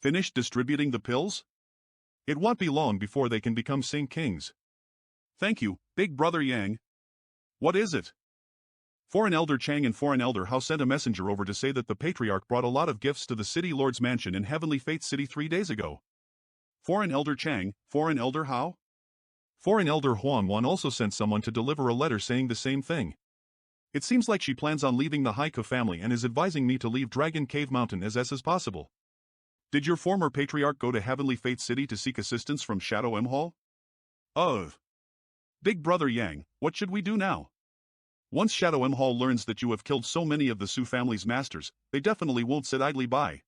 Finished distributing the pills? It won't be long before they can become Saint Kings. Thank you, Big Brother Yang. What is it? Foreign Elder Chang and Foreign Elder Hao sent a messenger over to say that the Patriarch brought a lot of gifts to the City Lord's mansion in Heavenly Fate City 3 days ago. Foreign Elder Chang, Foreign Elder Hao? Foreign Elder Huangwan also sent someone to deliver a letter saying the same thing. It seems like she plans on leaving the Haiku family and is advising me to leave Dragon Cave Mountain as possible. Did your former Patriarch go to Heavenly Fate City to seek assistance from Shadow M Hall? Big Brother Yang, what should we do now? Once Shadow M Hall learns that you have killed so many of the Su family's masters, they definitely won't sit idly by.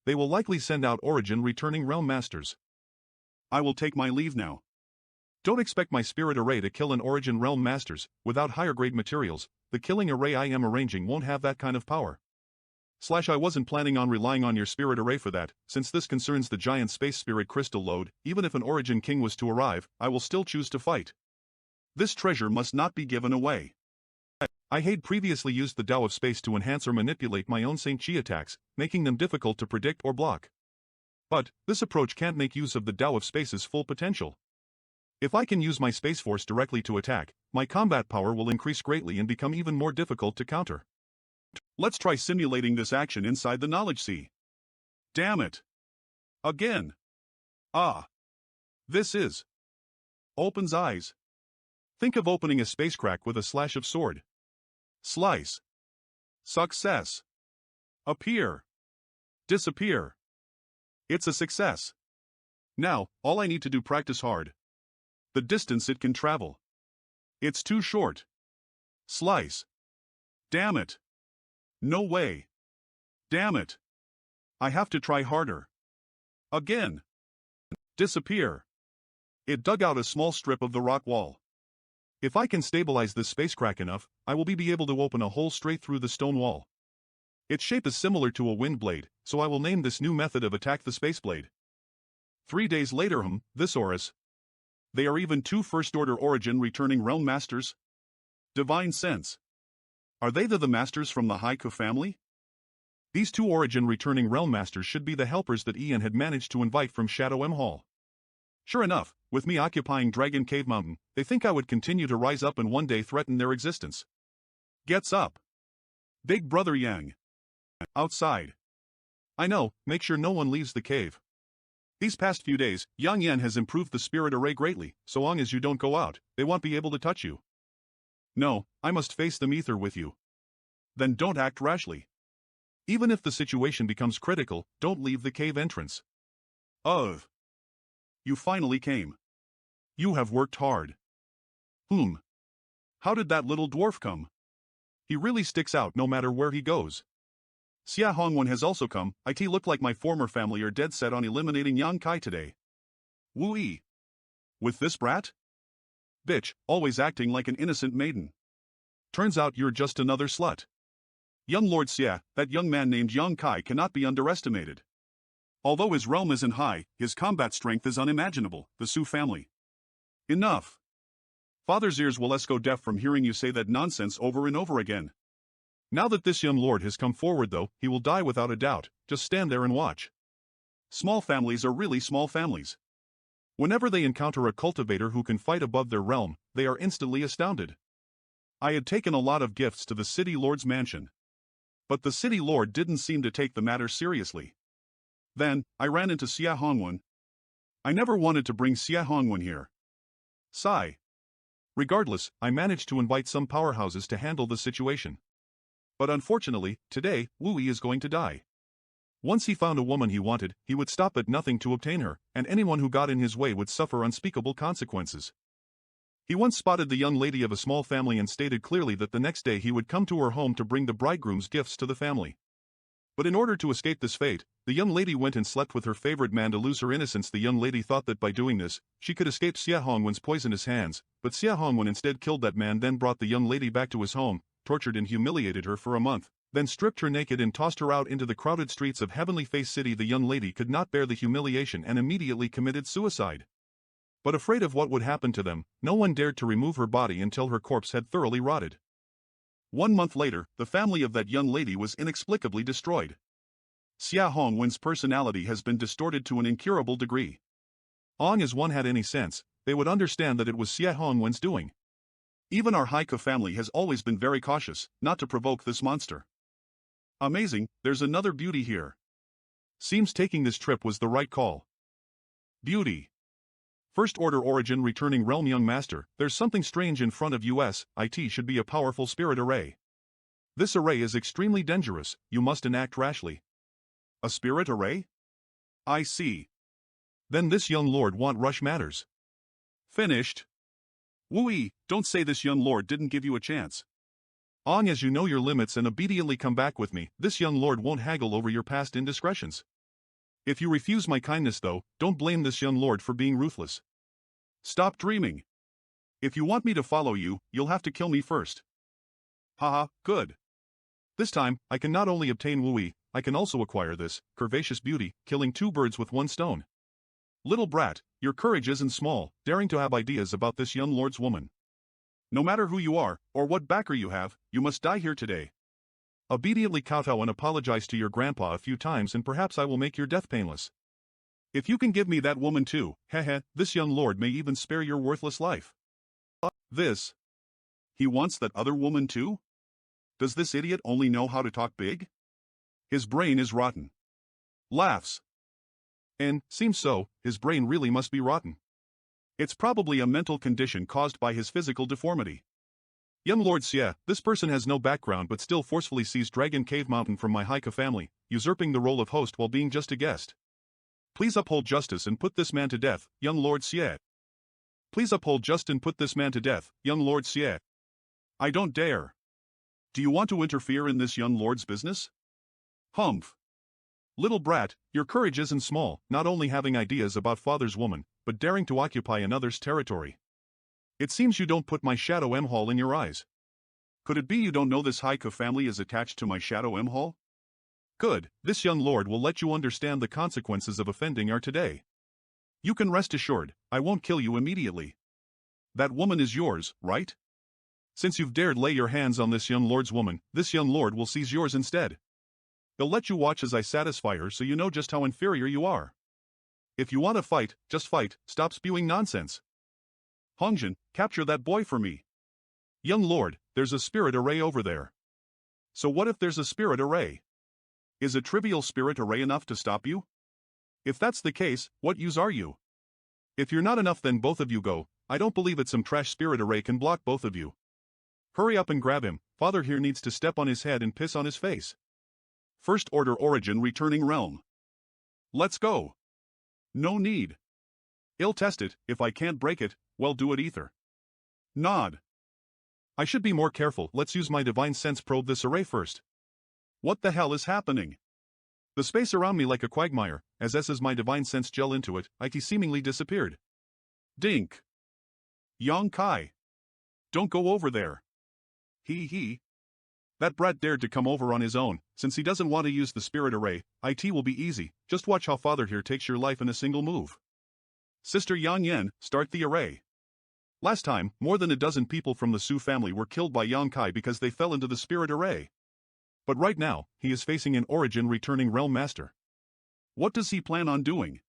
They will likely send out Origin returning realm masters. I will take my leave now. Don't expect my spirit array to kill an Origin realm masters. Without higher grade materials, the killing array I am arranging won't have that kind of power. I wasn't planning on relying on your spirit array for that, since this concerns the giant space spirit crystal load. Even if an Origin king was to arrive, I will still choose to fight. This treasure must not be given away. I had previously used the Tao of Space to enhance or manipulate my own Saint Chi attacks, making them difficult to predict or block. But, this approach can't make use of the Tao of Space's full potential. If I can use my Space Force directly to attack, my combat power will increase greatly and become even more difficult to counter. Let's try simulating this action inside the Knowledge Sea. Damn it! Again! This is... Opens eyes. Think of opening a space crack with a slash of sword. Slice. Success. Appear. Disappear. It's a success. Now, all I need to do practice hard. The distance it can travel. It's too short. Slice. Damn it. No way. Damn it. I have to try harder. Again. Disappear. It dug out a small strip of the rock wall. If I can stabilize this space crack enough, I will be able to open a hole straight through the stone wall. Its shape is similar to a wind blade, so I will name this new method of attack the space blade. 3 days later, this Horus. They are even 2 first-order Origin returning realm masters? Divine sense. Are they the masters from the Haiku family? These 2 Origin returning realm masters should be the helpers that Ian had managed to invite from Shadow M Hall. Sure enough, with me occupying Dragon Cave Mountain, they think I would continue to rise up and one day threaten their existence. Gets up. Big Brother Yang. Outside. I know, make sure no one leaves the cave. These past few days, Yang Yan has improved the spirit array greatly. So long as you don't go out, they won't be able to touch you. No, I must face them ether with you. Then don't act rashly. Even if the situation becomes critical, don't leave the cave entrance. You finally came. You have worked hard. How did that little dwarf come? He really sticks out no matter where he goes. Xia Hongwen has also come. It looked like my former family are dead set on eliminating Yang Kai today. Wu Yi. With this brat? Bitch, always acting like an innocent maiden. Turns out you're just another slut. Young Lord Xia, that young man named Yang Kai cannot be underestimated. Although his realm isn't high, his combat strength is unimaginable. The Su family. Enough. Father's ears will go deaf from hearing you say that nonsense over and over again. Now that this young lord has come forward though, he will die without a doubt. Just stand there and watch. Small families are really small families. Whenever they encounter a cultivator who can fight above their realm, they are instantly astounded. I had taken a lot of gifts to the city lord's mansion. But the city lord didn't seem to take the matter seriously. Then, I ran into Xia Hongwen. I never wanted to bring Xia Hongwen here. Sigh. Regardless, I managed to invite some powerhouses to handle the situation. But unfortunately, today, Wu Yi is going to die. Once he found a woman he wanted, he would stop at nothing to obtain her, and anyone who got in his way would suffer unspeakable consequences. He once spotted the young lady of a small family and stated clearly that the next day he would come to her home to bring the bridegroom's gifts to the family. But in order to escape this fate, the young lady went and slept with her favorite man to lose her innocence. The young lady thought that by doing this, she could escape Xia Hongwen's poisonous hands, but Xia Hongwen instead killed that man, then brought the young lady back to his home, tortured and humiliated her for a month, then stripped her naked and tossed her out into the crowded streets of Heavenly Face City. The young lady could not bear the humiliation and immediately committed suicide. But afraid of what would happen to them, no one dared to remove her body until her corpse had thoroughly rotted. 1 month later, the family of that young lady was inexplicably destroyed. Xia Hongwen's personality has been distorted to an incurable degree. As one had any sense, they would understand that it was Xia Hongwen's doing. Even our Haika family has always been very cautious, not to provoke this monster. Amazing, there's another beauty here. Seems taking this trip was the right call. Beauty. First Order Origin Returning Realm Young Master, there's something strange in front of us, it should be a powerful spirit array. This array is extremely dangerous, you must enact rashly. A spirit array? I see. Then this young lord want rush matters. Finished. Wooey, don't say this young lord didn't give you a chance. As you know your limits and obediently come back with me, this young lord won't haggle over your past indiscretions. If you refuse my kindness though, don't blame this young lord for being ruthless. Stop dreaming. If you want me to follow you, you'll have to kill me first. Haha, good. This time, I can not only obtain Wooey, I can also acquire this curvaceous beauty, killing two birds with one stone. Little brat, your courage isn't small, daring to have ideas about this young lord's woman. No matter who you are, or what backer you have, you must die here today. Obediently kowtow and apologize to your grandpa a few times and perhaps I will make your death painless. If you can give me that woman too, this young lord may even spare your worthless life. This. He wants that other woman too? Does this idiot only know how to talk big? His brain is rotten. Laughs. And, seems so, his brain really must be rotten. It's probably a mental condition caused by his physical deformity. Young Lord Xie, this person has no background but still forcefully seized Dragon Cave Mountain from my Haika family, usurping the role of host while being just a guest. Please uphold justice and put this man to death, young Lord Xie. Please uphold justice and put this man to death, young Lord Xie. I don't dare. Do you want to interfere in this young lord's business? Humph. Little brat, your courage isn't small, not only having ideas about father's woman, but daring to occupy another's territory. It seems you don't put my Shadow M Hall in your eyes. Could it be you don't know this Haika family is attached to my Shadow M Hall? Good, this young lord will let you understand the consequences of offending her today. You can rest assured, I won't kill you immediately. That woman is yours, right? Since you've dared lay your hands on this young lord's woman, this young lord will seize yours instead. He'll let you watch as I satisfy her so you know just how inferior you are. If you want to fight, just fight, stop spewing nonsense. Hongjin, capture that boy for me. Young lord, there's a spirit array over there. So what if there's a spirit array? Is a trivial spirit array enough to stop you? If that's the case, what use are you? If you're not enough then both of you go, I don't believe that some trash spirit array can block both of you. Hurry up and grab him, father here needs to step on his head and piss on his face. First Order Origin Returning Realm. Let's go. No need. I'll test it, if I can't break it, well do it either. Nod. I should be more careful, let's use my divine sense probe this array first. What the hell is happening? The space around me like a quagmire, as my divine sense gel into it, it seemingly disappeared. Dink. Yang Kai. Don't go over there. He. That brat dared to come over on his own, since he doesn't want to use the spirit array, it will be easy, just watch how father here takes your life in a single move. Sister Yang Yen, start the array. Last time, more than a dozen people from the Su family were killed by Yang Kai because they fell into the spirit array. But right now, he is facing an Origin Returning Realm Master. What does he plan on doing?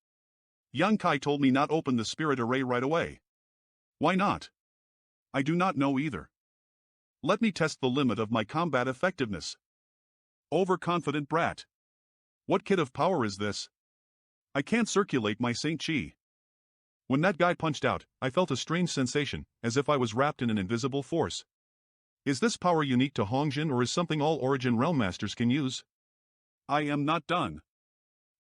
Yang Kai told me not open the spirit array right away. Why not? I do not know either. Let me test the limit of my combat effectiveness. Overconfident brat. What kid of power is this? I can't circulate my Saint Chi. When that guy punched out, I felt a strange sensation, as if I was wrapped in an invisible force. Is this power unique to Hongjin or is something all Origin Realm Masters can use? I am not done.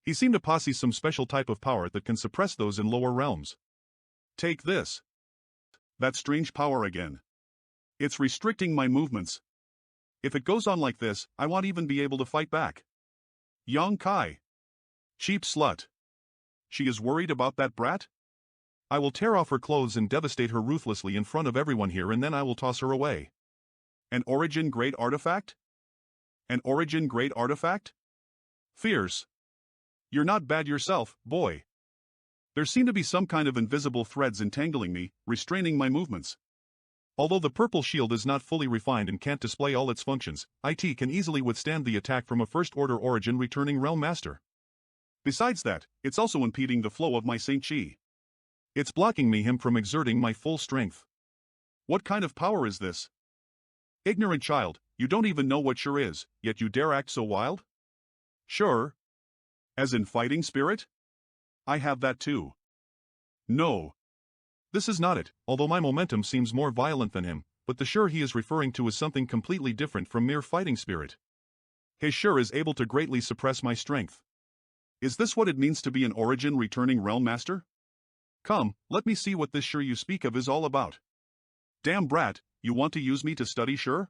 He seemed to possess some special type of power that can suppress those in lower realms. Take this. That strange power again. It's restricting my movements. If it goes on like this, I won't even be able to fight back. Yang Kai. Cheap slut. She is worried about that brat? I will tear off her clothes and devastate her ruthlessly in front of everyone here and then I will toss her away. An Origin Grade Artifact? An Origin Grade Artifact? Fierce. You're not bad yourself, boy. There seem to be some kind of invisible threads entangling me, restraining my movements. Although the purple shield is not fully refined and can't display all its functions, it can easily withstand the attack from a first-order origin returning realm master. Besides that, it's also impeding the flow of my Saint Chi. It's blocking him from exerting my full strength. What kind of power is this? Ignorant child, you don't even know what Sure is, yet you dare act so wild? Sure. As in fighting spirit? I have that too. No. This is not it, although my momentum seems more violent than him, but the Sure he is referring to is something completely different from mere fighting spirit. His Sure is able to greatly suppress my strength. Is this what it means to be an origin returning realm master? Come, let me see what this Sure you speak of is all about. Damn brat, you want to use me to study Sure?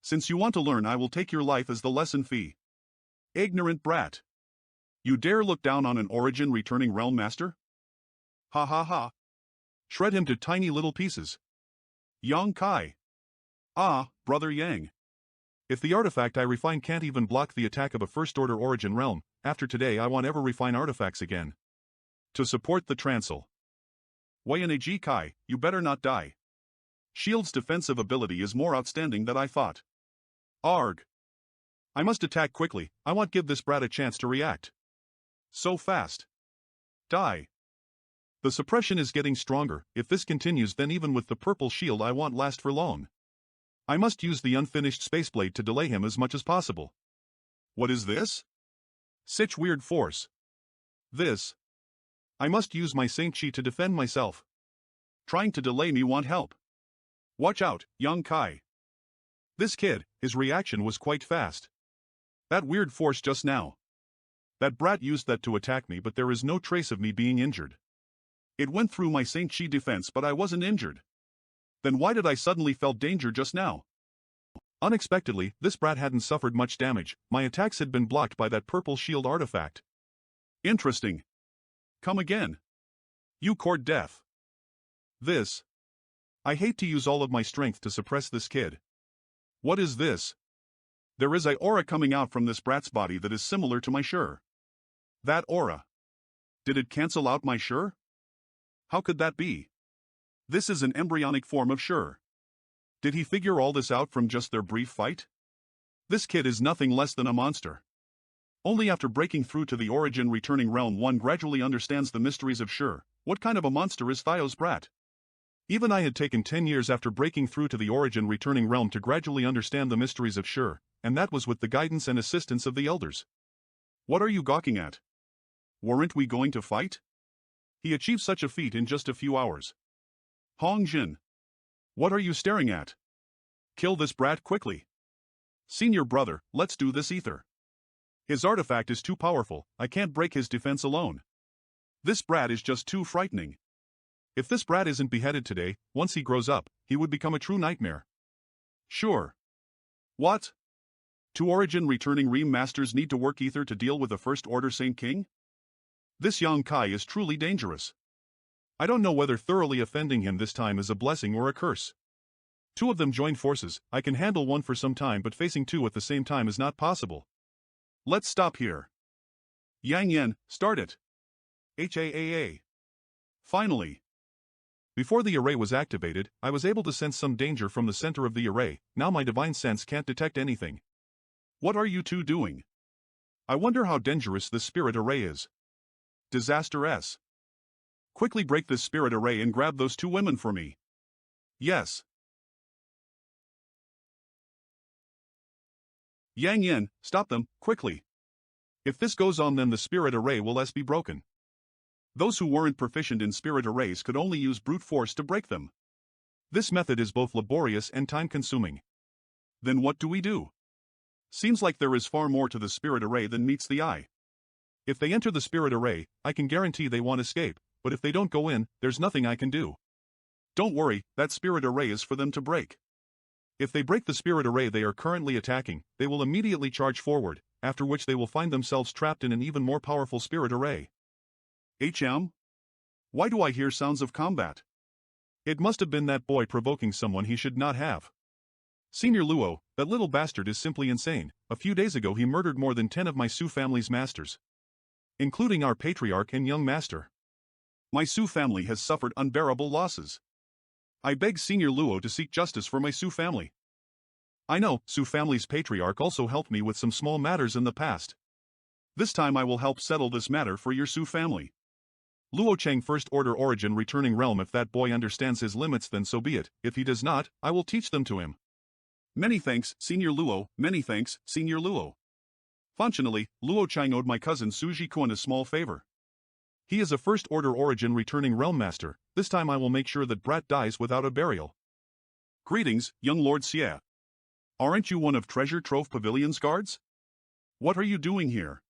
Since you want to learn, I will take your life as the lesson fee. Ignorant brat. You dare look down on an origin returning realm master? Ha ha ha. Shred him to tiny little pieces. Yang Kai. Ah, brother Yang. If the artifact I refine can't even block the attack of a first-order origin realm, after today I won't ever refine artifacts again. To support the Transel. Wayne Kai, you better not die. Shield's defensive ability is more outstanding than I thought. Arg. I must attack quickly, I won't give this brat a chance to react. So fast. Die. The suppression is getting stronger. If this continues, then even with the purple shield I won't last for long. I must use the unfinished space blade to delay him as much as possible. What is this? Such weird force. This. I must use my Saint Chi to defend myself. Trying to delay me won't help. Watch out, Yang Kai. This kid, his reaction was quite fast. That weird force just now. That brat used that to attack me, but there is no trace of me being injured. It went through my Saint Chi defense, but I wasn't injured. Then why did I suddenly felt danger just now? Unexpectedly, this brat hadn't suffered much damage. My attacks had been blocked by that purple shield artifact. Interesting. Come again. You court death. This. I hate to use all of my strength to suppress this kid. What is this? There is a aura coming out from this brat's body that is similar to my Sure. That aura. Did it cancel out my Sure? How could that be? This is an embryonic form of Sure. Did he figure all this out from just their brief fight? This kid is nothing less than a monster. Only after breaking through to the origin returning realm one gradually understands the mysteries of Sure. What kind of a monster is Thio's brat? Even I had taken 10 years after breaking through to the origin returning realm to gradually understand the mysteries of Sure, and that was with the guidance and assistance of the elders. What are you gawking at? Weren't we going to fight? He achieved such a feat in just a few hours. Hong Jin. What are you staring at? Kill this brat quickly. Senior brother, let's do this ether. His artifact is too powerful, I can't break his defense alone. This brat is just too frightening. If this brat isn't beheaded today, once he grows up, he would become a true nightmare. Sure. What? 2 origin returning Ream Masters need to work ether to deal with a First Order Saint King? This Yang Kai is truly dangerous. I don't know whether thoroughly offending him this time is a blessing or a curse. 2 of them join forces, I can handle 1 for some time, but facing 2 at the same time is not possible. Let's stop here. Yang Yen, start it. HAAA. Finally. Before the array was activated, I was able to sense some danger from the center of the array. Now my divine sense can't detect anything. What are you 2 doing? I wonder how dangerous this spirit array is. Disaster S. Quickly break this spirit array and grab those 2 women for me. Yes. Yang Yen, stop them, quickly. If this goes on, then the spirit array will be broken. Those who weren't proficient in spirit arrays could only use brute force to break them. This method is both laborious and time-consuming. Then what do we do? Seems like there is far more to the spirit array than meets the eye. If they enter the spirit array, I can guarantee they won't escape, but if they don't go in, there's nothing I can do. Don't worry, that spirit array is for them to break. If they break the spirit array they are currently attacking, they will immediately charge forward, after which they will find themselves trapped in an even more powerful spirit array. Why do I hear sounds of combat? It must have been that boy provoking someone he should not have. Senior Luo, that little bastard is simply insane. A few days ago he murdered more than 10 of my Su family's masters, including our patriarch and young master. My Su family has suffered unbearable losses. I beg Senior Luo to seek justice for my Su family. I know, Su family's patriarch also helped me with some small matters in the past. This time I will help settle this matter for your Su family. Luo Cheng First Order Origin Returning Realm. If that boy understands his limits, then so be it. If he does not, I will teach them to him. Many thanks, Senior Luo, many thanks, Senior Luo. Functionally, Luo Cheng owed my cousin Su Jikun a small favor. He is a First Order Origin Returning Realm Master. This time I will make sure that brat dies without a burial. Greetings, young Lord Xie. Aren't you one of Treasure Trove Pavilion's guards? What are you doing here?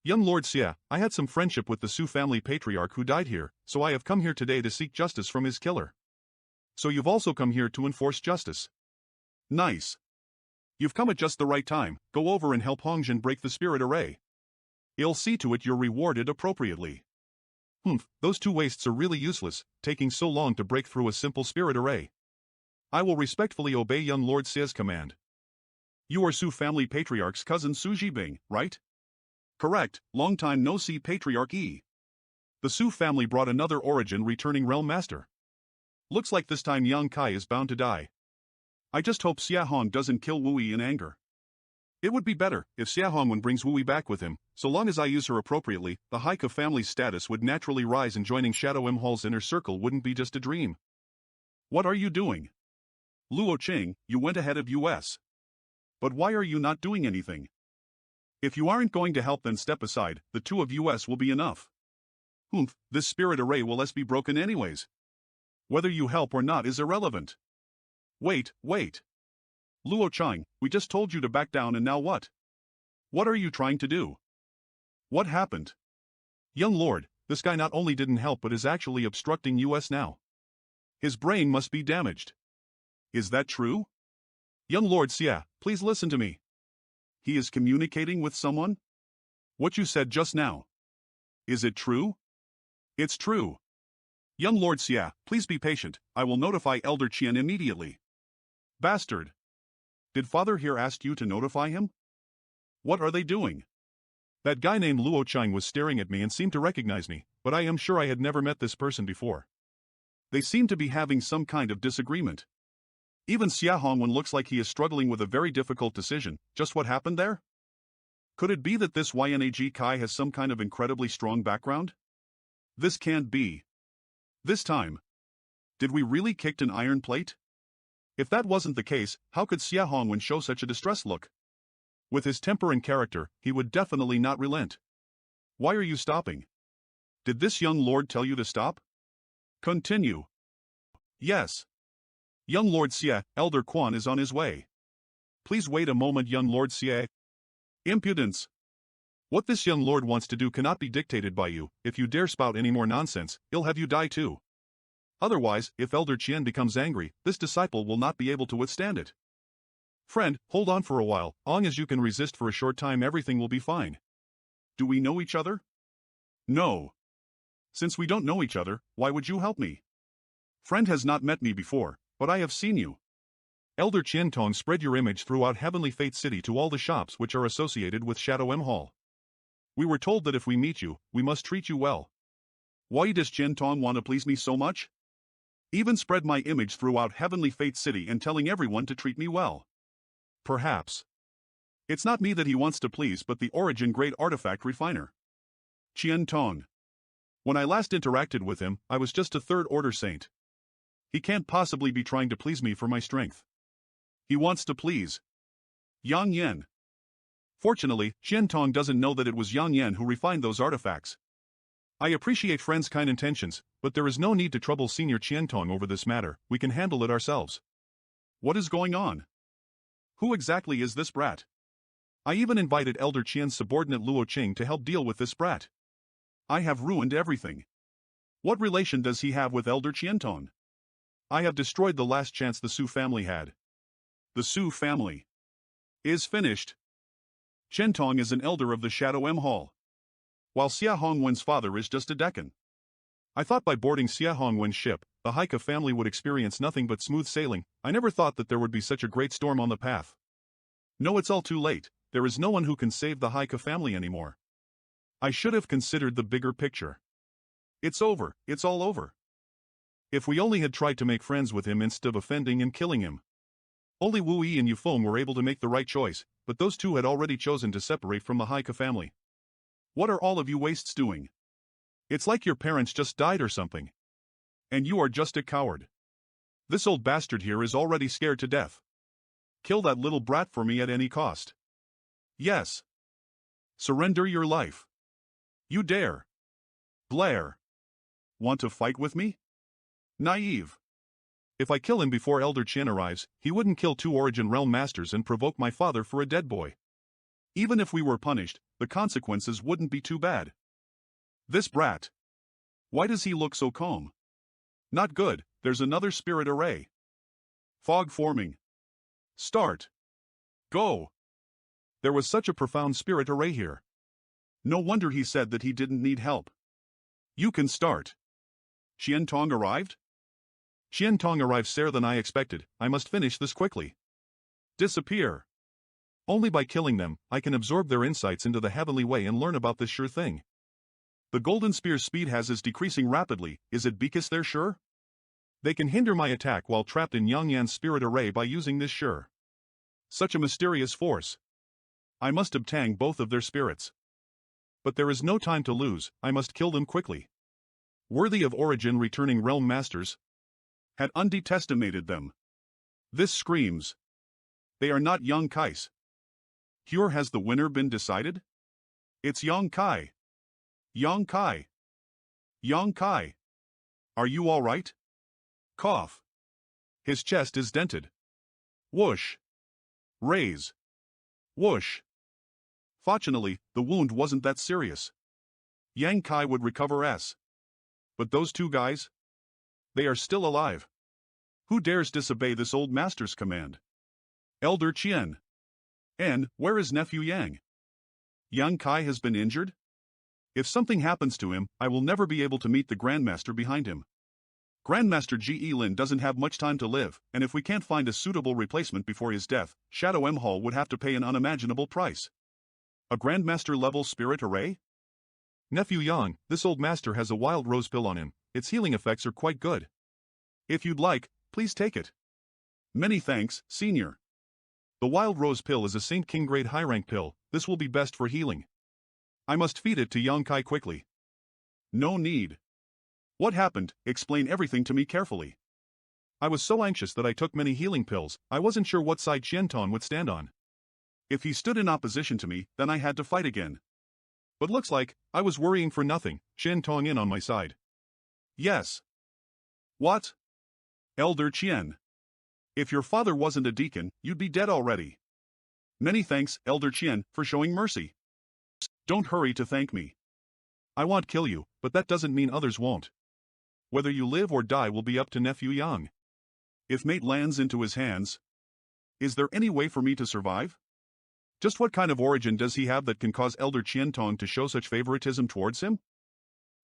Young Lord Xie, I had some friendship with the Su family patriarch who died here, so I have come here today to seek justice from his killer. So you've also come here to enforce justice. Nice. You've come at just the right time. Go over and help Hongjin break the spirit array. I'll see to it you're rewarded appropriately. Those two wastes are really useless, taking so long to break through a simple spirit array. I will respectfully obey young Lord Xie's command. You are Su family patriarch's cousin Su Jibing, right? Correct, long time no see patriarch E. The Su family brought another origin returning realm master. Looks like this time Yang Kai is bound to die. I just hope Xia Hong doesn't kill Wu Yi in anger. It would be better if Xia Hongwen brings Wu Yi back with him. So long as I use her appropriately, the Haika family's status would naturally rise and joining Shadow M Hall's inner circle wouldn't be just a dream. What are you doing? Luo Cheng, you went ahead of us. But why are you not doing anything? If you aren't going to help, then step aside. The two of us will be enough. This spirit array will be broken anyways. Whether you help or not is irrelevant. Wait. Luo Cheng, we just told you to back down and now what? What are you trying to do? What happened? Young Lord, this guy not only didn't help but is actually obstructing us now. His brain must be damaged. Is that true? Young Lord Xie, please listen to me. He is communicating with someone? What you said just now. Is it true? It's true. Young Lord Xie, please be patient. I will notify Elder Qian immediately. Bastard. Did Father here ask you to notify him? What are they doing? That guy named Luo Cheng was staring at me and seemed to recognize me, but I am sure I had never met this person before. They seem to be having some kind of disagreement. Even Xia Hongwen looks like he is struggling with a very difficult decision. Just what happened there? Could it be that this YNAG Kai has some kind of incredibly strong background? This can't be. This time. Did we really kicked an iron plate? If that wasn't the case, how could Xia Hongwen show such a distressed look? With his temper and character, he would definitely not relent. Why are you stopping? Did this young lord tell you to stop? Continue. Yes. Young Lord Xie, Elder Quan is on his way. Please wait a moment, young Lord Xie. Impudence. What this young lord wants to do cannot be dictated by you. If you dare spout any more nonsense, he'll have you die too. Otherwise, if Elder Qian becomes angry, this disciple will not be able to withstand it. Friend, hold on for a while. Long as you can resist for a short time, everything will be fine. Do we know each other? No. Since we don't know each other, why would you help me? Friend has not met me before, but I have seen you. Elder Qiantong, spread your image throughout Heavenly Fate City to all the shops which are associated with Shadow M Hall. We were told that if we meet you, we must treat you well. Why does Qiantong want to please me so much? Even spread my image throughout Heavenly Fate City and telling everyone to treat me well. Perhaps. It's not me that he wants to please but the Origin Great Artifact Refiner. Qiantong. When I last interacted with him, I was just a third order saint. He can't possibly be trying to please me for my strength. He wants to please Yang Yan. Fortunately, Qiantong doesn't know that it was Yang Yan who refined those artifacts. I appreciate friends' kind intentions, but there is no need to trouble Senior Qiantong over this matter. We can handle it ourselves. What is going on? Who exactly is this brat? I even invited Elder Qian's subordinate Luo Cheng to help deal with this brat. I have ruined everything. What relation does he have with Elder Qiantong? I have destroyed the last chance the Su family had. The Su family is finished. Qiantong is an elder of the Shadow M Hall, while Xia Hongwen's father is just a decan. I thought by boarding Xia Hongwen's ship, the Haika family would experience nothing but smooth sailing. I never thought that there would be such a great storm on the path. No, it's all too late. There is no one who can save the Haika family anymore. I should have considered the bigger picture. It's over, it's all over. If we only had tried to make friends with him instead of offending and killing him. Only Wu Yi and Yufeng were able to make the right choice, but those two had already chosen to separate from the Haika family. What are all of you wastes doing? It's like your parents just died or something. And you are just a coward. This old bastard here is already scared to death. Kill that little brat for me at any cost. Yes. Surrender your life. You dare. Blair. Want to fight with me? Naive. If I kill him before Elder Qian arrives, he wouldn't kill 2 Origin Realm Masters and provoke my father for a dead boy. Even if we were punished, the consequences wouldn't be too bad. This brat. Why does he look so calm? Not good, there's another spirit array. Fog forming. Start. Go. There was such a profound spirit array here. No wonder he said that he didn't need help. You can start. Qian Tong arrived? Qian Tong arrived sooner than I expected. I must finish this quickly. Disappear. Only by killing them, I can absorb their insights into the heavenly way and learn about this sure thing. The Golden Spear's speed is decreasing rapidly. Is it because they're sure? They can hinder my attack while trapped in Yang Yan's spirit array by using this sure. Such a mysterious force. I must obtain both of their spirits. But there is no time to lose, I must kill them quickly. Worthy of origin returning realm masters. Had underestimated them. This screams. They are not Yang Kai's. Here has the winner been decided? It's Yang Kai. Yang Kai. Yang Kai. Are you all right? Cough. His chest is dented. Whoosh. Raise. Whoosh. Fortunately, the wound wasn't that serious. Yang Kai would recover s. But those 2 guys? They are still alive. Who dares disobey this old master's command? Elder Qian. And, where is nephew Yang? Yang Kai has been injured? If something happens to him, I will never be able to meet the Grandmaster behind him. Grandmaster Ge Lin doesn't have much time to live, and if we can't find a suitable replacement before his death, Shadow M Hall would have to pay an unimaginable price. A Grandmaster-level spirit array? Nephew Yang, this old master has a wild rose pill on him. Its healing effects are quite good. If you'd like, please take it. Many thanks, Senior. The wild rose pill is a Saint King grade high rank pill. This will be best for healing. I must feed it to Yang Kai quickly. No need. What happened? Explain everything to me carefully. I was so anxious that I took many healing pills. I wasn't sure what side Qian Tong would stand on. If he stood in opposition to me, then I had to fight again. But looks like I was worrying for nothing. Qian Tong in on my side. Yes. What? Elder Qian. If your father wasn't a deacon, you'd be dead already. Many thanks, Elder Qian, for showing mercy. Don't hurry to thank me. I won't kill you, but that doesn't mean others won't. Whether you live or die will be up to nephew Yang. If mate lands into his hands, is there any way for me to survive? Just what kind of origin does he have that can cause Elder Qian Tong to show such favoritism towards him?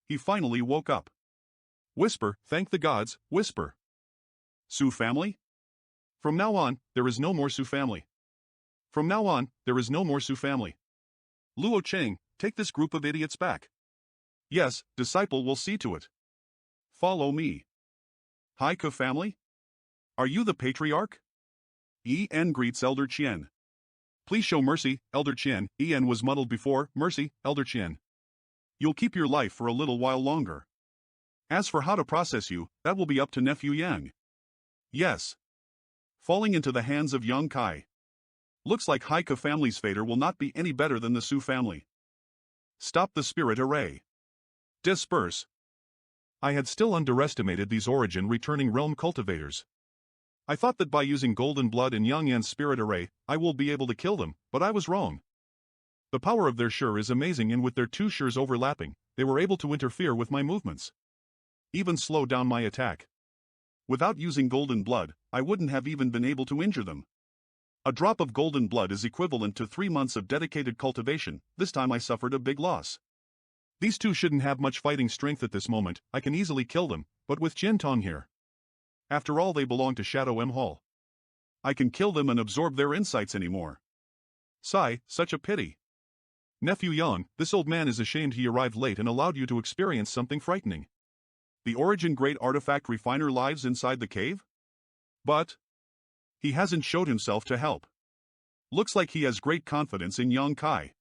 He finally woke up. Whisper, thank the gods, whisper. Su family? From now on, there is no more Su family. From now on, there is no more Su family. Luo Cheng, take this group of idiots back. Yes, disciple will see to it. Follow me. Haika family? Are you the patriarch? En greets Elder Qian. Please show mercy, Elder Qian. En was muddled before, mercy, Elder Qian. You'll keep your life for a little while longer. As for how to process you, that will be up to nephew Yang. Yes. Falling into the hands of Yang Kai. Looks like Haika family's fater will not be any better than the Su family. Stop the spirit array. Disperse. I had still underestimated these origin returning realm cultivators. I thought that by using golden blood and Yang Yan's spirit array, I will be able to kill them, but I was wrong. The power of their sure is amazing, and with their 2 sures overlapping, they were able to interfere with my movements. Even slow down my attack. Without using golden blood, I wouldn't have even been able to injure them. A drop of golden blood is equivalent to 3 months of dedicated cultivation. This time I suffered a big loss. These 2 shouldn't have much fighting strength at this moment. I can easily kill them, but with Qian Tong here. After all, they belong to Shadow M Hall. I can kill them and absorb their insights anymore. Sigh, such a pity. Nephew Yang, this old man is ashamed he arrived late and allowed you to experience something frightening. the origin great artifact refiner lives inside the cave? But he hasn't showed himself to help. Looks like he has great confidence in Yang Kai.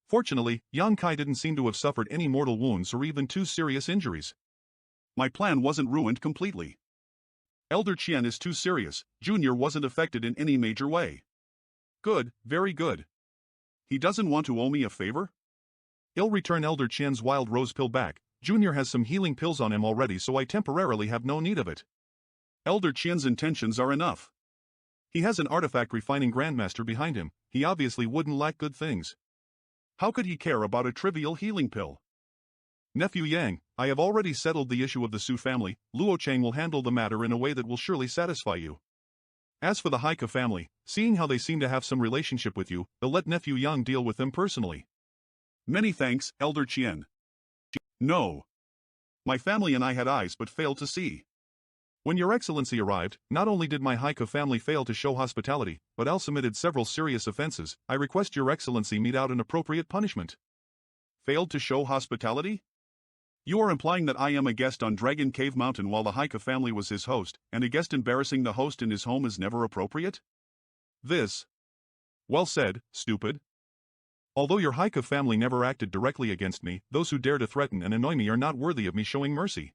Fortunately, Yang Kai didn't seem to have suffered any mortal wounds or even too serious injuries. My plan wasn't ruined completely. Elder Qian is too serious, Junior wasn't affected in any major way. Good, very good. He doesn't want to owe me a favor? I'll return Elder Qian's wild rose pill back. Junior has some healing pills on him already, so I temporarily have no need of it. Elder Qian's intentions are enough. He has an artifact refining grandmaster behind him, he obviously wouldn't lack good things. How could he care about a trivial healing pill? Nephew Yang, I have already settled the issue of the Su family. Luo Chang will handle the matter in a way that will surely satisfy you. As for the Haika family, seeing how they seem to have some relationship with you, I'll let Nephew Yang deal with them personally. Many thanks, Elder Qian. No. My family and I had eyes but failed to see. When Your Excellency arrived, not only did my Haika family fail to show hospitality, but also committed several serious offenses. I request Your Excellency mete out an appropriate punishment. Failed to show hospitality? You are implying that I am a guest on Dragon Cave Mountain while the Haika family was his host, and a guest embarrassing the host in his home is never appropriate? This. Well said, stupid. Although your Haika family never acted directly against me, those who dare to threaten and annoy me are not worthy of me showing mercy.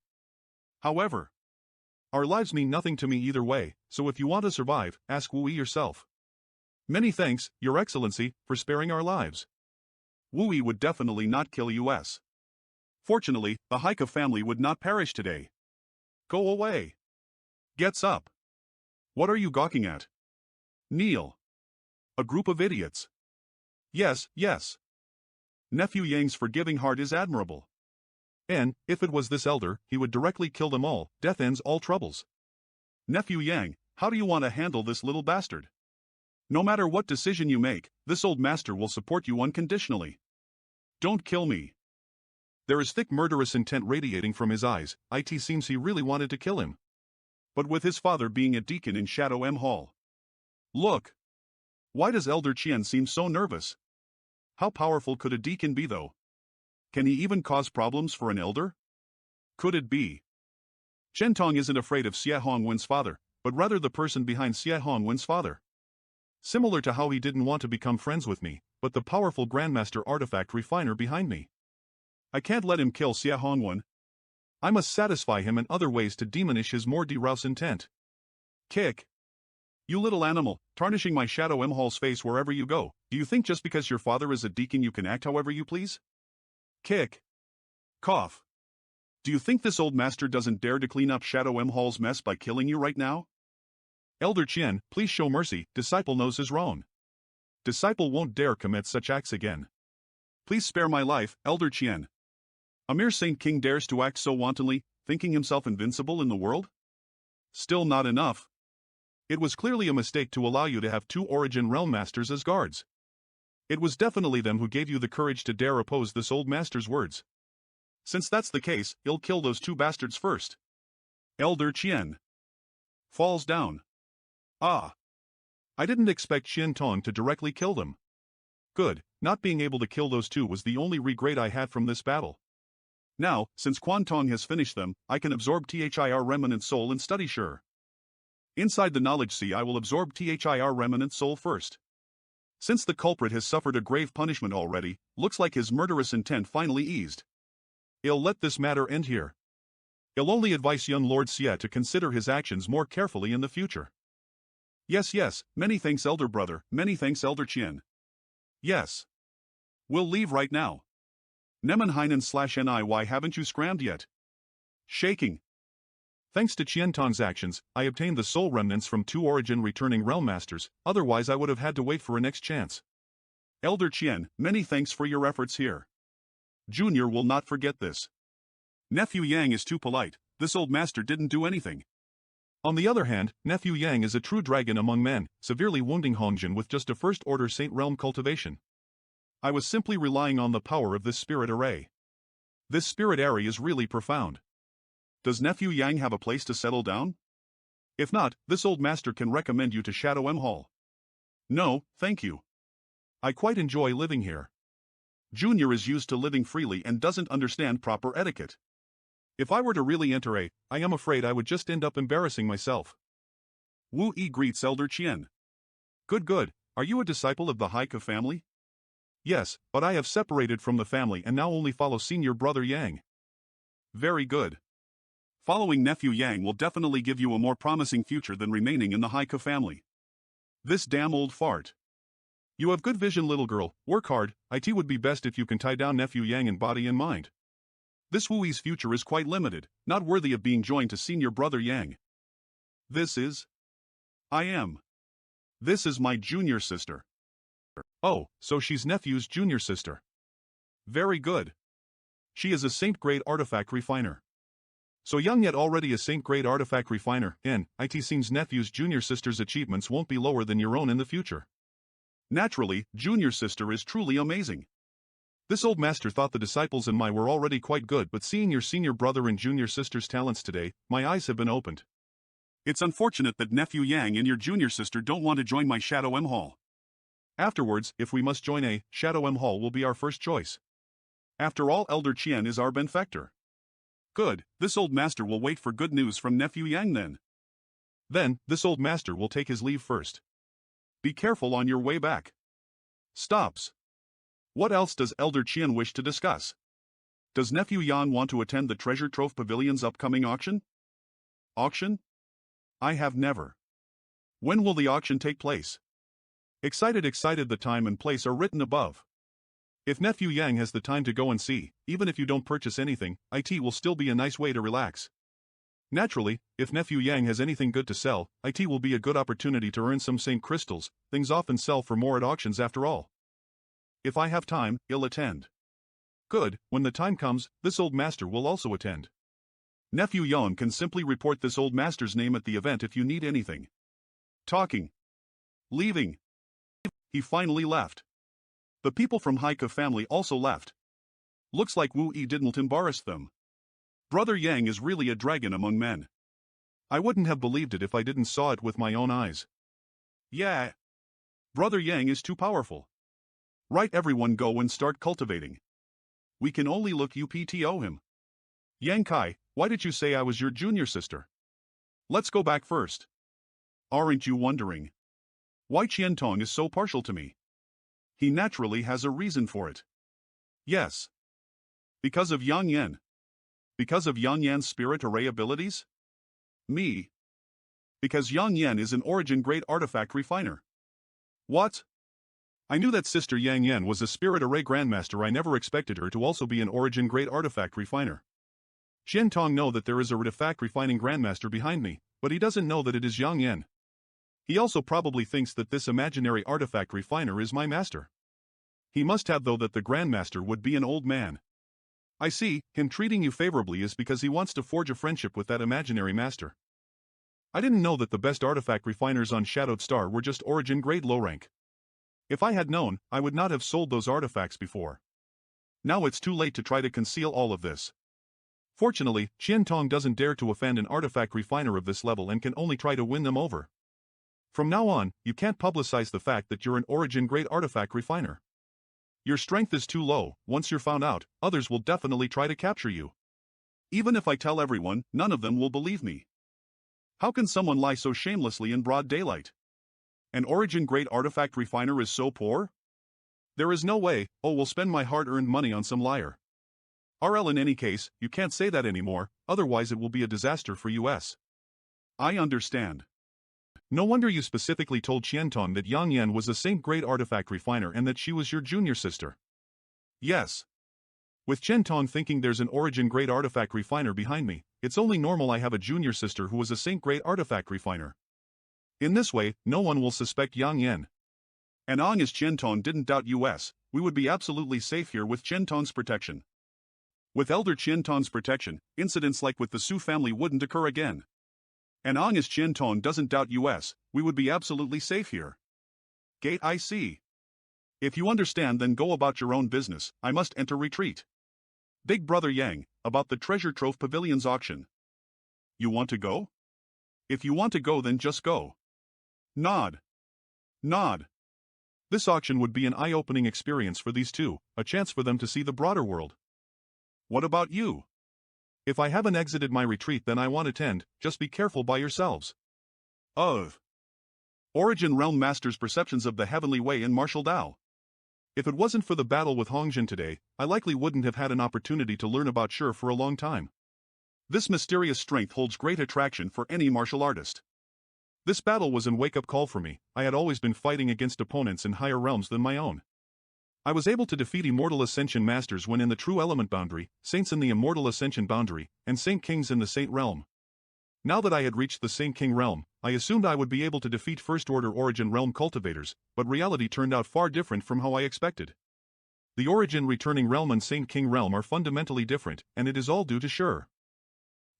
However, our lives mean nothing to me either way, so if you want to survive, ask Wu Yi yourself. Many thanks, Your Excellency, for sparing our lives. Wu Yi would definitely not kill us. Fortunately, the Haika family would not perish today. Go away. Gets up. What are you gawking at? Kneel. A group of idiots. Yes, yes. Nephew Yang's forgiving heart is admirable. And, if it was this elder, he would directly kill them all. Death ends all troubles. Nephew Yang, how do you want to handle this little bastard? No matter what decision you make, this old master will support you unconditionally. Don't kill me. There is thick murderous intent radiating from his eyes. It seems he really wanted to kill him. But with his father being a deacon in Shadow M Hall. Look. Why does Elder Qian seem so nervous? How powerful could a deacon be though? Can he even cause problems for an elder? Could it be? Chen Tong isn't afraid of Xie Hongwen's father, but rather the person behind Xie Hongwen's father. Similar to how he didn't want to become friends with me, but the powerful Grandmaster artifact refiner behind me. I can't let him kill Xie Hongwen. I must satisfy him in other ways to diminish his more derouse intent. Kick. You little animal, tarnishing my Shadow M Hall's face wherever you go. Do you think just because your father is a deacon you can act however you please? Kick. Cough. Do you think this old master doesn't dare to clean up Shadow M Hall's mess by killing you right now? Elder Qian, please show mercy, disciple knows his wrong. Disciple won't dare commit such acts again. Please spare my life, Elder Qian. A mere Saint King dares to act so wantonly, thinking himself invincible in the world? Still not enough. It was clearly a mistake to allow you to have two Origin Realm Masters as guards. It was definitely them who gave you the courage to dare oppose this old master's words. Since that's the case, I'll kill those two bastards first. Elder Qian. Falls down. Ah. I didn't expect Qian Tong to directly kill them. Good, not being able to kill those two was the only regret I had from this battle. Now, since Quan Tong has finished them, I can absorb THIR Remnant Soul and study sure. Inside the Knowledge Sea I will absorb THIR Remnant Soul first. Since the culprit has suffered a grave punishment already, looks like his murderous intent finally eased. I'll let this matter end here. I'll only advise young Lord Xie to consider his actions more carefully in the future. Yes, many thanks elder brother, many thanks Elder Qian. Yes. We'll leave right now. Nemenheinen/NI, why haven't you scrammed yet? Shaking. Thanks to Qian Tong's actions, I obtained the soul remnants from two Origin returning Realm Masters, otherwise I would have had to wait for a next chance. Elder Qian, many thanks for your efforts here. Junior will not forget this. Nephew Yang is too polite, this old master didn't do anything. On the other hand, Nephew Yang is a true dragon among men, severely wounding Hongjin with just a first-order Saint Realm cultivation. I was simply relying on the power of this spirit array. This spirit array is really profound. Does Nephew Yang have a place to settle down? If not, this old master can recommend you to Shadow M Hall. No, thank you. I quite enjoy living here. Junior is used to living freely and doesn't understand proper etiquette. If I were to really enter I am afraid I would just end up embarrassing myself. Wu Yi greets Elder Qian. Good good, are you a disciple of the Haika family? Yes, but I have separated from the family and now only follow senior brother Yang. Very good. Following nephew Yang will definitely give you a more promising future than remaining in the Haika family. This damn old fart. You have good vision, little girl, work hard. It would be best if you can tie down nephew Yang in body and mind. This Wu Yi's future is quite limited, not worthy of being joined to senior brother Yang. This is... I am. This is my junior sister. Oh, so she's nephew's junior sister. Very good. She is a Saint-grade artifact refiner. So young yet already a Saint-grade artifact refiner, and it seems nephew's junior sister's achievements won't be lower than your own in the future. Naturally, junior sister is truly amazing. This old master thought the disciples and I were already quite good, but seeing your senior brother and junior sister's talents today, my eyes have been opened. It's unfortunate that nephew Yang and your junior sister don't want to join my Shadow M Hall. Afterwards, if we must join Shadow M Hall will be our first choice. After all, Elder Qian is our benefactor. Good, this old master will wait for good news from nephew Yang then. Then, this old master will take his leave first. Be careful on your way back. Stops. What else does Elder Qian wish to discuss? Does nephew Yang want to attend the Treasure Trove Pavilion's upcoming auction? Auction? I have never. When will the auction take place? Excited, the time and place are written above. If nephew Yang has the time to go and see, even if you don't purchase anything, it will still be a nice way to relax. Naturally, if nephew Yang has anything good to sell, it will be a good opportunity to earn some Saint crystals. Things often sell for more at auctions after all. If I have time, I'll attend. Good, when the time comes, this old master will also attend. Nephew Yang can simply report this old master's name at the event if you need anything. Talking. Leaving. He finally left. The people from Haika family also left. Looks like Wu Yi didn't embarrass them. Brother Yang is really a dragon among men. I wouldn't have believed it if I didn't saw it with my own eyes. Yeah. Brother Yang is too powerful. Right, everyone go and start cultivating. We can only look upto him. Yang Kai, why did you say I was your junior sister? Let's go back first. Aren't you wondering why Qian Tong is so partial to me? He naturally has a reason for it. Yes. Because of Yang Yan. Because of Yang Yan's spirit array abilities? Me. Because Yang Yan is an origin great artifact refiner. What? I knew that sister Yang Yan was a spirit array grandmaster. I never expected her to also be an origin great artifact refiner. Qian Tong know that there is a artifact refining grandmaster behind me, but he doesn't know that it is Yang Yan. He also probably thinks that this imaginary artifact refiner is my master. He must have though that the grandmaster would be an old man. I see, him treating you favorably is because he wants to forge a friendship with that imaginary master. I didn't know that the best artifact refiners on Shadowed Star were just origin grade low rank. If I had known, I would not have sold those artifacts before. Now it's too late to try to conceal all of this. Fortunately, Qian Tong doesn't dare to offend an artifact refiner of this level and can only try to win them over. From now on, you can't publicize the fact that you're an origin grade artifact refiner. Your strength is too low. Once you're found out, others will definitely try to capture you. Even if I tell everyone, none of them will believe me. How can someone lie so shamelessly in broad daylight? An origin grade artifact refiner is so poor? There is no way. We'll spend my hard-earned money on some liar. RL, in any case, you can't say that anymore, otherwise it will be a disaster for US. I understand. No wonder you specifically told Qian Tong that Yang Yan was a Saint-grade artifact refiner and that she was your junior sister. Yes. With Qian Tong thinking there's an origin-grade artifact refiner behind me, it's only normal I have a junior sister who was a Saint-grade artifact refiner. In this way, no one will suspect Yang Yan. And long as Qian Tong didn't doubt US, we would be absolutely safe here with Qian Tong's protection. With Elder Qian Tong's protection, incidents like with the Su family wouldn't occur again. And long as Qian Tong doesn't doubt US, we would be absolutely safe here. Gate I see. If you understand, then go about your own business. I must enter retreat. Big Brother Yang, about the Treasure Trove Pavilion's auction. You want to go? If you want to go, then just go. Nod. Nod. This auction would be an eye-opening experience for these two, a chance for them to see the broader world. What about you? If I haven't exited my retreat then I want to tend, just be careful by yourselves. Of Origin Realm Master's perceptions of the heavenly way in martial Dao. If it wasn't for the battle with Hongjin today, I likely wouldn't have had an opportunity to learn about Shi for a long time. This mysterious strength holds great attraction for any martial artist. This battle was an wake-up call for me. I had always been fighting against opponents in higher realms than my own. I was able to defeat Immortal Ascension Masters when in the True Element boundary, Saints in the Immortal Ascension boundary, and Saint Kings in the Saint realm. Now that I had reached the Saint King realm, I assumed I would be able to defeat First Order Origin Realm cultivators, but reality turned out far different from how I expected. The Origin Returning Realm and Saint King realm are fundamentally different, and it is all due to Shi.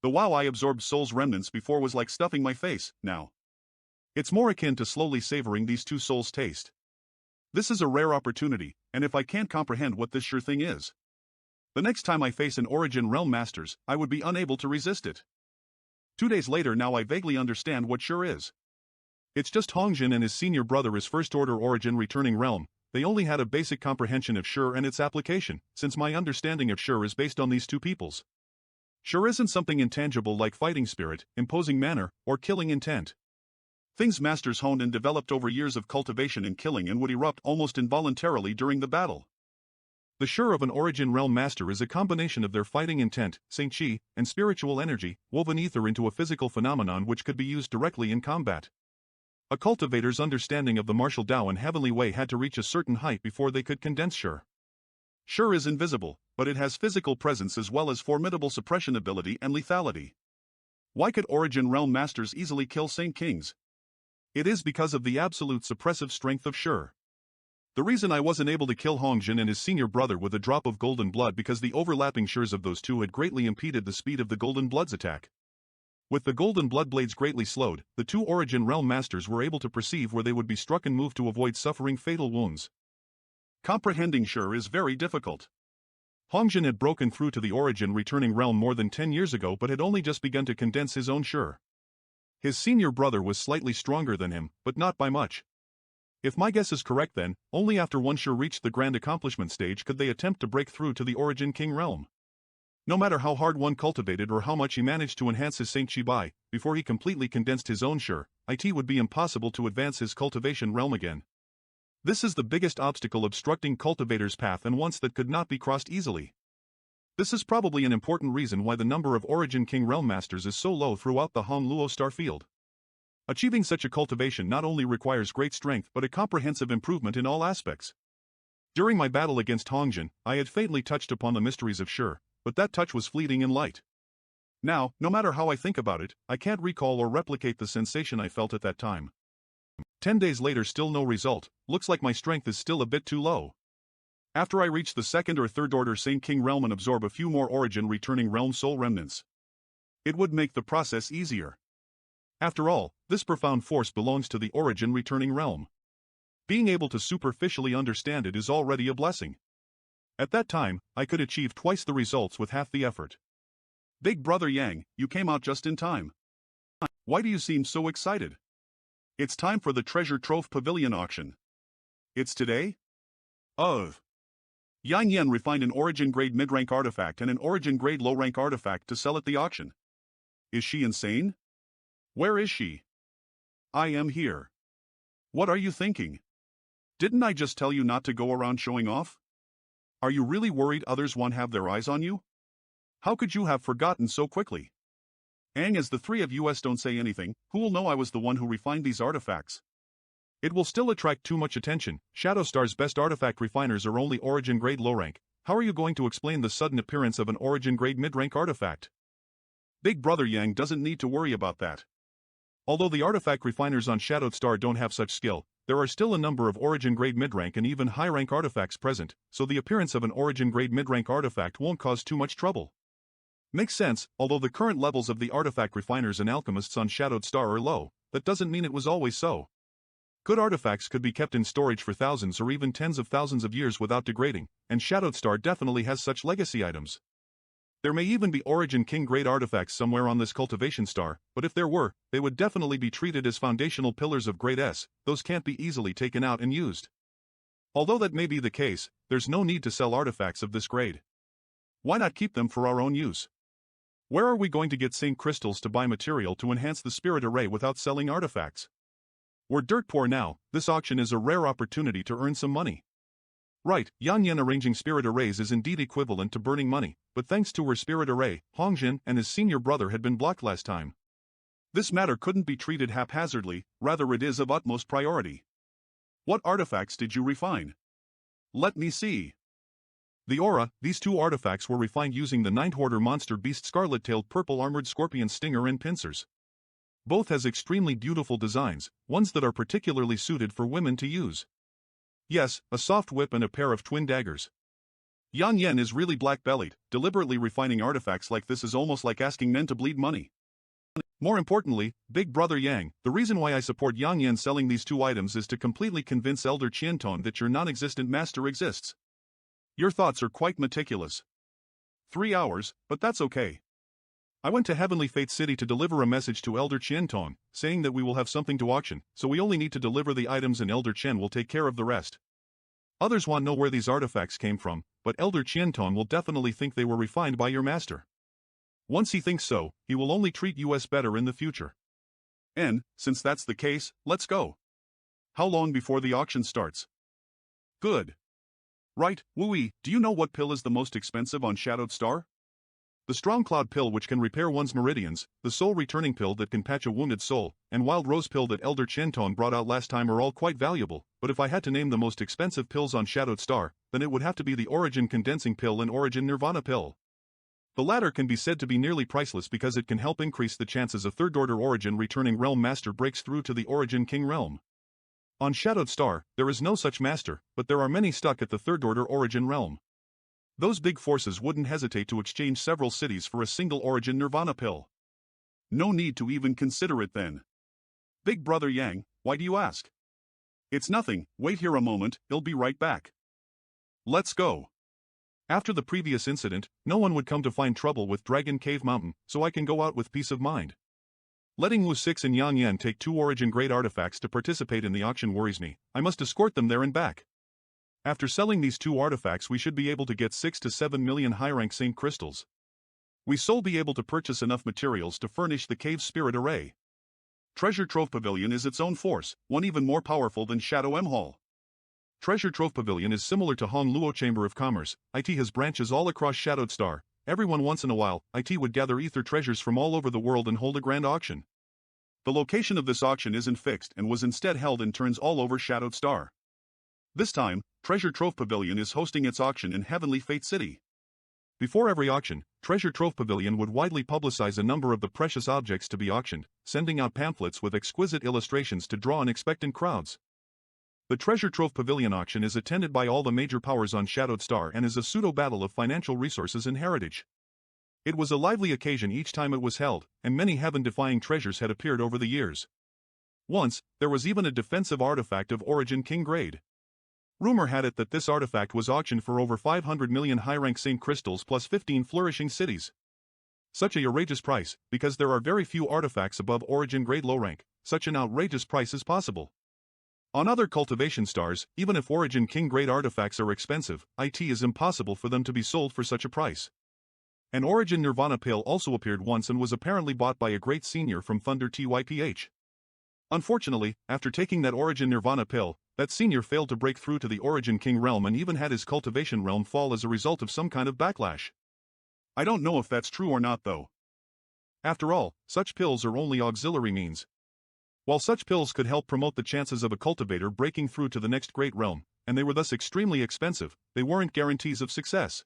The wow I absorbed Soul's remnants before was like stuffing my face, now. It's more akin to slowly savoring these two souls' taste. This is a rare opportunity, and if I can't comprehend what this Shi thing is, the next time I face an Origin Realm Masters, I would be unable to resist it. 2 days later now I vaguely understand what Shi is. It's just Hongjin and his senior brother is First Order Origin Returning Realm. They only had a basic comprehension of Shi and its application, since my understanding of Shi is based on these two peoples. Shi isn't something intangible like fighting spirit, imposing manner, or killing intent. Things masters honed and developed over years of cultivation and killing and would erupt almost involuntarily during the battle. The Shi of an Origin Realm Master is a combination of their fighting intent, Saint Qi, and spiritual energy, woven ether into a physical phenomenon which could be used directly in combat. A cultivator's understanding of the martial Dao and heavenly way had to reach a certain height before they could condense Shi. Shi is invisible, but it has physical presence as well as formidable suppression ability and lethality. Why could Origin Realm Masters easily kill Saint Kings? It is because of the absolute suppressive strength of Shi. The reason I wasn't able to kill Hongjin and his senior brother with a drop of golden blood because the overlapping Shis of those two had greatly impeded the speed of the golden blood's attack. With the golden blood blades greatly slowed, the two Origin Realm Masters were able to perceive where they would be struck and move to avoid suffering fatal wounds. Comprehending Shi is very difficult. Hongjin had broken through to the Origin Returning Realm more than 10 years ago but had only just begun to condense his own Shi. His senior brother was slightly stronger than him, but not by much. If my guess is correct then, only after one Shi reached the grand accomplishment stage could they attempt to break through to the Origin King realm. No matter how hard one cultivated or how much he managed to enhance his Saint Qi by, before he completely condensed his own Shi, it would be impossible to advance his cultivation realm again. This is the biggest obstacle obstructing cultivator's path and once that could not be crossed easily. This is probably an important reason why the number of Origin King realm masters is so low throughout the Hong Luo star field. Achieving such a cultivation not only requires great strength but a comprehensive improvement in all aspects. During my battle against Hongjin, I had faintly touched upon the mysteries of Shi, but that touch was fleeting and light. Now, no matter how I think about it, I can't recall or replicate the sensation I felt at that time. 10 days later still no result, looks like my strength is still a bit too low. After I reach the second or third order Saint King realm and absorb a few more Origin Returning Realm soul remnants, it would make the process easier. After all, this profound force belongs to the Origin Returning Realm. Being able to superficially understand it is already a blessing. At that time, I could achieve twice the results with half the effort. Big Brother Yang, you came out just in time. Why do you seem so excited? It's time for the Treasure Trove Pavilion auction. It's today? Yang Yan refined an Origin Grade mid-rank artifact and an Origin Grade low-rank artifact to sell at the auction. Is she insane? Where is she? I am here. What are you thinking? Didn't I just tell you not to go around showing off? Are you really worried others won't have their eyes on you? How could you have forgotten so quickly? And as the three of us don't say anything, who will know I was the one who refined these artifacts? It will still attract too much attention. Shadow Star's best artifact refiners are only Origin Grade low rank. How are you going to explain the sudden appearance of an Origin Grade mid-rank artifact? Big Brother Yang doesn't need to worry about that. Although the artifact refiners on Shadowed Star don't have such skill, there are still a number of Origin Grade mid-rank and even high-rank artifacts present, so the appearance of an Origin Grade mid-rank artifact won't cause too much trouble. Makes sense, although the current levels of the artifact refiners and alchemists on Shadowed Star are low, that doesn't mean it was always so. Good artifacts could be kept in storage for thousands or even tens of thousands of years without degrading, and Shadowed Star definitely has such legacy items. There may even be Origin King grade artifacts somewhere on this cultivation star, but if there were, they would definitely be treated as foundational pillars of grade S, those can't be easily taken out and used. Although that may be the case, there's no need to sell artifacts of this grade. Why not keep them for our own use? Where are we going to get same crystals to buy material to enhance the spirit array without selling artifacts? We're dirt poor now, this auction is a rare opportunity to earn some money. Right, Yan Yan arranging spirit arrays is indeed equivalent to burning money, but thanks to her spirit array, Hongjin and his senior brother had been blocked last time. This matter couldn't be treated haphazardly, rather it is of utmost priority. What artifacts did you refine? Let me see. The aura, these two artifacts were refined using the Night Hoarder monster beast scarlet-tailed purple armored scorpion stinger and pincers. Both has extremely beautiful designs, ones that are particularly suited for women to use. Yes, a soft whip and a pair of twin daggers. Yan Yan is really black-bellied, deliberately refining artifacts like this is almost like asking men to bleed money. More importantly, Big Brother Yang, the reason why I support Yang Yan selling these two items is to completely convince Elder Qianton that your non-existent master exists. Your thoughts are quite meticulous. 3 hours, but that's okay. I went to Heavenly Fate City to deliver a message to Elder Qianton, saying that we will have something to auction, so we only need to deliver the items and Elder Qian will take care of the rest. Others want to know where these artifacts came from, but Elder Qianton will definitely think they were refined by your master. Once he thinks so, he will only treat us better in the future. And, since that's the case, let's go. How long before the auction starts? Good. Right, Wooey, do you know what pill is the most expensive on Shadowed Star? The Strong Cloud pill which can repair one's meridians, the Soul Returning pill that can patch a wounded soul, and Wild Rose pill that Elder Qianton brought out last time are all quite valuable, but if I had to name the most expensive pills on Shadowed Star, then it would have to be the Origin Condensing pill and Origin Nirvana pill. The latter can be said to be nearly priceless because it can help increase the chances a third-order Origin Returning Realm Master breaks through to the Origin King Realm. On Shadowed Star, there is no such master, but there are many stuck at the third-order Origin Realm. Those big forces wouldn't hesitate to exchange several cities for a single Origin Nirvana pill. No need to even consider it then. Big Brother Yang, why do you ask? It's nothing, wait here a moment, I'll be right back. Let's go. After the previous incident, no one would come to find trouble with Dragon Cave Mountain, so I can go out with peace of mind. Letting Wu Six and Yang Yan take 2 Origin Grade artifacts to participate in the auction worries me, I must escort them there and back. After selling these 2 artifacts we should be able to get 6 to 7 million high-rank Saint crystals. We will be able to purchase enough materials to furnish the cave's spirit array. Treasure Trove Pavilion is its own force, one even more powerful than Shadow M Hall. Treasure Trove Pavilion is similar to Hong Luo Chamber of Commerce, it has branches all across Shadowed Star. Every once in a while, it would gather ether treasures from all over the world and hold a grand auction. The location of this auction isn't fixed and was instead held in turns all over Shadowed Star. This time, Treasure Trove Pavilion is hosting its auction in Heavenly Fate City. Before every auction, Treasure Trove Pavilion would widely publicize a number of the precious objects to be auctioned, sending out pamphlets with exquisite illustrations to draw in expectant crowds. The Treasure Trove Pavilion auction is attended by all the major powers on Shadowed Star and is a pseudo-battle of financial resources and heritage. It was a lively occasion each time it was held, and many heaven-defying treasures had appeared over the years. Once, there was even a defensive artifact of Origin King grade. Rumor had it that this artifact was auctioned for over 500 million high-rank Saint crystals plus 15 flourishing cities. Such a outrageous price, because there are very few artifacts above Origin grade low rank, such an outrageous price is possible. On other cultivation stars, even if Origin King grade artifacts are expensive, it is impossible for them to be sold for such a price. An Origin Nirvana pill also appeared once and was apparently bought by a great senior from Thunder TYPH. Unfortunately, after taking that Origin Nirvana pill, that senior failed to break through to the Origin King realm and even had his cultivation realm fall as a result of some kind of backlash. I don't know if that's true or not though. After all, such pills are only auxiliary means. While such pills could help promote the chances of a cultivator breaking through to the next great realm, and they were thus extremely expensive, they weren't guarantees of success.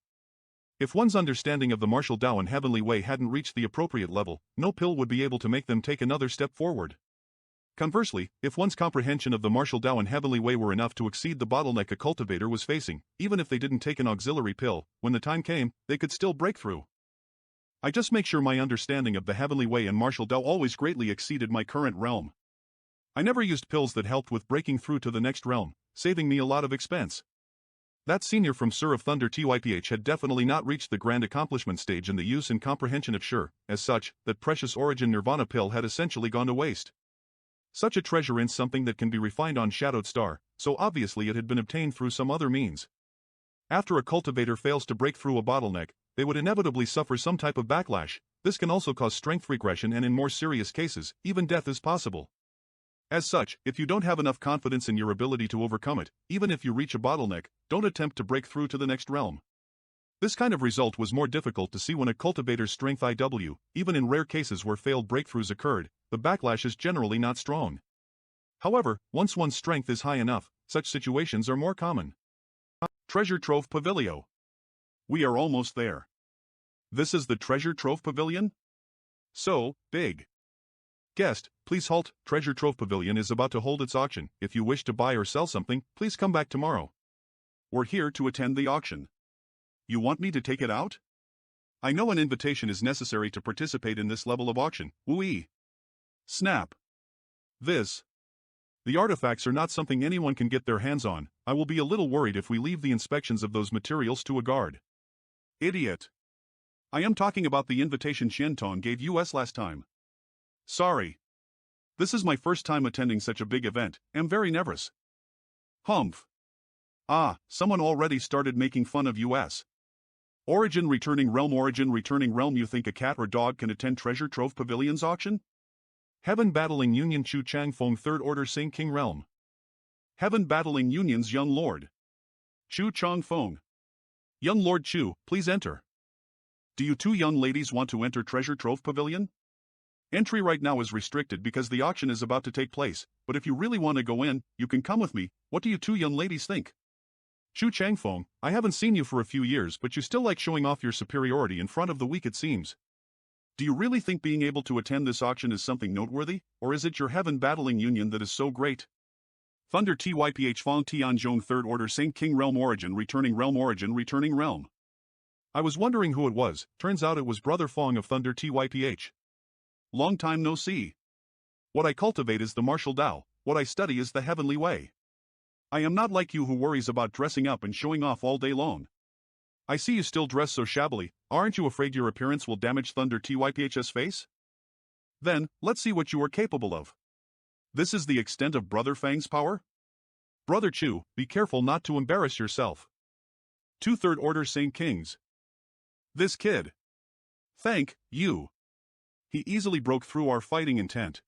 If one's understanding of the martial Tao and heavenly way hadn't reached the appropriate level, no pill would be able to make them take another step forward. Conversely, if one's comprehension of the martial Tao and heavenly way were enough to exceed the bottleneck a cultivator was facing, even if they didn't take an auxiliary pill, when the time came, they could still break through. I just make sure my understanding of the heavenly way and martial Tao always greatly exceeded my current realm. I never used pills that helped with breaking through to the next realm, saving me a lot of expense. That senior from Sur of Thunder TYPH had definitely not reached the grand accomplishment stage in the use and comprehension of Sure, as such, that precious Origin Nirvana pill had essentially gone to waste. Such a treasure is something that can be refined on Shadowed Star, so obviously it had been obtained through some other means. After a cultivator fails to break through a bottleneck, they would inevitably suffer some type of backlash, this can also cause strength regression, and in more serious cases, even death is possible. As such, if you don't have enough confidence in your ability to overcome it, even if you reach a bottleneck, don't attempt to break through to the next realm. This kind of result was more difficult to see when a cultivator's strength IW, even in rare cases where failed breakthroughs occurred, the backlash is generally not strong. However, once one's strength is high enough, such situations are more common. Treasure Trove Pavilion. We are almost there. This is the Treasure Trove Pavilion? So big. Guest, please halt. Treasure Trove Pavilion is about to hold its auction. If you wish to buy or sell something, please come back tomorrow. We're here to attend the auction. You want me to take it out? I know an invitation is necessary to participate in this level of auction. Woo-ee. Snap. The artifacts are not something anyone can get their hands on. I will be a little worried if we leave the inspections of those materials to a guard. Idiot. I am talking about the invitation Xiantong gave us last time. Sorry. This is my first time attending such a big event. I'm very nervous. Humph. Ah, someone already started making fun of us. Origin Returning Realm. You think a cat or dog can attend Treasure Trove Pavilion's auction? Heaven Battling Union Chu Chang Feng 3rd Order Saint King Realm. Heaven Battling Union's Young Lord. Chu Chang Feng. Young Lord Chu, please enter. Do you two young ladies want to enter Treasure Trove Pavilion? Entry right now is restricted because the auction is about to take place, but if you really want to go in, you can come with me. What do you two young ladies think? Chu Changfeng, I haven't seen you for a few years, but you still like showing off your superiority in front of the weak, it seems. Do you really think being able to attend this auction is something noteworthy, or is it your Heaven Battling Union that is so great? Thunder Typh Fong Tianzhong 3rd Order Saint King Realm. Origin Returning Realm. I was wondering who it was. Turns out it was Brother Fong of Thunder Typh. Long time no see. What I cultivate is the martial Tao, what I study is the heavenly way. I am not like you who worries about dressing up and showing off all day long. I see you still dress so shabbily. Aren't you afraid your appearance will damage Thunder Typh's face? Then, let's see what you are capable of. This is the extent of Brother Fang's power? Brother Chu, be careful not to embarrass yourself. 2 3rd Order Saint Kings. This kid. Thank you. He easily broke through our fighting intent.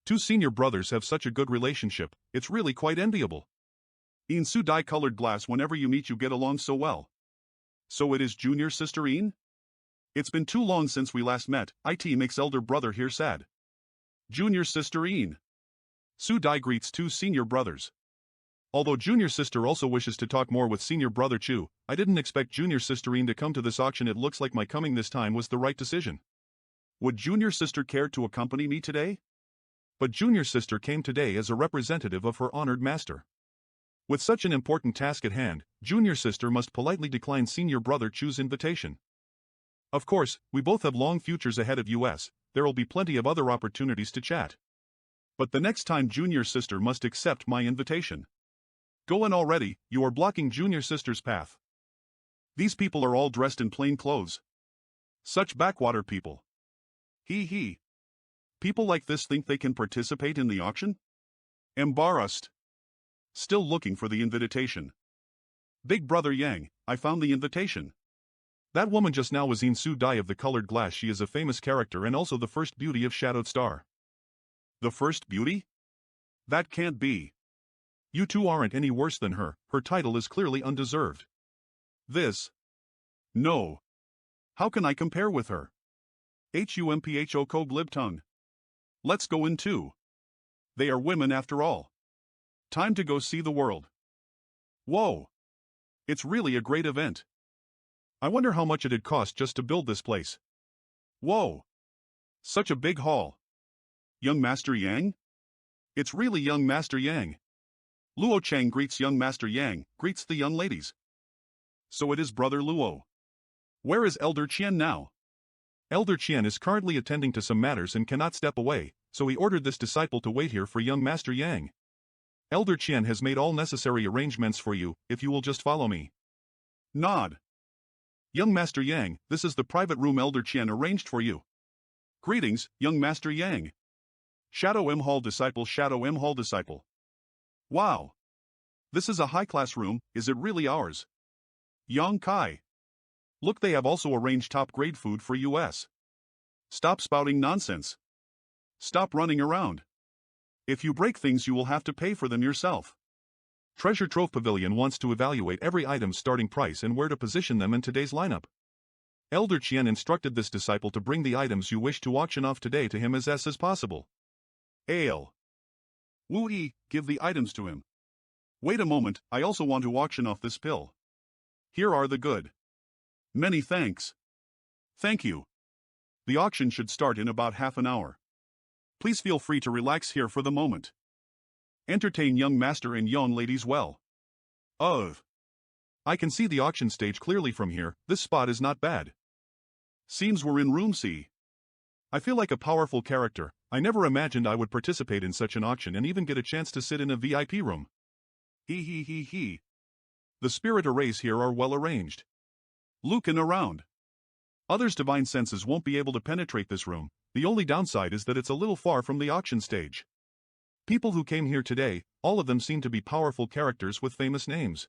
2 senior brothers have such a good relationship, it's really quite enviable. In Su Dai colored glass, whenever you meet you get along so well. So it is junior sister In? It's been too long since we last met. It makes elder brother here sad. Junior sister In. Su Dai greets 2 senior brothers. Although junior sister also wishes to talk more with senior brother Chu, I didn't expect junior sister In to come to this auction. It looks like my coming this time was the right decision. Would junior sister care to accompany me today? But junior sister came today as a representative of her honored master. With such an important task at hand, junior sister must politely decline senior brother Chu's invitation. Of course, we both have long futures ahead of us, there will be plenty of other opportunities to chat. But the next time junior sister must accept my invitation. Go in already, you are blocking junior sister's path. These people are all dressed in plain clothes. Such backwater people. He. People like this think they can participate in the auction? Embarrassed. Still looking for the invitation. Big brother Yang, I found the invitation. That woman just now was In Su Dai of the colored glass. She is a famous character and also the first beauty of Shadowed Star. The first beauty? That can't be. You two aren't any worse than her title is clearly undeserved. No. How can I compare with her? Humpho Ko glib tongue. Let's go in too. They are women after all. Time to go see the world. Whoa. It's really a great event. I wonder how much it'd cost just to build this place. Whoa. Such a big hall. Young Master Yang? It's really Young Master Yang. Luo Chang greets Young Master Yang, greets the young ladies. So it is Brother Luo. Where is Elder Qian now? Elder Qian is currently attending to some matters and cannot step away, so he ordered this disciple to wait here for Young Master Yang. Elder Qian has made all necessary arrangements for you, if you will just follow me. Nod. Young Master Yang, this is the private room Elder Qian arranged for you. Greetings, Young Master Yang. Shadow M Hall Disciple. Wow. This is a high-class room, is it really ours? Yang Kai. Look, they have also arranged top-grade food for us. Stop spouting nonsense. Stop running around. If you break things, you will have to pay for them yourself. Treasure Trove Pavilion wants to evaluate every item's starting price and where to position them in today's lineup. Elder Qian instructed this disciple to bring the items you wish to auction off today to him as possible. Ale. Wu Yi, give the items to him. Wait a moment, I also want to auction off this pill. Here are the good. Many thanks. Thank you. The auction should start in about half an hour. Please feel free to relax here for the moment. Entertain young master and young ladies well. I can see the auction stage clearly from here. This spot is not bad. Seems we're in room C. I feel like a powerful character. I never imagined I would participate in such an auction and even get a chance to sit in a VIP room. He. The spirit arrays here are well arranged. Looking around. Others' divine senses won't be able to penetrate this room. The only downside is that it's a little far from the auction stage. People who came here today, all of them seem to be powerful characters with famous names.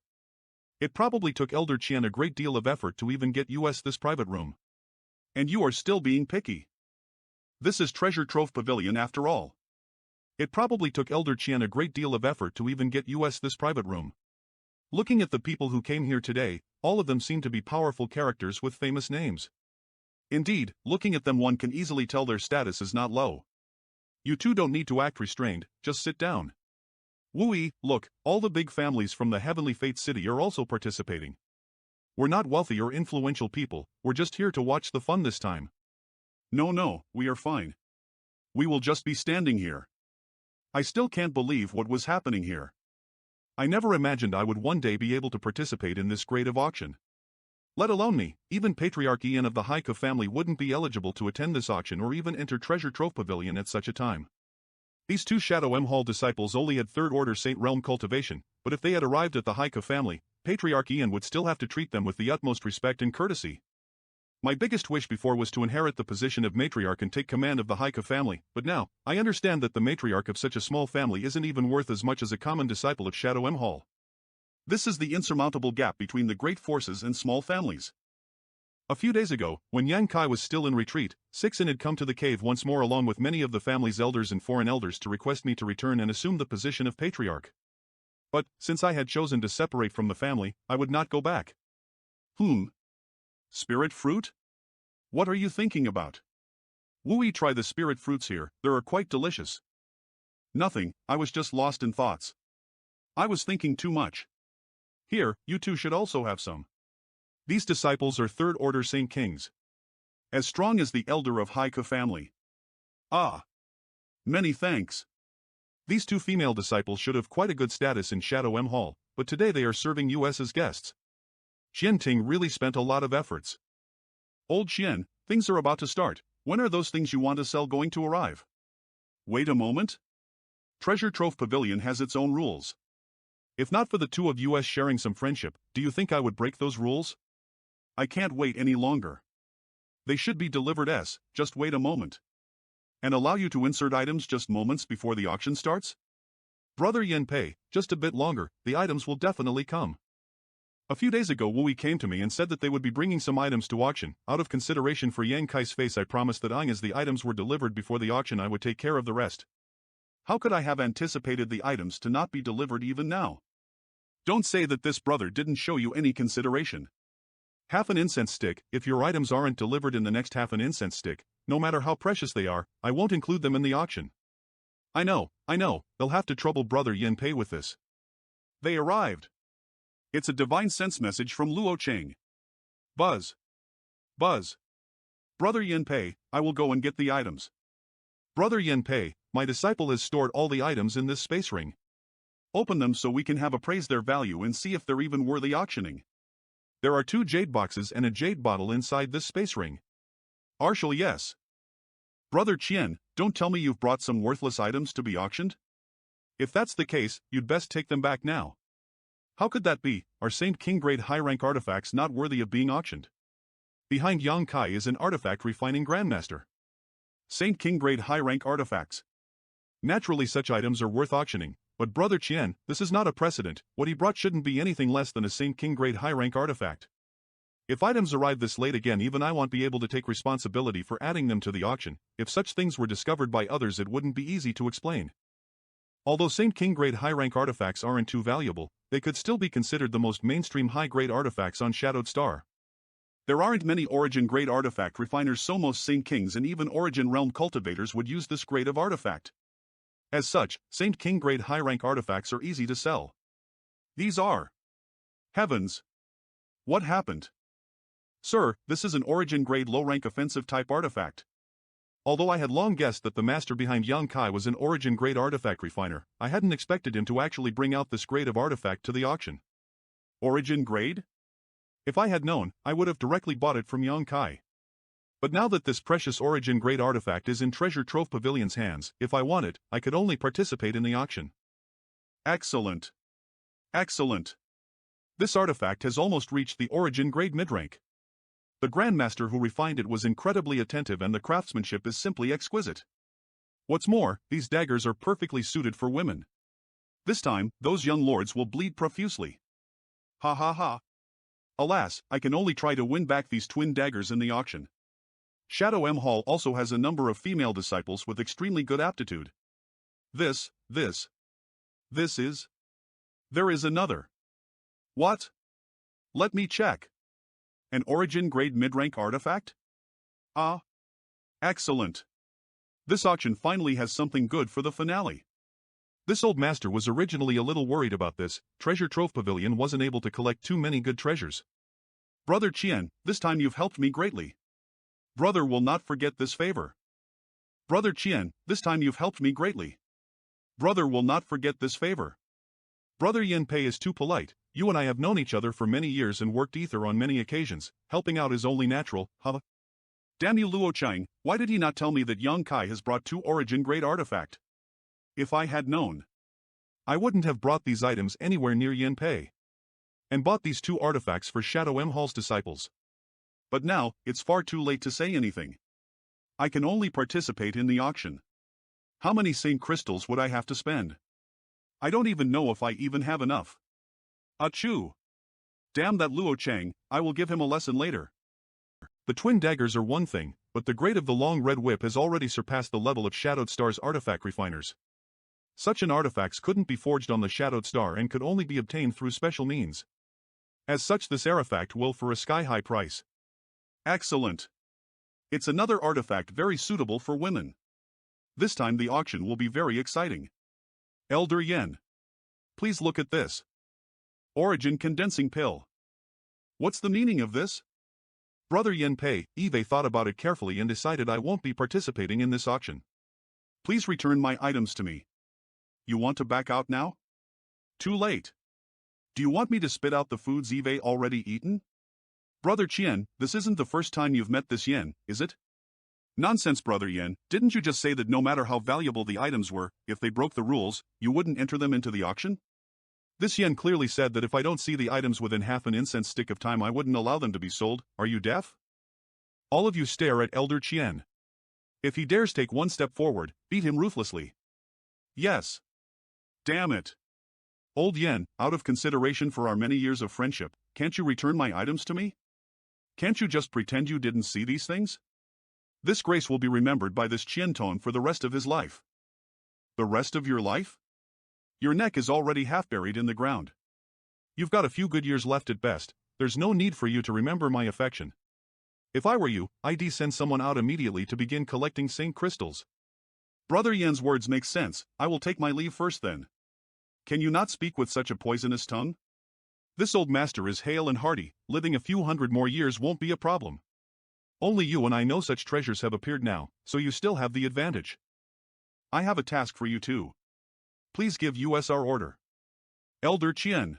It probably took Elder Qian a great deal of effort to even get us this private room. And you are still being picky. This is Treasure Trove Pavilion after all. It probably took Elder Qian a great deal of effort to even get us this private room. Looking at the people who came here today, all of them seem to be powerful characters with famous names. Indeed, looking at them one can easily tell their status is not low. You two don't need to act restrained, just sit down. Wu Yi, look, all the big families from the Heavenly Fate City are also participating. We're not wealthy or influential people, we're just here to watch the fun this time. No, we are fine. We will just be standing here. I still can't believe what was happening here. I never imagined I would one day be able to participate in this grade of auction. Let alone me, even Patriarch Ian of the Haika family wouldn't be eligible to attend this auction or even enter Treasure Trove Pavilion at such a time. These two Shadow M Hall disciples only had Third Order Saint Realm cultivation, but if they had arrived at the Haika family, Patriarch Ian would still have to treat them with the utmost respect and courtesy. My biggest wish before was to inherit the position of matriarch and take command of the Haika family, but now, I understand that the matriarch of such a small family isn't even worth as much as a common disciple of Shadow M Hall. This is the insurmountable gap between the great forces and small families. A few days ago, when Yang Kai was still in retreat, Sixin had come to the cave once more along with many of the family's elders and foreign elders to request me to return and assume the position of patriarch. But, since I had chosen to separate from the family, I would not go back. Spirit fruit? What are you thinking about? Wu Yi, try the spirit fruits here, they are quite delicious. Nothing, I was just lost in thoughts. I was thinking too much. Here, you two should also have some. These disciples are Third Order Saint Kings. As strong as the elder of Haika family. Many thanks. These two female disciples should have quite a good status in Shadow M Hall, but today they are serving us as guests. Qian Ting really spent a lot of efforts. Old Qian, things are about to start. When are those things you want to sell going to arrive? Wait a moment. Treasure Trove Pavilion has its own rules. If not for the two of us sharing some friendship, do you think I would break those rules? I can't wait any longer. They should be delivered just wait a moment. And allow you to insert items just moments before the auction starts? Brother Yen Pei, just a bit longer, the items will definitely come. A few days ago Wu Yi came to me and said that they would be bringing some items to auction. Out of consideration for Yang Kai's face, I promised that as the items were delivered before the auction I would take care of the rest. How could I have anticipated the items to not be delivered even now? Don't say that this brother didn't show you any consideration. Half an incense stick, if your items aren't delivered in the next half an incense stick, no matter how precious they are, I won't include them in the auction. I know, they'll have to trouble Brother Yen Pei with this. They arrived. It's a divine sense message from Luo Cheng. Buzz. Brother Yen Pei, I will go and get the items. Brother Yen Pei, my disciple has stored all the items in this space ring. Open them so we can have appraise their value and see if they're even worthy auctioning. There are 2 jade boxes and a jade bottle inside this space ring. Arshal, yes. Brother Qian, don't tell me you've brought some worthless items to be auctioned? If that's the case, you'd best take them back now. How could that be? Are Saint King grade high rank artifacts not worthy of being auctioned? Behind Yang Kai is an artifact refining grandmaster. Saint King grade high rank artifacts. Naturally such items are worth auctioning, but Brother Qian, this is not a precedent. What he brought shouldn't be anything less than a Saint King grade high rank artifact. If items arrive this late again, even I won't be able to take responsibility for adding them to the auction. If such things were discovered by others, it wouldn't be easy to explain. Although Saint King grade high-rank artifacts aren't too valuable, they could still be considered the most mainstream high-grade artifacts on Shadowed Star. There aren't many Origin grade artifact refiners, so most Saint Kings and even Origin realm cultivators would use this grade of artifact. As such, Saint King grade high-rank artifacts are easy to sell. These are... Heavens! What happened? Sir, this is an Origin grade low-rank offensive type artifact. Although I had long guessed that the master behind Yang Kai was an Origin grade artifact refiner, I hadn't expected him to actually bring out this grade of artifact to the auction. Origin grade? If I had known, I would have directly bought it from Yang Kai. But now that this precious Origin grade artifact is in Treasure Trove Pavilion's hands, if I want it, I could only participate in the auction. Excellent. Excellent. This artifact has almost reached the Origin grade mid-rank. The Grandmaster who refined it was incredibly attentive and the craftsmanship is simply exquisite. What's more, these daggers are perfectly suited for women. This time, those young lords will bleed profusely. Ha ha ha. Alas, I can only try to win back these twin daggers in the auction. Shadow M Hall also has a number of female disciples with extremely good aptitude. This is... There is another. What? Let me check. An Origin grade mid-rank artifact? Ah. Excellent. This auction finally has something good for the finale. This old master was originally a little worried about this. Treasure Trove Pavilion wasn't able to collect too many good treasures. Brother Qian, this time you've helped me greatly. Brother will not forget this favor. Brother Qian, this time you've helped me greatly. Brother will not forget this favor. Brother Yin Pei is too polite. You and I have known each other for many years and worked ether on many occasions. Helping out is only natural, huh? Damn you, Luo Chang, why did he not tell me that Yang Kai has brought 2 Origin grade artifact? If I had known, I wouldn't have brought these items anywhere near Yin Pei. And bought these 2 artifacts for Shadow M Hall's disciples. But now, it's far too late to say anything. I can only participate in the auction. How many Saint Crystals would I have to spend? I don't even know if I even have enough. Achoo! Damn that Luo Chang, I will give him a lesson later. The twin daggers are one thing, but the grade of the long red whip has already surpassed the level of Shadowed Star's artifact refiners. Such an artifacts couldn't be forged on the Shadowed Star and could only be obtained through special means. As such, this artifact will for a sky-high price. Excellent. It's another artifact very suitable for women. This time the auction will be very exciting. Elder Yen. Please look at this. Origin condensing pill. What's the meaning of this? Brother Yen Pei, Eve thought about it carefully and decided I won't be participating in this auction. Please return my items to me. You want to back out now? Too late. Do you want me to spit out the foods Eve already eaten? Brother Qian, this isn't the first time you've met this Yen, is it? Nonsense, Brother Yen, didn't you just say that no matter how valuable the items were, if they broke the rules, you wouldn't enter them into the auction? This Yen clearly said that if I don't see the items within half an incense stick of time I wouldn't allow them to be sold. Are you deaf? All of you stare at Elder Qian. If he dares take one step forward, beat him ruthlessly. Yes. Damn it. Old Yen, out of consideration for our many years of friendship, can't you return my items to me? Can't you just pretend you didn't see these things? This grace will be remembered by this Qian for the rest of his life. The rest of your life? Your neck is already half buried in the ground. You've got a few good years left at best. There's no need for you to remember my affection. If I were you, I'd send someone out immediately to begin collecting Saint Crystals. Brother Yen's words make sense. I will take my leave first then. Can you not speak with such a poisonous tongue? This old master is hale and hearty. Living a few hundred more years won't be a problem. Only you and I know such treasures have appeared now, so you still have the advantage. I have a task for you too. Please give us our order. Elder Qian.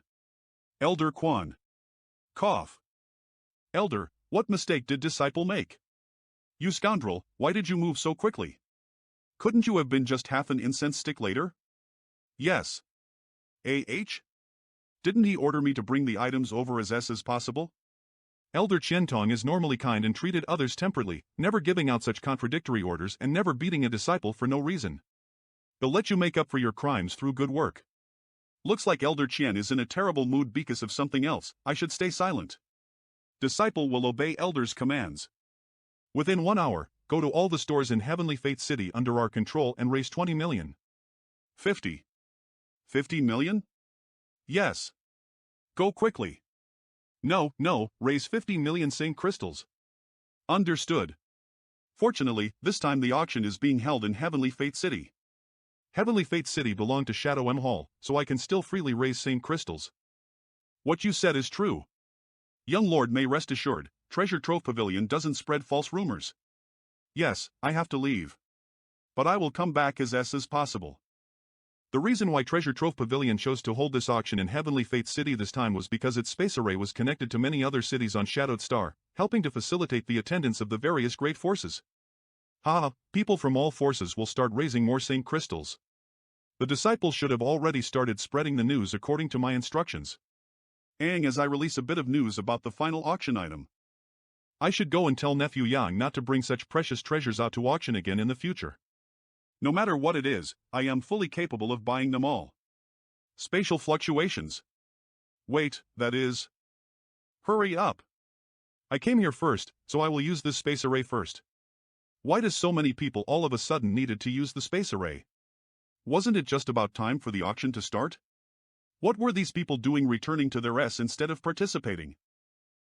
Elder Quan. Cough. Elder, what mistake did disciple make? You scoundrel, why did you move so quickly? Couldn't you have been just half an incense stick later? Yes. Didn't he order me to bring the items over as possible? Elder Qiantong is normally kind and treated others temperately, never giving out such contradictory orders and never beating a disciple for no reason. He'll let you make up for your crimes through good work. Looks like Elder Qian is in a terrible mood because of something else. I should stay silent. Disciple will obey Elder's commands. Within 1 hour, go to all the stores in Heavenly Fate City under our control and raise 20 million. 50. 50 million? Yes. Go quickly. No, raise 50 million Saint crystals. Understood. Fortunately, this time the auction is being held in Heavenly Fate City. Heavenly Fate City belonged to Shadow M Hall, so I can still freely raise Saint crystals. What you said is true. Young Lord may rest assured, Treasure Trove Pavilion doesn't spread false rumors. Yes, I have to leave. But I will come back as possible. The reason why Treasure Trove Pavilion chose to hold this auction in Heavenly Fate City this time was because its space array was connected to many other cities on Shadowed Star, helping to facilitate the attendance of the various great forces. People from all forces will start raising more Saint crystals. The disciples should have already started spreading the news according to my instructions. As I release a bit of news about the final auction item. I should go and tell Nephew Yang not to bring such precious treasures out to auction again in the future. No matter what it is, I am fully capable of buying them all. Spatial fluctuations. Wait, that is... Hurry up. I came here first, so I will use this space array first. Why does so many people all of a sudden needed to use the space array? Wasn't it just about time for the auction to start? What were these people doing returning to their S instead of participating?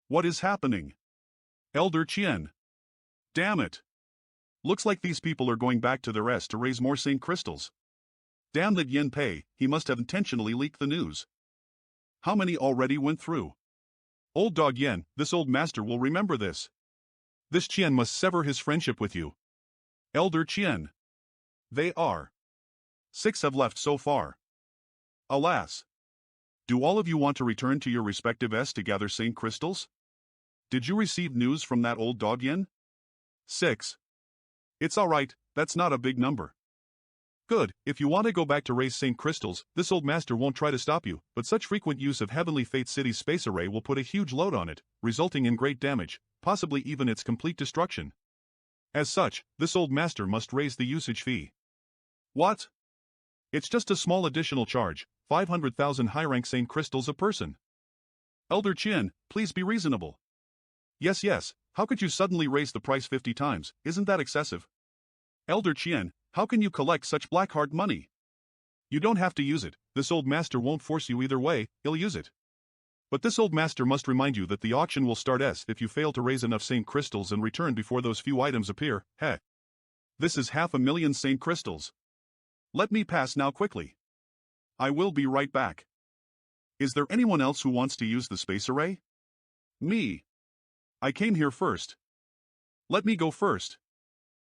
What is happening? Elder Qian. Damn it. Looks like these people are going back to their S to raise more Saint crystals. Damn that Yen Pei, he must have intentionally leaked the news. How many already went through? Old dog Yen, this old master will remember this. This Qian must sever his friendship with you. Elder Qian. They are. 6 have left so far. Alas. Do all of you want to return to your respective S to gather Saint crystals? Did you receive news from that old dog Yen? 6. It's alright, that's not a big number. Good, if you want to go back to raise Saint crystals, this old master won't try to stop you, but such frequent use of Heavenly Fate City's space array will put a huge load on it, resulting in great damage, possibly even its complete destruction. As such, this old master must raise the usage fee. What? It's just a small additional charge, 500,000 high-rank Saint crystals a person. Elder Qian, please be reasonable. Yes, how could you suddenly raise the price 50 times, isn't that excessive? Elder Qian, how can you collect such black-heart money? You don't have to use it, this old master won't force you either way, he'll use it. But this old master must remind you that the auction will start if you fail to raise enough Saint crystals and return before those few items appear. This is 500,000 Saint crystals. Let me pass now quickly. I will be right back. Is there anyone else who wants to use the space array? Me. I came here first. Let me go first.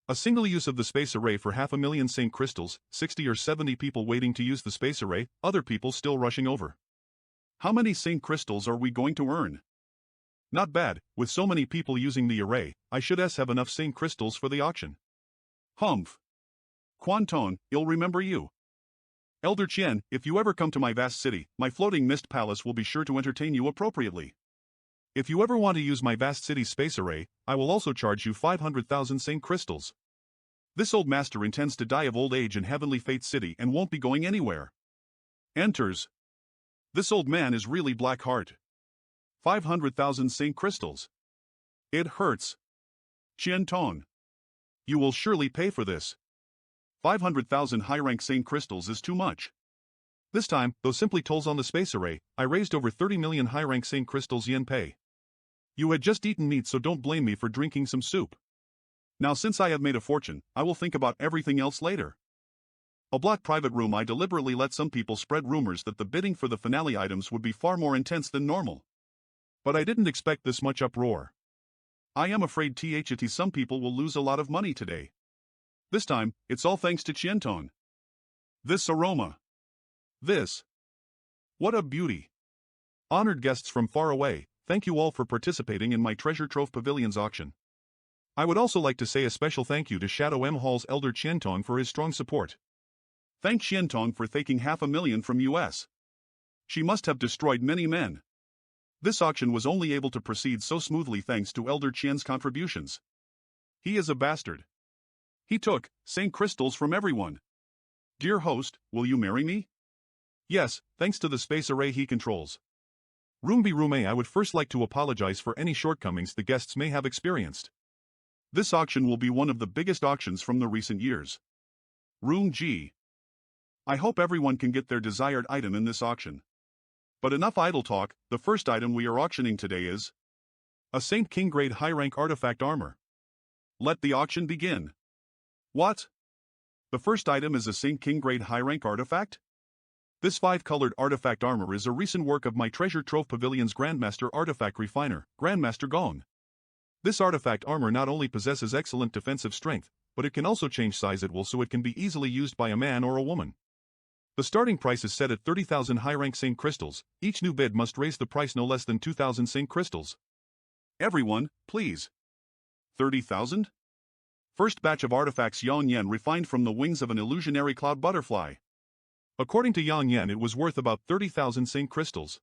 A single use of the space array for 500,000 Saint crystals, 60 or 70 people waiting to use the space array, other people still rushing over. How many Saint crystals are we going to earn? Not bad, with so many people using the array, I should have enough Saint crystals for the auction. Humph. Quanton, I'll remember you. Elder Qian, if you ever come to my vast city, my floating mist palace will be sure to entertain you appropriately. If you ever want to use my vast city space array, I will also charge you 500,000 Saint crystals. This old master intends to die of old age in Heavenly Fate City and won't be going anywhere. Enters. This old man is really black heart. 500,000 Saint crystals. It hurts. Qian Tong. You will surely pay for this. 500,000 high-rank Saint crystals is too much. This time, though simply tolls on the space array, I raised over 30 million high-rank Saint crystals Yen Pei. You had just eaten meat, so don't blame me for drinking some soup. Now since I have made a fortune, I will think about everything else later. A black private room. I deliberately let some people spread rumors that the bidding for the finale items would be far more intense than normal. But I didn't expect this much uproar. I am afraid some people will lose a lot of money today. This time, it's all thanks to Qiantong. This aroma. This. What a beauty. Honored guests from far away, thank you all for participating in my Treasure Trove Pavilion's auction. I would also like to say a special thank you to Shadow M Hall's Elder Qiantong for his strong support. Thank Qiantong for taking 500,000 from US. She must have destroyed many men. This auction was only able to proceed so smoothly thanks to Elder Qian's contributions. He is a bastard. He took Saint crystals from everyone. Dear host, will you marry me? Yes, thanks to the space array he controls. Room B, Room A. I would first like to apologize for any shortcomings the guests may have experienced. This auction will be one of the biggest auctions from the recent years. Room G. I hope everyone can get their desired item in this auction. But enough idle talk, the first item we are auctioning today is a Saint King grade high rank artifact armor. Let the auction begin. What? The first item is a Saint King grade high rank artifact? This 5-colored artifact armor is a recent work of my Treasure Trove Pavilion's Grandmaster Artifact Refiner, Grandmaster Gong. This artifact armor not only possesses excellent defensive strength, but it can also change size at will so it can be easily used by a man or a woman. The starting price is set at 30,000 high-rank Saint crystals. Each new bid must raise the price no less than 2,000 Saint crystals. Everyone, please. 30,000? First batch of artifacts Yang Yen refined from the wings of an illusionary cloud butterfly. According to Yang Yen, it was worth about 30,000 Saint crystals.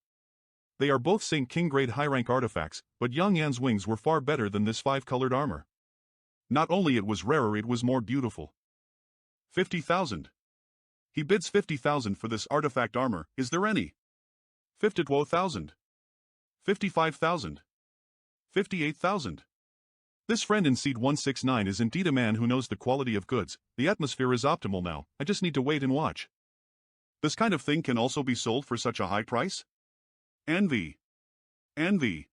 They are both Saint King grade high-rank artifacts, but Yang Yan's wings were far better than this 5-colored armor. Not only it was rarer, it was more beautiful. 50,000. He bids 50,000 for this artifact armor. Is there any? 52,000. 55,000. 58,000. This friend in seat 169 is indeed a man who knows the quality of goods. The atmosphere is optimal now. I just need to wait and watch. This kind of thing can also be sold for such a high price? Envy. Envy.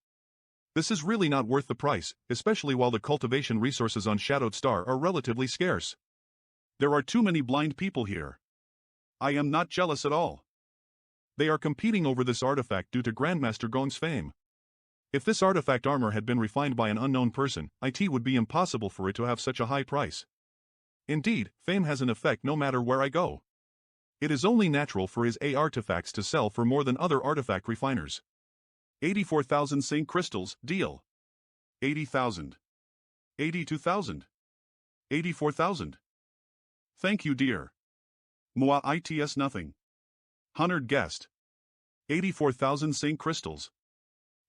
This is really not worth the price, especially while the cultivation resources on Shadowed Star are relatively scarce. There are too many blind people here. I am not jealous at all. They are competing over this artifact due to Grandmaster Gong's fame. If this artifact armor had been refined by an unknown person, it would be impossible for it to have such a high price. Indeed, fame has an effect no matter where I go. It is only natural for his artifacts to sell for more than other artifact refiners. 84,000 Saint crystals, deal. 80,000. 82,000. 84,000. Thank you, dear. Moi its nothing. Honored guest. 84,000 Saint crystals.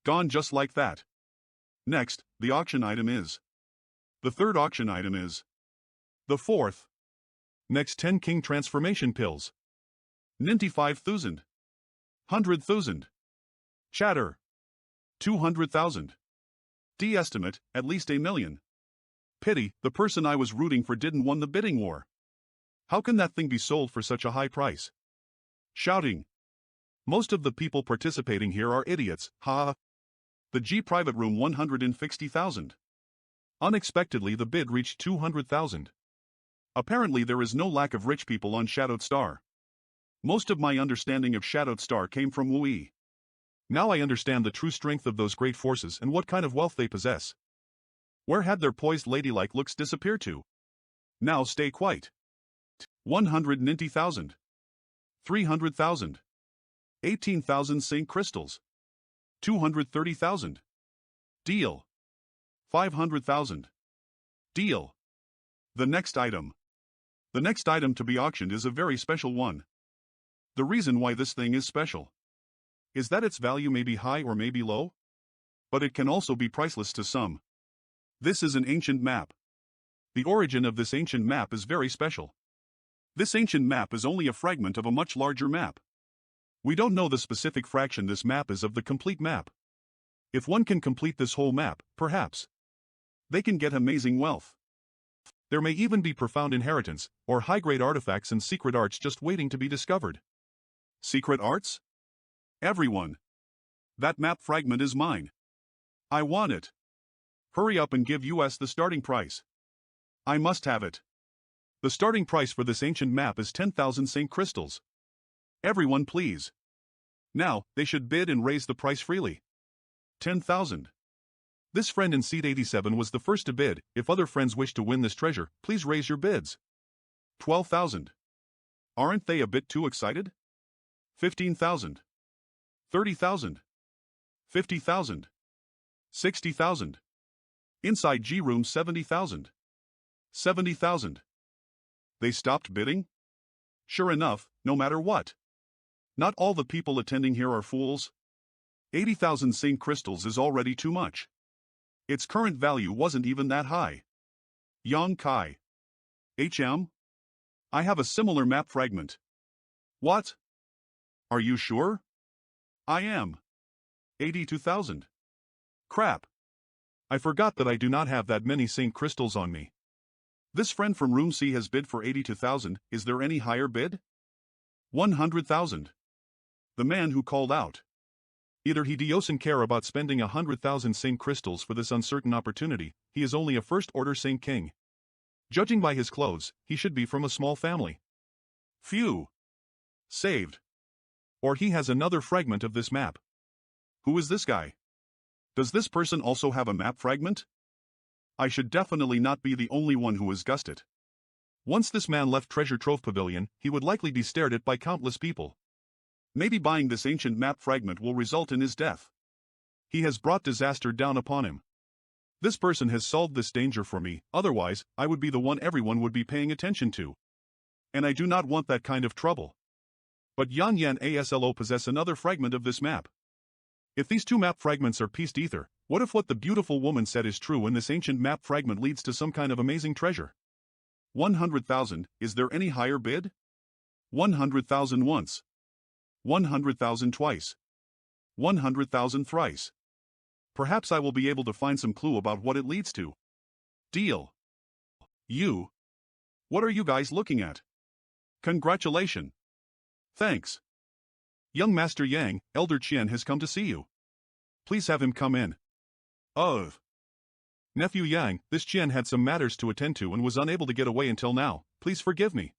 Gone just like that. Next, the auction item is. The third auction item is. The fourth. Next 10 King transformation pills. 95,000. 100,000. Chatter. 200,000. D-estimate, at least 1 million. Pity, the person I was rooting for didn't won the bidding war. How can that thing be sold for such a high price? Shouting. Most of the people participating here are idiots, ha. The G private room 160,000. Unexpectedly the bid reached 200,000. Apparently there is no lack of rich people on Shadowed Star. Most of my understanding of Shadowed Star came from Wu Yi. Now I understand the true strength of those great forces and what kind of wealth they possess. Where had their poised ladylike looks disappeared to? Now stay quiet. 190,000. 300,000. 18,000 Saint crystals. 230,000. Deal. 500,000. Deal. The next item. The next item to be auctioned is a very special one. The reason why this thing is special is that its value may be high or may be low, but it can also be priceless to some. This is an ancient map. The origin of this ancient map is very special. This ancient map is only a fragment of a much larger map. We don't know the specific fraction this map is of the complete map. If one can complete this whole map, perhaps they can get amazing wealth. There may even be profound inheritance, or high-grade artifacts and secret arts just waiting to be discovered. Secret arts? Everyone. That map fragment is mine. I want it. Hurry up and give us the starting price. I must have it. The starting price for this ancient map is 10,000 Saint crystals. Everyone please. Now, they should bid and raise the price freely. 10,000. This friend in seat 87 was the first to bid. If other friends wish to win this treasure, please raise your bids. 12,000. Aren't they a bit too excited? 15,000. 30,000. 50,000. 60,000. Inside G room 70,000. 70,000. They stopped bidding? Sure enough, no matter what. Not all the people attending here are fools. 80,000 Saint crystals is already too much. Its current value wasn't even that high. Yang Kai. HM? I have a similar map fragment. What? Are you sure? I am. 82,000. Crap. I forgot that I do not have that many Saint crystals on me. This friend from room C has bid for 82,000, is there any higher bid? 100,000. The man who called out. Either he doesn't care about spending 100,000 Saint crystals for this uncertain opportunity, he is only a first-order Saint King. Judging by his clothes, he should be from a small family. Phew. Saved. Or he has another fragment of this map. Who is this guy? Does this person also have a map fragment? I should definitely not be the only one who has guessed it. Once this man left Treasure Trove Pavilion, he would likely be stared at by countless people. Maybe buying this ancient map fragment will result in his death. He has brought disaster down upon him. This person has solved this danger for me, otherwise, I would be the one everyone would be paying attention to. And I do not want that kind of trouble. But Yan Yan ASLO possess another fragment of this map. If these two map fragments are pieced ether, what if what the beautiful woman said is true and this ancient map fragment leads to some kind of amazing treasure? 100,000, is there any higher bid? 100,000 once. 100,000 twice. 100,000 thrice. Perhaps I will be able to find some clue about what it leads to. Deal. You. What are you guys looking at? Congratulations. Thanks. Young Master Yang, Elder Qian has come to see you. Please have him come in. Nephew Yang, this Qian had some matters to attend to and was unable to get away until now, please forgive me.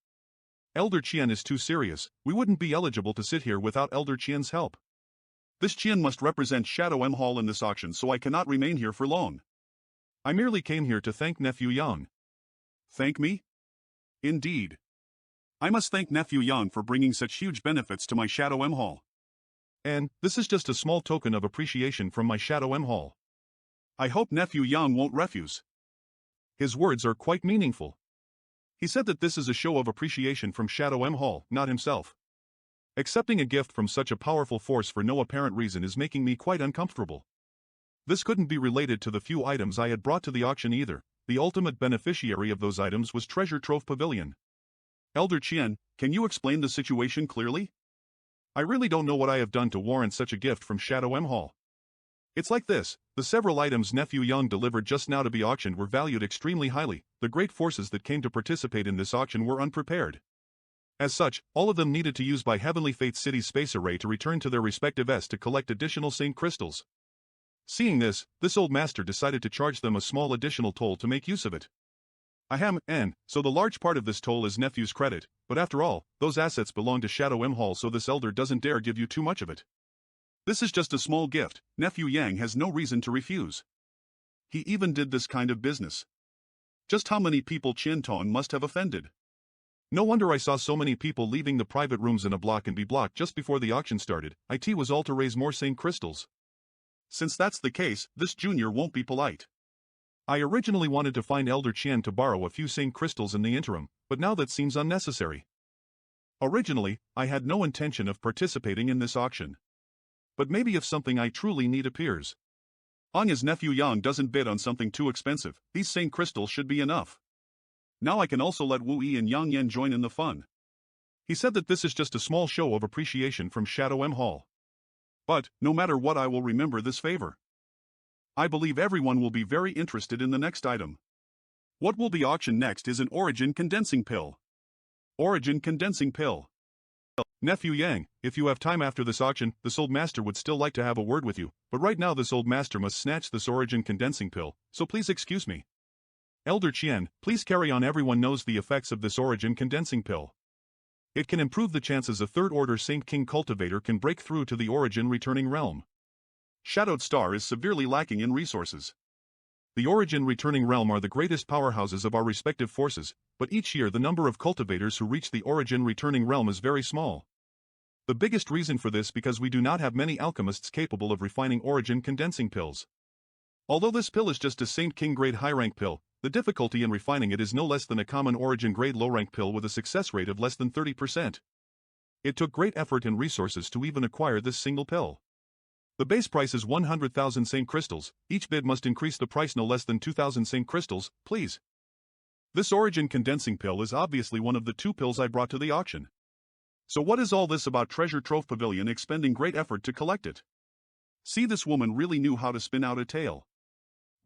Elder Qian is too serious, we wouldn't be eligible to sit here without Elder Qian's help. This Qian must represent Shadow M Hall in this auction, so I cannot remain here for long. I merely came here to thank Nephew Yang. Thank me? Indeed. I must thank Nephew Yang for bringing such huge benefits to my Shadow M Hall. And this is just a small token of appreciation from my Shadow M Hall. I hope Nephew Yang won't refuse. His words are quite meaningful. He said that this is a show of appreciation from Shadow M Hall, not himself. Accepting a gift from such a powerful force for no apparent reason is making me quite uncomfortable. This couldn't be related to the few items I had brought to the auction either. The ultimate beneficiary of those items was Treasure Trove Pavilion. Elder Qian, can you explain the situation clearly? I really don't know what I have done to warrant such a gift from Shadow M Hall. It's like this, the several items Nephew Yang delivered just now to be auctioned were valued extremely highly, the great forces that came to participate in this auction were unprepared. As such, all of them needed to use by Heavenly Fate's City's space array to return to their respective S to collect additional Saint crystals. Seeing this old master decided to charge them a small additional toll to make use of it. So the large part of this toll is Nephew's credit, but after all, those assets belong to Shadow M Hall, so this elder doesn't dare give you too much of it. This is just a small gift, Nephew Yang has no reason to refuse. He even did this kind of business. Just how many people Qian Tong must have offended? No wonder I saw so many people leaving the private rooms in a block and B block just before the auction started. It was all to raise more Saint crystals. Since that's the case, this junior won't be polite. I originally wanted to find Elder Qian to borrow a few Saint crystals in the interim, but now that seems unnecessary. Originally, I had no intention of participating in this auction. But maybe if something I truly need appears. Anya's Nephew Yang doesn't bid on something too expensive, these Saint crystals should be enough. Now I can also let Wu Yi and Yang Yan join in the fun. He said that this is just a small show of appreciation from Shadow M Hall. But, no matter what, I will remember this favor. I believe everyone will be very interested in the next item. What will be auctioned next is an Origin Condensing Pill. Origin Condensing Pill. Nephew Yang, if you have time after this auction, this old master would still like to have a word with you, but right now this old master must snatch this Origin Condensing Pill, so please excuse me. Elder Qian, please carry on. Everyone knows the effects of this Origin Condensing Pill. It can improve the chances a third-order Saint King cultivator can break through to the Origin Returning Realm. Shadowed Star is severely lacking in resources. The Origin Returning Realm are the greatest powerhouses of our respective forces, but each year the number of cultivators who reach the Origin Returning Realm is very small. The biggest reason for this because we do not have many alchemists capable of refining Origin Condensing Pills. Although this pill is just a Saint King grade high-rank pill, the difficulty in refining it is no less than a common Origin grade low-rank pill with a success rate of less than 30%. It took great effort and resources to even acquire this single pill. The base price is 100,000 Saint crystals, each bid must increase the price no less than 2,000 Saint crystals, please. This Origin Condensing Pill is obviously one of the two pills I brought to the auction. So what is all this about Treasure Trove Pavilion expending great effort to collect it? See, this woman really knew how to spin out a tale.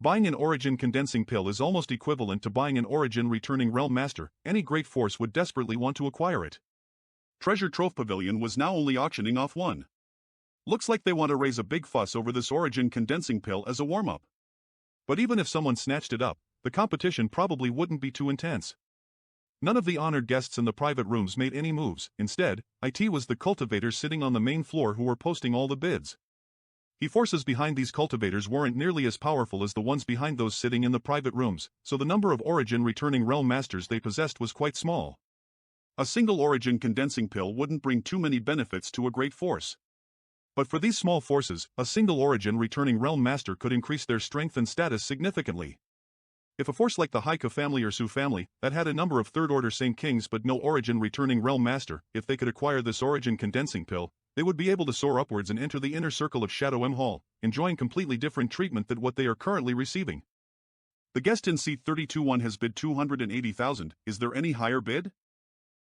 Buying an origin condensing pill is almost equivalent to buying an origin returning realm master. Any great force would desperately want to acquire it. Treasure Trove Pavilion was now only auctioning off one. Looks like they want to raise a big fuss over this origin condensing pill as a warm-up. But even if someone snatched it up, the competition probably wouldn't be too intense. None of the honored guests in the private rooms made any moves. Instead, it was the cultivators sitting on the main floor who were posting all the bids. The forces behind these cultivators weren't nearly as powerful as the ones behind those sitting in the private rooms, so the number of origin returning realm masters they possessed was quite small. A single origin condensing pill wouldn't bring too many benefits to a great force. But for these small forces, a single origin returning realm master could increase their strength and status significantly. If a force like the Haika family or Su family, that had a number of third-order Saint Kings but no origin returning realm master, if they could acquire this origin condensing pill, they would be able to soar upwards and enter the inner circle of Shadow M Hall, enjoying completely different treatment than what they are currently receiving. The guest in seat 32-1 has bid 280,000, is there any higher bid?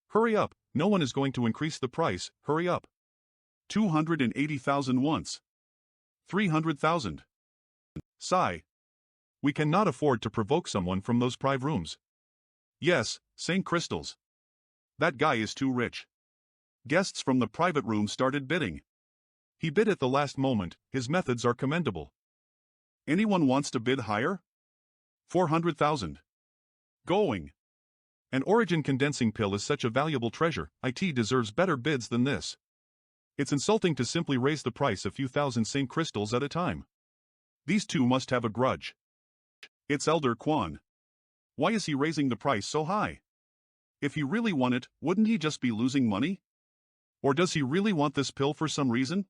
Hurry up, no one is going to increase the price, hurry up. 280,000 once. 300,000. Sigh. We cannot afford to provoke someone from those private rooms. Yes, St. Crystals. That guy is too rich. Guests from the private room started bidding. He bid at the last moment, his methods are commendable. Anyone wants to bid higher? 400,000. Going. An origin condensing pill is such a valuable treasure, it deserves better bids than this. It's insulting to simply raise the price a few thousand St. Crystals at a time. These two must have a grudge. It's Elder Quan. Why is he raising the price so high? If he really won it, wouldn't he just be losing money? Or does he really want this pill for some reason?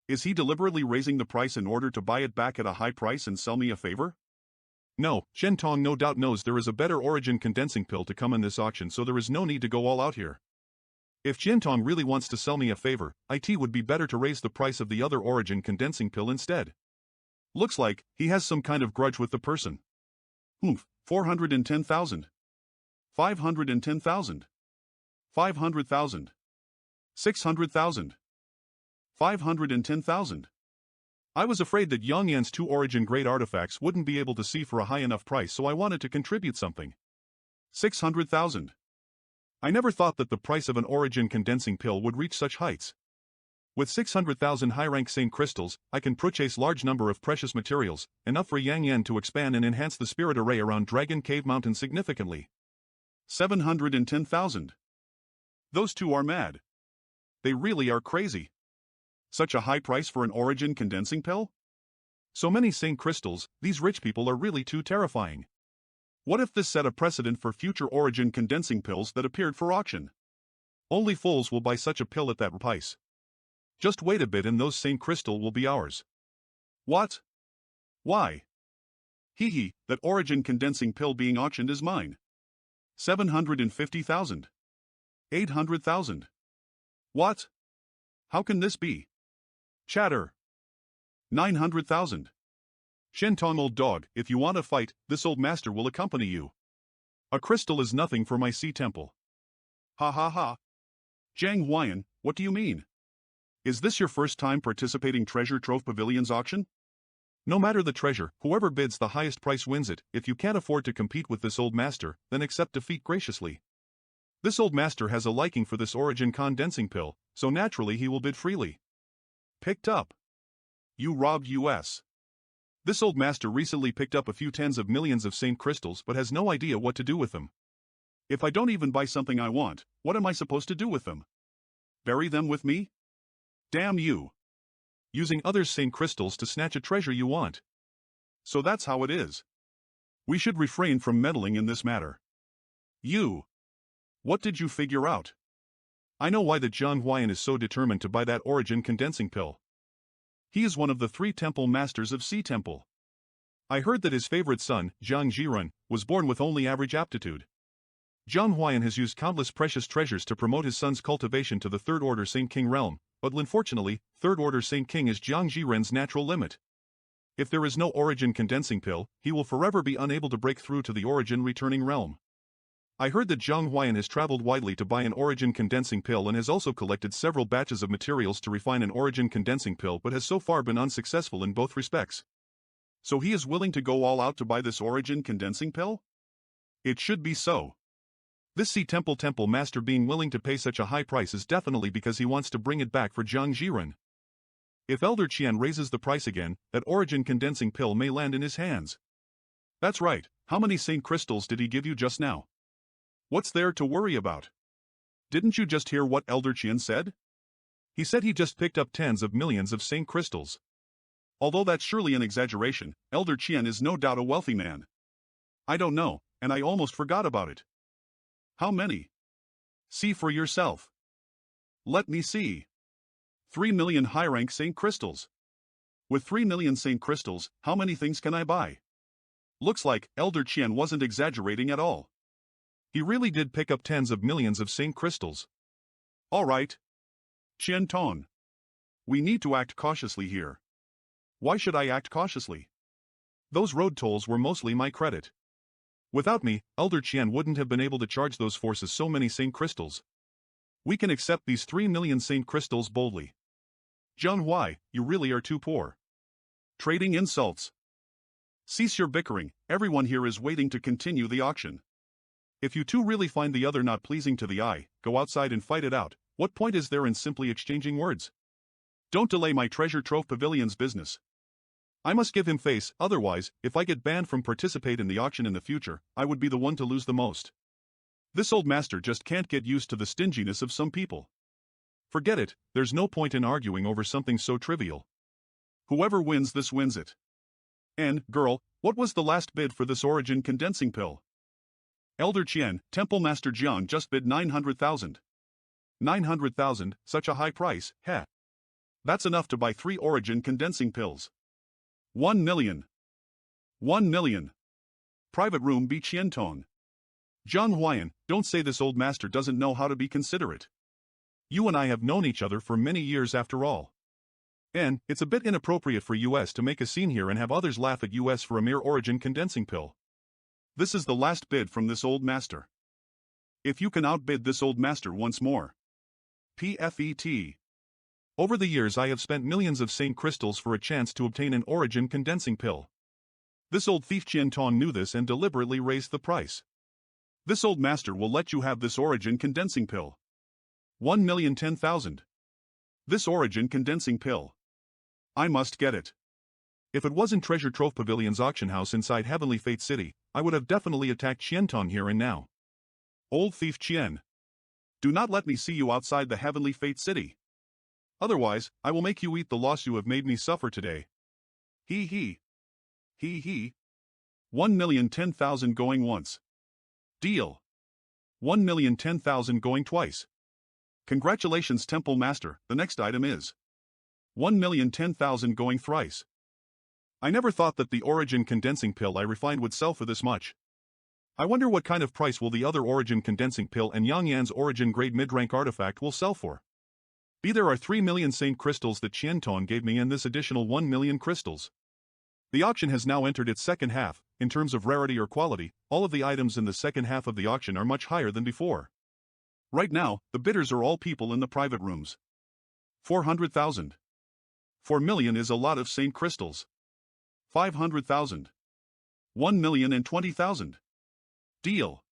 Is he deliberately raising the price in order to buy it back at a high price and sell me a favor? No, Shen Tong no doubt knows there is a better origin condensing pill to come in this auction, so there is no need to go all out here. If Shen Tong really wants to sell me a favor, it would be better to raise the price of the other origin condensing pill instead. Looks like he has some kind of grudge with the person. 410,000. 510,000. 500,000. 600,000. 510,000. I was afraid that Yang Yan's two origin grade artifacts wouldn't be able to see for a high enough price, so I wanted to contribute something. 600,000. I never thought that the price of an origin condensing pill would reach such heights. With 600,000 high-rank Saint Crystals, I can purchase large number of precious materials, enough for Yang Yan to expand and enhance the spirit array around Dragon Cave Mountain significantly. 710,000. Those two are mad. They really are crazy. Such a high price for an origin condensing pill? So many Saint Crystals, these rich people are really too terrifying. What if this set a precedent for future origin condensing pills that appeared for auction? Only fools will buy such a pill at that price. Just wait a bit and those Saint Crystal will be ours. What? Why? Hee, that origin condensing pill being auctioned is mine. 750,000. 800,000. What? How can this be? Chatter. 900,000. Shen Tong old dog, if you want to fight, this old master will accompany you. A crystal is nothing for my sea temple. Ha ha ha. Zhang Huayan, what do you mean? Is this your first time participating Treasure Trove Pavilion's auction? No matter the treasure, whoever bids the highest price wins it. If you can't afford to compete with this old master, then accept defeat graciously. This old master has a liking for this origin condensing pill, so naturally he will bid freely. Picked up. You robbed us. This old master recently picked up a few tens of millions of Saint Crystals but has no idea what to do with them. If I don't even buy something I want, what am I supposed to do with them? Bury them with me? Damn you. Using others' Saint Crystals to snatch a treasure you want. So that's how it is. We should refrain from meddling in this matter. You. What did you figure out? I know why that Zhang Huayan is so determined to buy that origin condensing pill. He is one of the 3 temple masters of Sea Temple. I heard that his favorite son, Zhang Zhirun, was born with only average aptitude. Zhang Huayan has used countless precious treasures to promote his son's cultivation to the 3rd Order Saint King realm, but unfortunately, 3rd Order Saint King is Zhang Zhirun's natural limit. If there is no origin condensing pill, he will forever be unable to break through to the origin returning realm. I heard that Zhang Huayan has traveled widely to buy an origin condensing pill and has also collected several batches of materials to refine an origin condensing pill but has so far been unsuccessful in both respects. So he is willing to go all out to buy this origin condensing pill? It should be so. This Temple master being willing to pay such a high price is definitely because he wants to bring it back for Jiang Jiren. If Elder Qian raises the price again, that origin condensing pill may land in his hands. That's right, how many Saint Crystals did he give you just now? What's there to worry about? Didn't you just hear what Elder Qian said? He said he just picked up tens of millions of Saint Crystals. Although that's surely an exaggeration, Elder Qian is no doubt a wealthy man. I don't know, and I almost forgot about it. How many? See for yourself. Let me see. 3 million high-rank Saint Crystals. With 3 million Saint Crystals, how many things can I buy? Looks like Elder Qian wasn't exaggerating at all. He really did pick up tens of millions of Saint Crystals. Alright. Qian Tong. We need to act cautiously here. Why should I act cautiously? Those road tolls were mostly my credit. Without me, Elder Qian wouldn't have been able to charge those forces so many Saint Crystals. We can accept these 3 million Saint Crystals boldly. Zhang Huai, you really are too poor. Trading insults. Cease your bickering, everyone here is waiting to continue the auction. If you two really find the other not pleasing to the eye, go outside and fight it out. What point is there in simply exchanging words? Don't delay my treasure trove pavilion's business. I must give him face, otherwise, if I get banned from participate in the auction in the future, I would be the one to lose the most. This old master just can't get used to the stinginess of some people. Forget it, there's no point in arguing over something so trivial. Whoever wins this wins it. And, girl, what was the last bid for this origin condensing pill? Elder Qian, Temple Master Jiang just bid 900,000. 900,000, such a high price, heh. That's enough to buy 3 origin condensing pills. 1 million. 1 million. Private room B Qian Tong. Zhang Huayan, don't say this old master doesn't know how to be considerate. You and I have known each other for many years after all. And, it's a bit inappropriate for US to make a scene here and have others laugh at US for a mere origin condensing pill. This is the last bid from this old master. If you can outbid this old master once more. PFET. Over the years I have spent millions of Saint Crystals for a chance to obtain an origin condensing pill. This old thief Qian Tong knew this and deliberately raised the price. This old master will let you have this origin condensing pill. 1,010,000. This origin condensing pill. I must get it. If it wasn't Treasure Trove Pavilion's auction house inside Heavenly Fate City, I would have definitely attacked Qian Tong here and now. Old thief Qian. Do not let me see you outside the Heavenly Fate City. Otherwise, I will make you eat the loss you have made me suffer today. Hee hee. Hee hee. 1,010,000 going once. Deal. 1,010,000 going twice. Congratulations Temple Master, the next item is 1,010,000 going thrice. I never thought that the origin condensing pill I refined would sell for this much. I wonder what kind of price will the other origin condensing pill and Yang Yan's origin grade mid-rank artifact will sell for. There are 3 million Saint Crystals that Qian Tong gave me and this additional 1 million crystals. The auction has now entered its second half. In terms of rarity or quality, all of the items in the second half of the auction are much higher than before. Right now, the bidders are all people in the private rooms. 400,000. 4 million is a lot of Saint Crystals. 500,000. 1,020,000. Deal.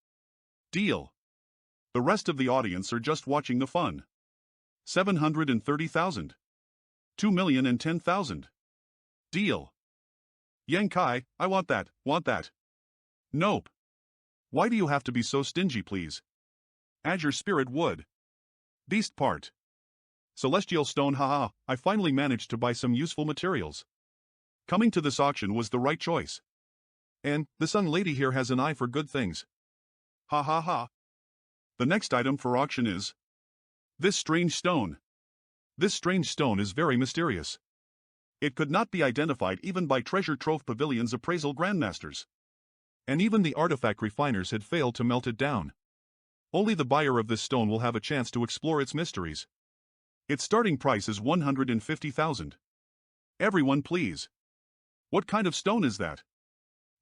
Deal. The rest of the audience are just watching the fun. 730,000. 2,010,000. Deal. Yang Kai, I want that, want that. Nope. Why do you have to be so stingy please? Azure Spirit Wood. Beast Part. Celestial Stone haha, I finally managed to buy some useful materials. Coming to this auction was the right choice. And, the Sun Lady here has an eye for good things. Ha ha ha. The next item for auction is this strange stone. This strange stone is very mysterious. It could not be identified even by Treasure Trove Pavilion's appraisal grandmasters. And even the artifact refiners had failed to melt it down. Only the buyer of this stone will have a chance to explore its mysteries. Its starting price is 150,000. Everyone please. What kind of stone is that?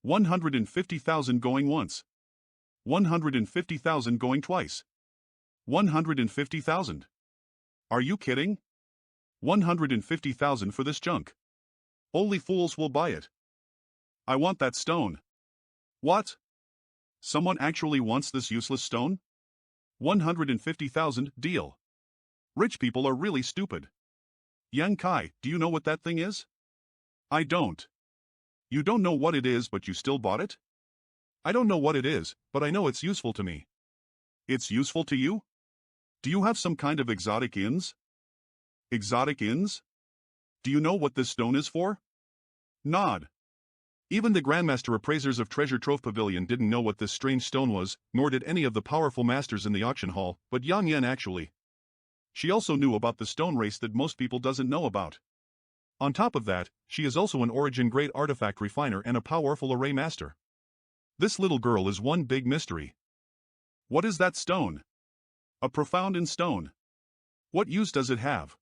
150,000 going once. 150,000 going twice. 150,000. Are you kidding? 150,000 for this junk. Only fools will buy it. I want that stone. What? Someone actually wants this useless stone? 150,000, deal. Rich people are really stupid. Yang Kai, do you know what that thing is? I don't. You don't know what it is, but you still bought it? I don't know what it is, but I know it's useful to me. It's useful to you? Do you have some kind of exotic ins? Exotic ins? Do you know what this stone is for? Nod. Even the Grandmaster appraisers of Treasure Trove Pavilion didn't know what this strange stone was, nor did any of the powerful masters in the auction hall, but Yang Yan actually. She also knew about the stone race that most people doesn't know about. On top of that, she is also an origin-grade artifact refiner and a powerful array master. This little girl is one big mystery. What is that stone? A profound in stone. What use does it have?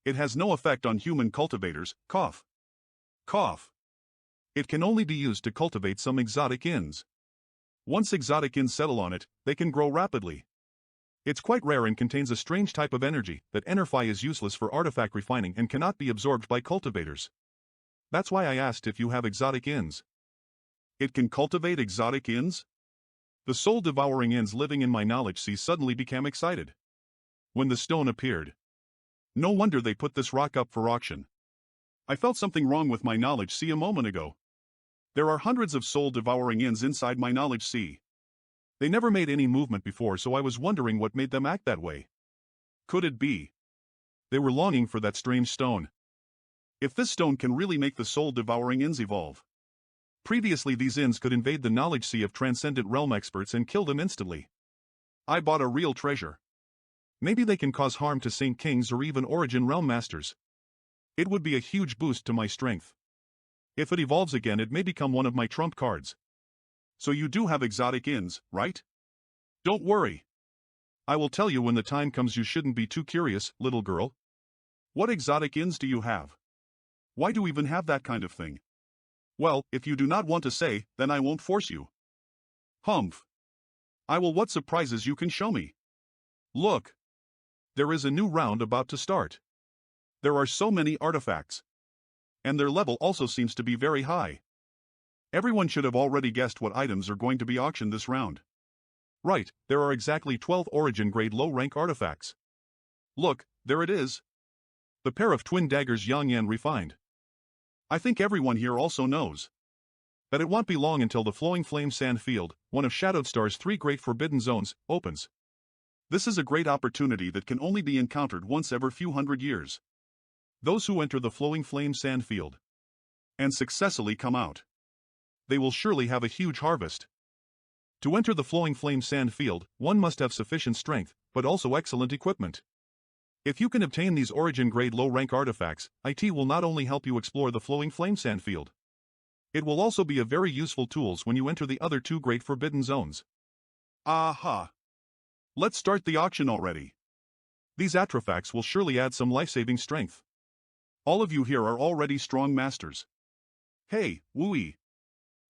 It has no effect on human cultivators, cough. Cough. It can only be used to cultivate some exotic ins. Once exotic ins settle on it, they can grow rapidly. It's quite rare and contains a strange type of energy that energy is useless for artifact refining and cannot be absorbed by cultivators. That's why I asked if you have exotic ins. It can cultivate exotic ins? The soul-devouring ins living in my knowledge sea suddenly became excited. When the stone appeared. No wonder they put this rock up for auction. I felt something wrong with my knowledge sea a moment ago. There are hundreds of soul-devouring ins inside my knowledge sea. They never made any movement before, so I was wondering what made them act that way. Could it be? They were longing for that strange stone. If this stone can really make the soul-devouring ins evolve. Previously these ins could invade the knowledge sea of transcendent realm experts and kill them instantly. I bought a real treasure. Maybe they can cause harm to Saint Kings or even Origin Realm Masters. It would be a huge boost to my strength. If it evolves again, it may become one of my trump cards. So you do have exotic ins, right? Don't worry. I will tell you when the time comes. You shouldn't be too curious, little girl. What exotic ins do you have? Why do you even have that kind of thing? Well, if you do not want to say, then I won't force you. Humph. I will. What surprises you can show me? Look. There is a new round about to start. There are so many artifacts. And their level also seems to be very high. Everyone should have already guessed what items are going to be auctioned this round. Right, there are exactly 12 origin-grade low-rank artifacts. Look, there it is. The pair of twin daggers Yang Yan refined. I think everyone here also knows that it won't be long until the Flowing Flame Sand Field, one of Shadowed Star's 3 great forbidden zones, opens. This is a great opportunity that can only be encountered once every few hundred years. Those who enter the Flowing Flame Sand Field and successfully come out, they will surely have a huge harvest. To enter the Flowing Flame Sand Field, one must have sufficient strength, but also excellent equipment. If you can obtain these origin-grade low-rank artifacts, IT will not only help you explore the Flowing Flame Sand Field. It will also be a very useful tool when you enter the other 2 great forbidden zones. Aha! Let's start the auction already. These artifacts will surely add some life-saving strength. All of you here are already strong masters. Hey, Wooey!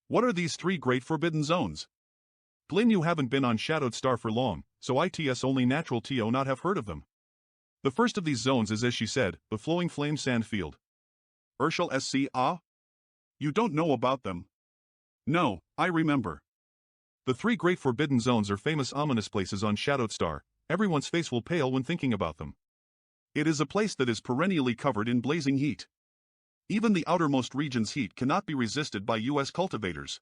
What are these 3 great forbidden zones? Blin, you haven't been on Shadowed Star for long, so ITS only natural TO not have heard of them. The first of these zones is, as she said, the Flowing Flame Sand Field. Urshel SC, ah? You don't know about them? No, I remember. The 3 great forbidden zones are famous ominous places on Shadowed Star. Everyone's face will pale when thinking about them. It is a place that is perennially covered in blazing heat. Even the outermost region's heat cannot be resisted by US cultivators.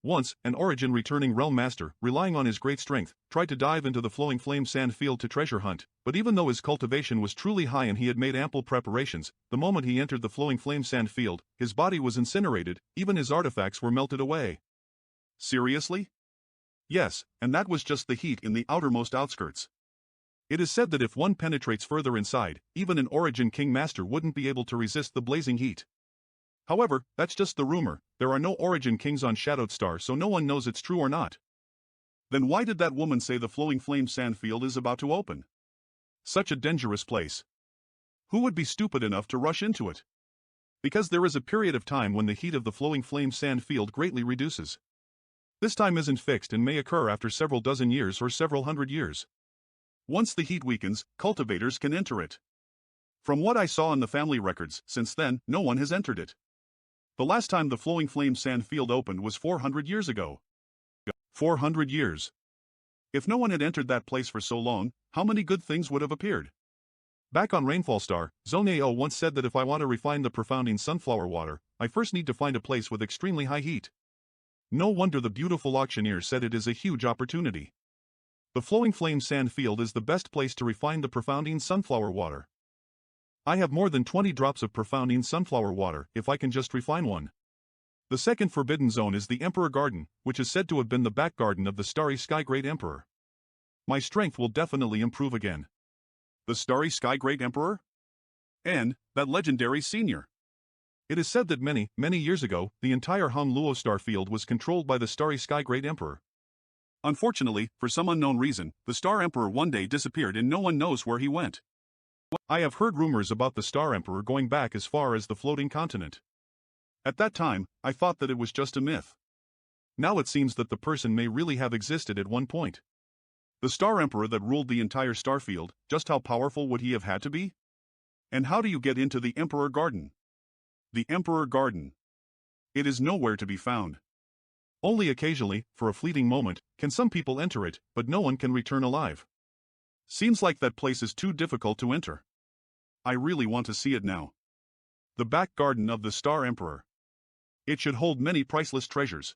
Once, an Origin returning Realm Master, relying on his great strength, tried to dive into the Flowing Flame Sand Field to treasure hunt, but even though his cultivation was truly high and he had made ample preparations, the moment he entered the Flowing Flame Sand Field, his body was incinerated, even his artifacts were melted away. Seriously? Yes, and that was just the heat in the outermost outskirts. It is said that if one penetrates further inside, even an Origin King Master wouldn't be able to resist the blazing heat. However, that's just the rumor. There are no Origin Kings on Shadowed Star, so no one knows it's true or not. Then why did that woman say the Flowing Flame Sand Field is about to open? Such a dangerous place. Who would be stupid enough to rush into it? Because there is a period of time when the heat of the Flowing Flame Sand Field greatly reduces. This time isn't fixed and may occur after several dozen years or several hundred years. Once the heat weakens, cultivators can enter it. From what I saw in the family records, since then, no one has entered it. The last time the Flowing Flame Sand Field opened was 400 years ago. 400 years. If no one had entered that place for so long, how many good things would have appeared? Back on Rainfall Star, Zoneo once said that if I want to refine the profounding sunflower water, I first need to find a place with extremely high heat. No wonder the beautiful auctioneer said it is a huge opportunity. The Flowing Flame Sand Field is the best place to refine the profounding sunflower water. I have more than 20 drops of profounding sunflower water if I can just refine one. The second forbidden zone is the Emperor Garden, which is said to have been the back garden of the Starry Sky Great Emperor. My strength will definitely improve again. The Starry Sky Great Emperor? And that legendary senior. It is said that many, many years ago, the entire Hong Luo star field was controlled by the Starry Sky Great Emperor. Unfortunately, for some unknown reason, the Star Emperor one day disappeared and no one knows where he went. I have heard rumors about the Star Emperor going back as far as the floating continent. At that time, I thought that it was just a myth. Now it seems that the person may really have existed at one point. The Star Emperor that ruled the entire star field, just how powerful would he have had to be? And how do you get into the Emperor Garden? The Emperor Garden. It is nowhere to be found. Only occasionally, for a fleeting moment, can some people enter it, but no one can return alive. Seems like that place is too difficult to enter. I really want to see it now. The back garden of the Star Emperor. It should hold many priceless treasures.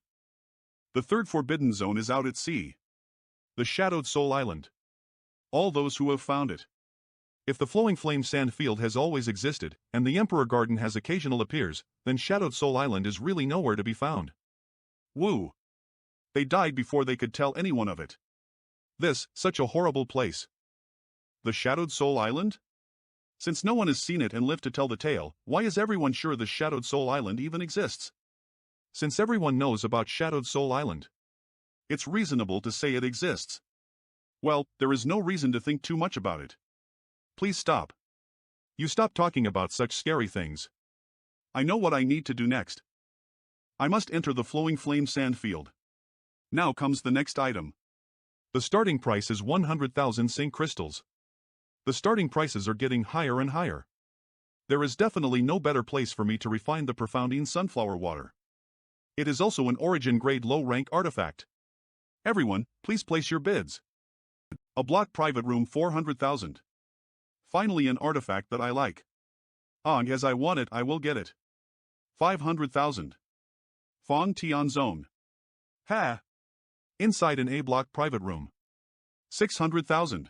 The third forbidden zone is out at sea. The Shadowed Soul Island. All those who have found it. If the Flowing Flame Sand Field has always existed, and the Emperor Garden has occasional appears, then Shadowed Soul Island is really nowhere to be found. Woo! They died before they could tell anyone of it. Such a horrible place. The Shadowed Soul Island? Since no one has seen it and lived to tell the tale, why is everyone sure the Shadowed Soul Island even exists? Since everyone knows about Shadowed Soul Island, it's reasonable to say it exists. Well, there is no reason to think too much about it. Please stop. You stop talking about such scary things. I know what I need to do next. I must enter the Flowing Flame Sand Field. Now comes the next item. The starting price is 100,000 St. Crystals. The starting prices are getting higher and higher. There is definitely no better place for me to refine the profounding sunflower water. It is also an origin grade low rank artifact. Everyone, please place your bids. A block private room 400,000. Finally an artifact that I like. As I want it I will get it. 500,000. Fong Tian Zone. Ha! Inside an A block private room. 600,000.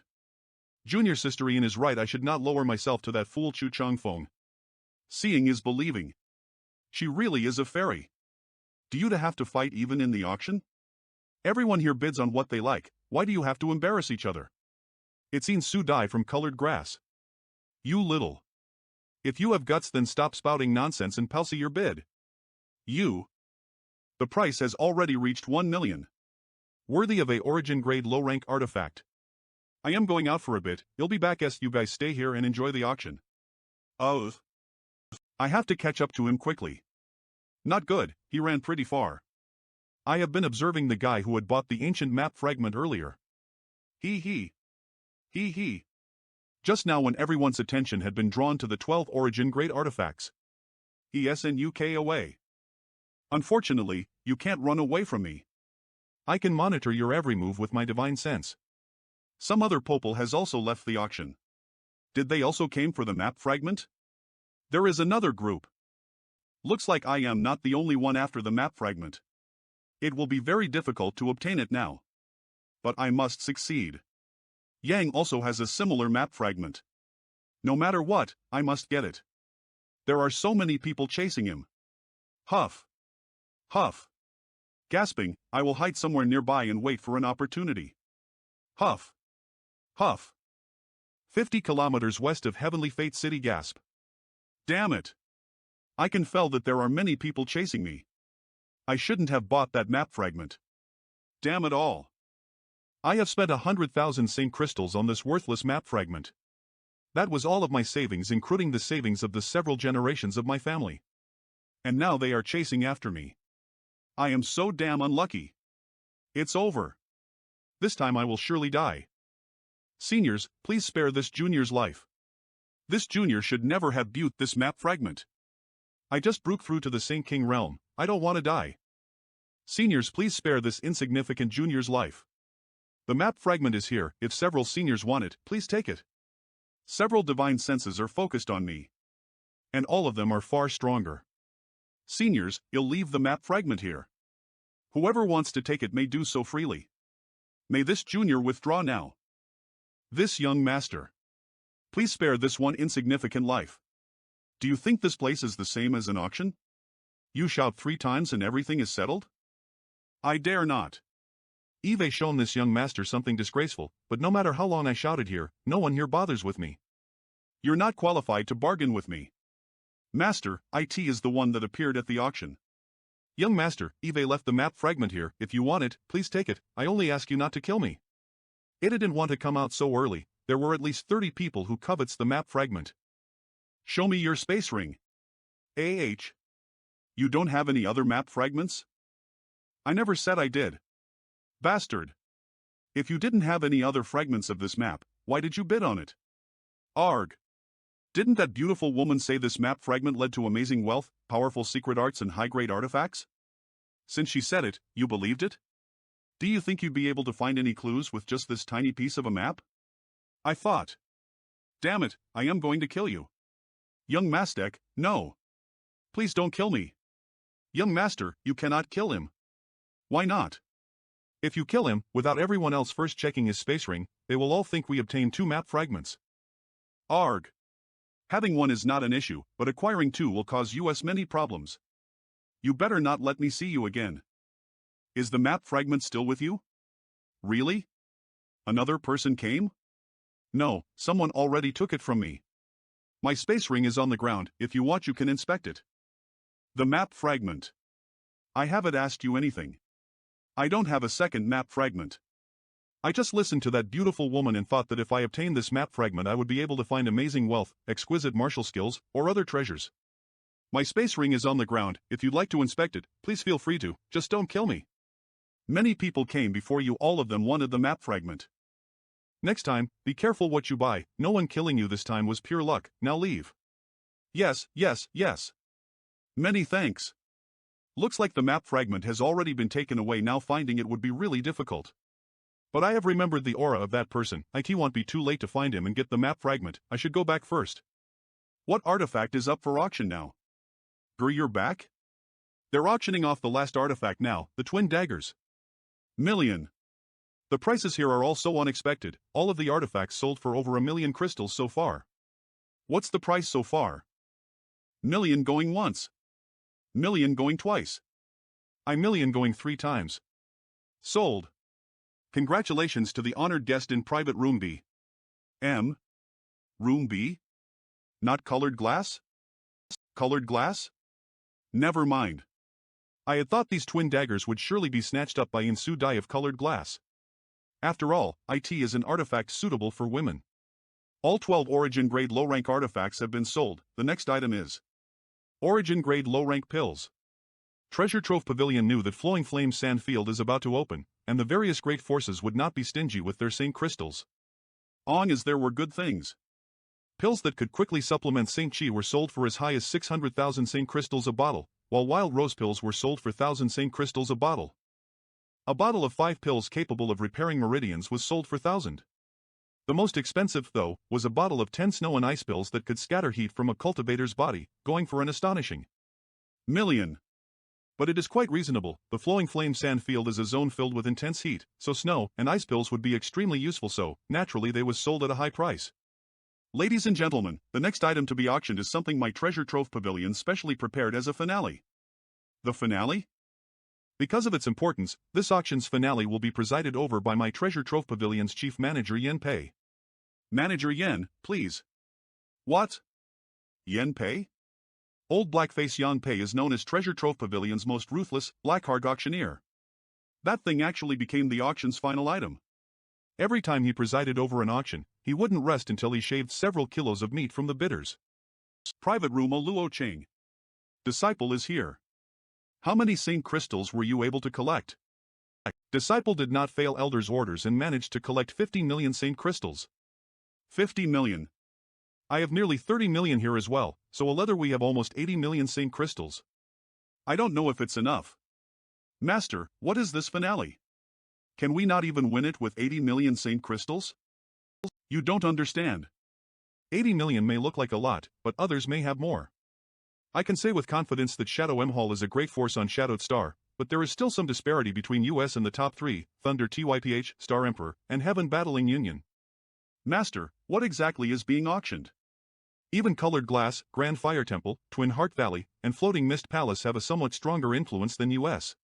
Junior Sister Ian is right, I should not lower myself to that fool Chu Chong Fong. Seeing is believing. She really is a fairy. Do you have to fight even in the auction? Everyone here bids on what they like, why do you have to embarrass each other? It's seen Su Dai from Colored Grass. You little. If you have guts then stop spouting nonsense and palsy your bid. You. The price has already reached 1 million. Worthy of a origin grade low rank artifact. I am going out for a bit, you'll be back as you guys stay here and enjoy the auction. Oh. I have to catch up to him quickly. Not good, he ran pretty far. I have been observing the guy who had bought the ancient map fragment earlier. He. Just now when everyone's attention had been drawn to the 12 origin grade artifacts. ESNUK away. Unfortunately, you can't run away from me. I can monitor your every move with my divine sense. Some other popel has also left the auction. Did they also came for the map fragment? There is another group. Looks like I am not the only one after the map fragment. It will be very difficult to obtain it now. But I must succeed. Yang also has a similar map fragment. No matter what, I must get it. There are so many people chasing him. Huff. Huff. Gasping, I will hide somewhere nearby and wait for an opportunity. Huff. Huff. 50 kilometers west of Heavenly Fate City. Gasp. Damn it. I can feel that there are many people chasing me. I shouldn't have bought that map fragment. Damn it all. I have spent 100,000 St. Crystals on this worthless map fragment. That was all of my savings, including the savings of the several generations of my family. And now they are chasing after me. I am so damn unlucky. It's over. This time I will surely die. Seniors, please spare this junior's life. This junior should never have viewed this map fragment. I just broke through to the Saint King realm, I don't want to die. Seniors, please spare this insignificant junior's life. The map fragment is here, if several seniors want it, please take it. Several divine senses are focused on me. And all of them are far stronger. Seniors, you'll leave the map fragment here. Whoever wants to take it may do so freely. May this junior withdraw now. This young master. Please spare this one insignificant life. Do you think this place is the same as an auction? You shout 3 times and everything is settled? I dare not. Eve shown this young master something disgraceful, but no matter how long I shouted here, no one here bothers with me. You're not qualified to bargain with me. Master, IT is the one that appeared at the auction. Young master, Eve left the map fragment here, if you want it, please take it, I only ask you not to kill me. It didn't want to come out so early, there were at least 30 people who covets the map fragment. Show me your space ring. AH. You don't have any other map fragments? I never said I did. Bastard. If you didn't have any other fragments of this map, why did you bid on it? Arg. Didn't that beautiful woman say this map fragment led to amazing wealth, powerful secret arts and high-grade artifacts? Since she said it, you believed it? Do you think you'd be able to find any clues with just this tiny piece of a map? I thought. Damn it, I am going to kill you. Young Mastek, no. Please don't kill me. Young master, you cannot kill him. Why not? If you kill him, without everyone else first checking his space ring, they will all think we obtained 2 map fragments. Arg. Having 1 is not an issue, but acquiring 2 will cause us many problems. You better not let me see you again. Is the map fragment still with you? Really? Another person came? No, someone already took it from me. My space ring is on the ground, if you want you can inspect it. The map fragment. I haven't asked you anything. I don't have a second map fragment. I just listened to that beautiful woman and thought that if I obtained this map fragment I would be able to find amazing wealth, exquisite martial skills, or other treasures. My space ring is on the ground, if you'd like to inspect it, please feel free to, just don't kill me. Many people came before you, all of them wanted the map fragment. Next time, be careful what you buy, no one killing you this time was pure luck, now leave. Yes, yes, yes. Many thanks. Looks like the map fragment has already been taken away, now finding it would be really difficult. But I have remembered the aura of that person, it won't be too late to find him and get the map fragment, I should go back first. What artifact is up for auction now? You're back? They're auctioning off the last artifact now, the twin daggers. Million. The prices here are all so unexpected, all of the artifacts sold for over 1 million crystals so far. What's the price so far? Million going once. Million going twice. Million going 3 times. Sold. Congratulations to the honored guest in private room B. M. Room B? Not colored glass? Colored glass? Never mind. I had thought these twin daggers would surely be snatched up by Insu Dai of colored glass. After all, IT is an artifact suitable for women. All 12 origin grade low rank artifacts have been sold, the next item is origin grade low rank pills. Treasure Trove Pavilion knew that Flowing Flame Sand Field is about to open, and the various great forces would not be stingy with their Saint crystals. Long as there were good things. Pills that could quickly supplement Saint Chi were sold for as high as 600,000 Saint crystals a bottle, while Wild Rose pills were sold for 1,000 Saint crystals a bottle. A bottle of 5 pills capable of repairing meridians was sold for 1,000. The most expensive, though, was a bottle of 10 snow and ice pills that could scatter heat from a cultivator's body, going for an astonishing million. But it is quite reasonable, the Flowing Flame Sand Field is a zone filled with intense heat, so snow and ice pills would be extremely useful, so, naturally they was sold at a high price. Ladies and gentlemen, the next item to be auctioned is something my Treasure Trove Pavilion specially prepared as a finale. The finale? Because of its importance, this auction's finale will be presided over by my Treasure Trove Pavilion's chief manager Yen Pei. Manager Yen, please. What? Yen Pei? Old Blackface Yan Pei is known as Treasure Trove Pavilion's most ruthless, blackheart auctioneer. That thing actually became the auction's final item. Every time he presided over an auction, he wouldn't rest until he shaved several kilos of meat from the bidders. Private room Luo Cheng. Disciple is here. How many Saint crystals were you able to collect? Disciple did not fail Elder's orders and managed to collect 50 million Saint Crystals. 50 million. I have nearly 30 million here as well, so altogether we have almost 80 million Saint Crystals. I don't know if it's enough. Master, what is this finale? Can we not even win it with 80 million Saint Crystals? You don't understand. 80 million may look like a lot, but others may have more. I can say with confidence that Shadow M Hall is a great force on Shadowed Star, but there is still some disparity between US and the top 3, Thunder TYPH, Star Emperor, and Heaven Battling Union. Master, what exactly is being auctioned? Even Colored Glass, Grand Fire Temple, Twin Heart Valley, and Floating Mist Palace have a somewhat stronger influence than US.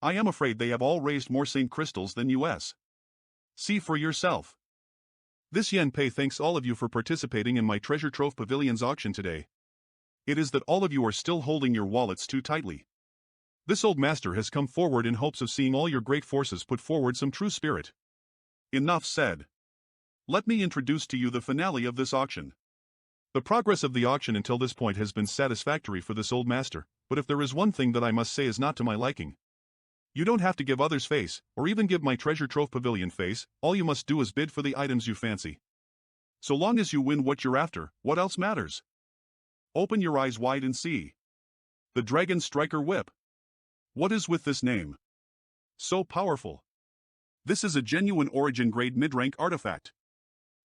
I am afraid they have all raised more Saint Crystals than US. See for yourself. This Yen-Pei thanks all of you for participating in my Treasure Trove Pavilion's auction today. It is that all of you are still holding your wallets too tightly. This old master has come forward in hopes of seeing all your great forces put forward some true spirit. Enough said. Let me introduce to you the finale of this auction. The progress of the auction until this point has been satisfactory for this old master, but if there is one thing that I must say is not to my liking. You don't have to give others face, or even give my Treasure Trove Pavilion face, all you must do is bid for the items you fancy. So long as you win what you're after, what else matters? Open your eyes wide and see. The Dragon Striker Whip. What is with this name? So powerful. This is a genuine origin grade mid-rank artifact.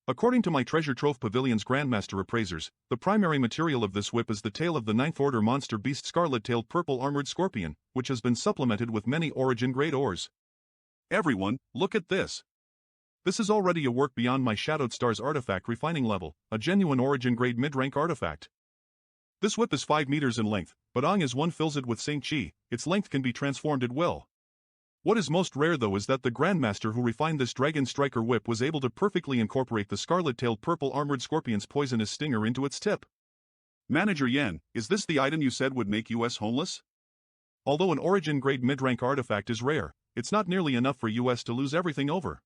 According to my Treasure Trove Pavilion's Grandmaster appraisers, the primary material of this whip is the tail of the 9th Order monster beast Scarlet-tailed Purple Armored Scorpion, which has been supplemented with many origin-grade ores. Everyone, look at this. This is already a work beyond my Shadowed Stars artifact refining level, a genuine origin-grade mid-rank artifact. This whip is 5 meters in length, but as one fills it with Saint Chi, its length can be transformed at will. What is most rare though is that the Grandmaster who refined this Dragon Striker whip was able to perfectly incorporate the Scarlet-tailed Purple Armored Scorpion's poisonous stinger into its tip. Manager Yen, is this the item you said would make US homeless? Although an origin-grade mid-rank artifact is rare, it's not nearly enough for US to lose everything over.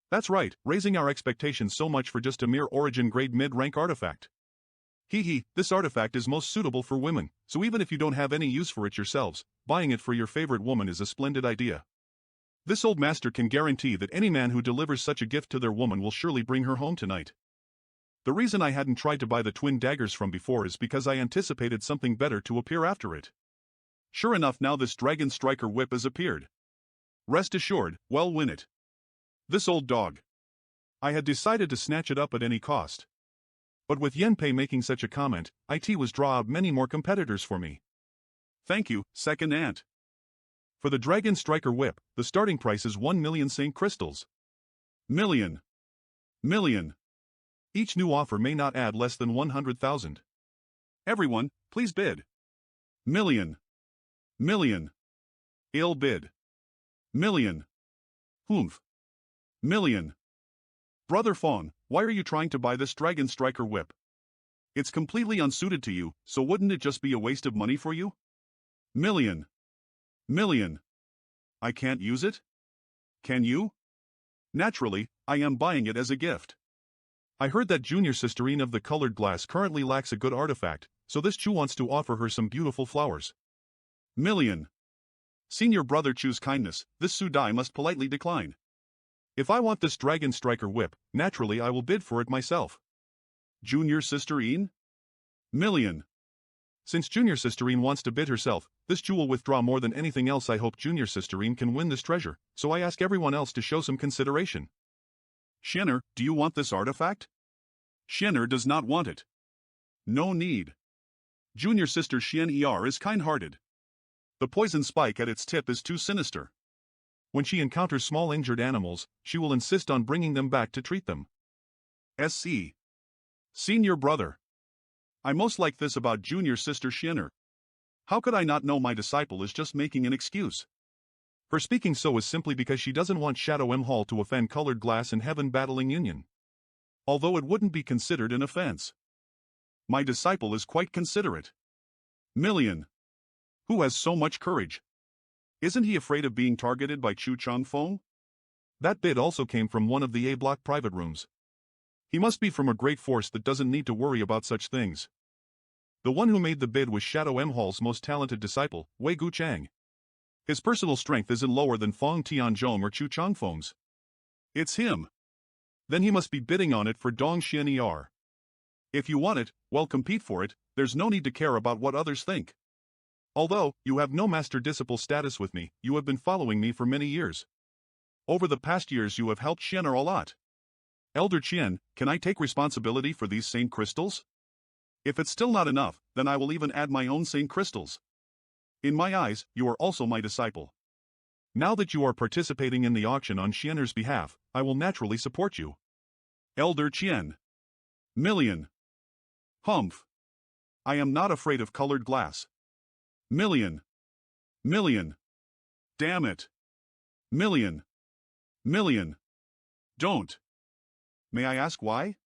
That's right, raising our expectations so much for just a mere origin-grade mid-rank artifact. This artifact is most suitable for women, so even if you don't have any use for it yourselves, buying it for your favorite woman is a splendid idea. This old master can guarantee that any man who delivers such a gift to their woman will surely bring her home tonight. The reason I hadn't tried to buy the twin daggers from before is because I anticipated something better to appear after it. Sure enough, now this Dragon Striker whip has appeared. Rest assured, well win it. This old dog. I had decided to snatch it up at any cost. But with Yen-Pei making such a comment, it was draw out many more competitors for me. Thank you, second aunt. For the Dragon Striker whip, the starting price is 1 million Saint Crystals. Million. Each new offer may not add less than 100,000. Everyone, please bid. Million. Ill bid. Million. Humph. Million. Brother Fawn, why are you trying to buy this Dragon Striker whip? It's completely unsuited to you, so wouldn't it just be a waste of money for you? Million. I can't use it? Can you? Naturally, I am buying it as a gift. I heard that Junior Sisterine of the Colored Glass currently lacks a good artifact, so this Chu wants to offer her some beautiful flowers. Million. Senior brother Chu's kindness, this Sudai must politely decline. If I want this Dragon Striker whip, naturally I will bid for it myself. Junior Sisterine? Million. Since Junior Sisterine wants to bid herself, this Chu will withdraw more than anything else. I hope Junior Sisterine can win this treasure, so I ask everyone else to show some consideration. Shinner, do you want this artifact? Shinner does not want it. No need. Junior Sister Xian Er is kind-hearted. The poison spike at its tip is too sinister. When she encounters small injured animals, she will insist on bringing them back to treat them. SC. Senior brother. I most like this about Junior Sister Shinner. How could I not know my disciple is just making an excuse? Her speaking so is simply because she doesn't want Shadow M Hall to offend Colored Glass and Heaven Battling Union. Although it wouldn't be considered an offense. My disciple is quite considerate. Million. Who has so much courage? Isn't he afraid of being targeted by Chu Changfeng? That bid also came from one of the A-block private rooms. He must be from a great force that doesn't need to worry about such things. The one who made the bid was Shadow M Hall's most talented disciple, Wei Gu Chang. His personal strength isn't lower than Fong Tianzhong or Chu Changfeng's. It's him. Then he must be bidding on it for Dong Xian Er. If you want it, well, compete for it, there's no need to care about what others think. Although, you have no master disciple status with me, you have been following me for many years. Over the past years you have helped Xian a lot. Elder Qian, can I take responsibility for these same crystals? If it's still not enough, then I will even add my own same crystals. In my eyes, you are also my disciple. Now that you are participating in the auction on Xianer's behalf, I will naturally support you. Elder Qian. Million. Humph. I am not afraid of colored glass. Million. Million. Damn it. Million. Million. Don't. May I ask why?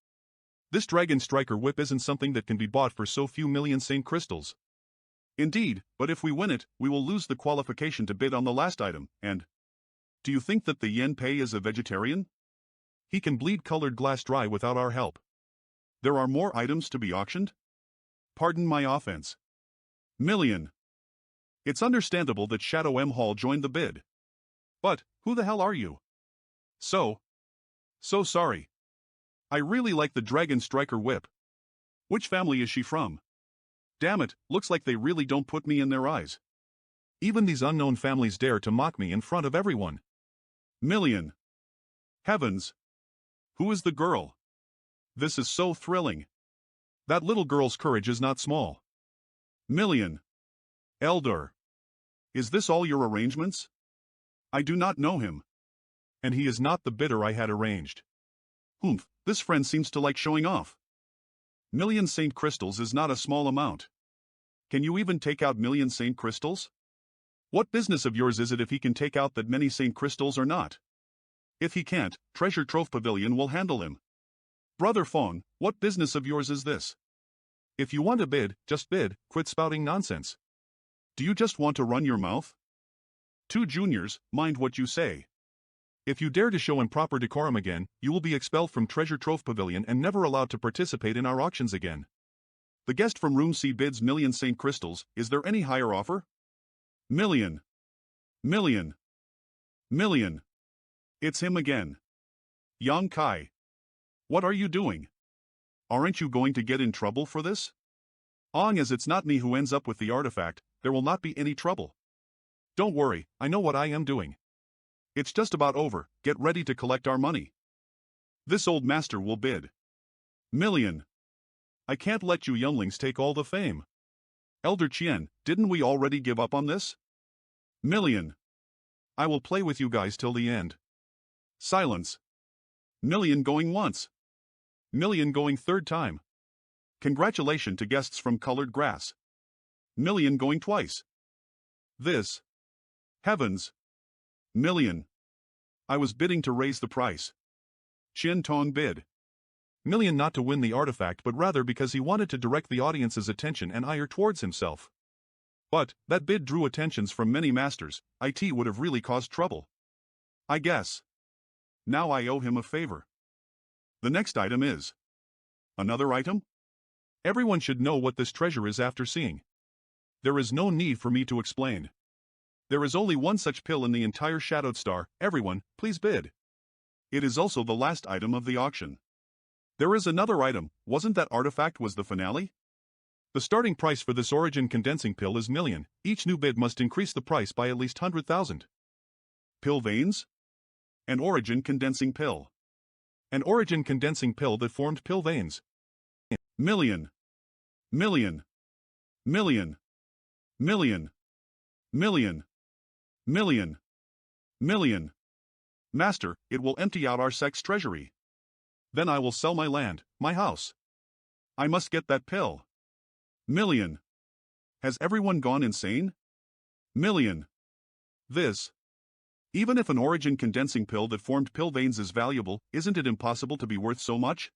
This Dragon Striker whip isn't something that can be bought for so few million same crystals. Indeed, but if we win it, we will lose the qualification to bid on the last item, and... Do you think that the Yen Pei is a vegetarian? He can bleed colored glass dry without our help. There are more items to be auctioned? Pardon my offense. Million. It's understandable that Shadow M. Hall joined the bid. But, who the hell are you? So sorry. I really like the Dragon Striker whip. Which family is she from? Damn it, looks like they really don't put me in their eyes. Even these unknown families dare to mock me in front of everyone. Million. Heavens. Who is the girl? This is so thrilling. That little girl's courage is not small. Million. Elder. Is this all your arrangements? I do not know him. And he is not the bidder I had arranged. Humph, this friend seems to like showing off. Million Saint Crystals is not a small amount. Can you even take out million Saint Crystals? What business of yours is it if he can take out that many Saint Crystals or not? If he can't, Treasure Trove Pavilion will handle him. Brother Fong, what business of yours is this? If you want to bid, just bid, quit spouting nonsense. Do you just want to run your mouth? Two juniors, mind what you say. If you dare to show improper decorum again, you will be expelled from Treasure Trove Pavilion and never allowed to participate in our auctions again. The guest from Room C bids million Saint Crystals, is there any higher offer? Million. Million. Million. It's him again. Yang Kai. What are you doing? Aren't you going to get in trouble for this? As it's not me who ends up with the artifact, there will not be any trouble. Don't worry, I know what I am doing. It's just about over, get ready to collect our money. This old master will bid. Million. I can't let you younglings take all the fame. Elder Qian, didn't we already give up on this? Million. I will play with you guys till the end. Silence. Million going once. Million going third time. Congratulations to guests from Colored Grass. Million going twice. This. Heavens. Million. I was bidding to raise the price. Qian Tong bid. Million not to win the artifact but rather because he wanted to direct the audience's attention and ire towards himself. But, that bid drew attentions from many masters, it would have really caused trouble. I guess. Now I owe him a favor. The next item is. Another item? Everyone should know what this treasure is after seeing. There is no need for me to explain. There is only one such pill in the entire Shadowed Star, everyone, please bid. It is also the last item of the auction. There is another item, wasn't that artifact was the finale? The starting price for this origin condensing pill is million, each new bid must increase the price by at least 100,000. Pill veins? An origin condensing pill. An origin condensing pill that formed pill veins. Million. Million. Million. Million. Million. Million. Million. Master, it will empty out our sex treasury. Then I will sell my land, my house. I must get that pill. Million. Has everyone gone insane? Million. This. Even if an origin condensing pill that formed pill veins is valuable, isn't it impossible to be worth so much?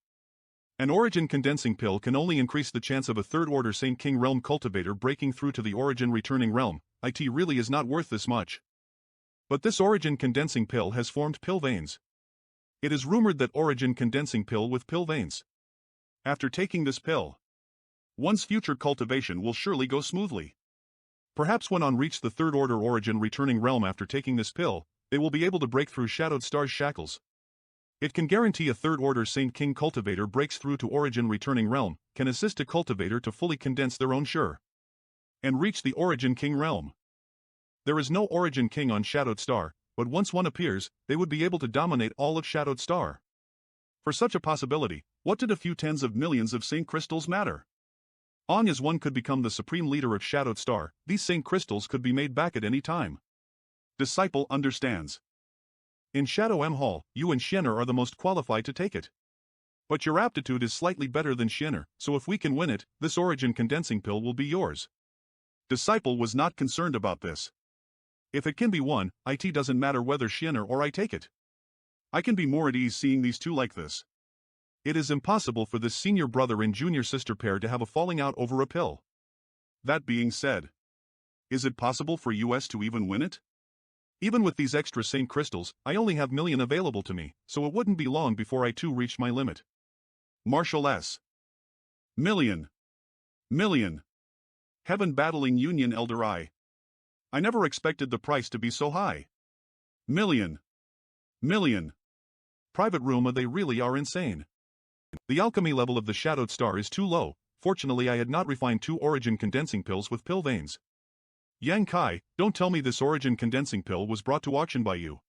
An origin condensing pill can only increase the chance of a third-order Saint King Realm cultivator breaking through to the origin returning realm. It really is not worth this much. But this origin condensing pill has formed pill veins. It is rumored that origin condensing pill with pill veins. After taking this pill, one's future cultivation will surely go smoothly. Perhaps when on reach the third order origin returning realm after taking this pill, they will be able to break through Shadowed Star's shackles. It can guarantee a third order Saint King cultivator breaks through to origin returning realm, can assist a cultivator to fully condense their own sure and reach the origin king realm. There is no origin king on Shadowed Star, but once one appears, they would be able to dominate all of Shadowed Star. For such a possibility, what did a few tens of millions of Saint Crystals matter? Long as one could become the supreme leader of Shadowed Star, these Saint Crystals could be made back at any time. Disciple understands. In Shadow M Hall, you and Shenner are the most qualified to take it. But your aptitude is slightly better than Shenner, so if we can win it, this origin condensing pill will be yours. Disciple was not concerned about this. If it can be won, it doesn't matter whether Shenner or I take it. I can be more at ease seeing these two like this. It is impossible for this senior brother and junior sister pair to have a falling out over a pill. That being said, is it possible for US to even win it? Even with these extra Saint Crystals, I only have million available to me, so it wouldn't be long before I too reached my limit. Marshall S. Million. Heaven battling Union Elder I never expected the price to be so high. Million. Private room, they really are insane. The alchemy level of the Shadowed Star is too low. Fortunately I had not refined 2 origin condensing pills with pill veins. Yang Kai, don't tell me this origin condensing pill was brought to auction by you.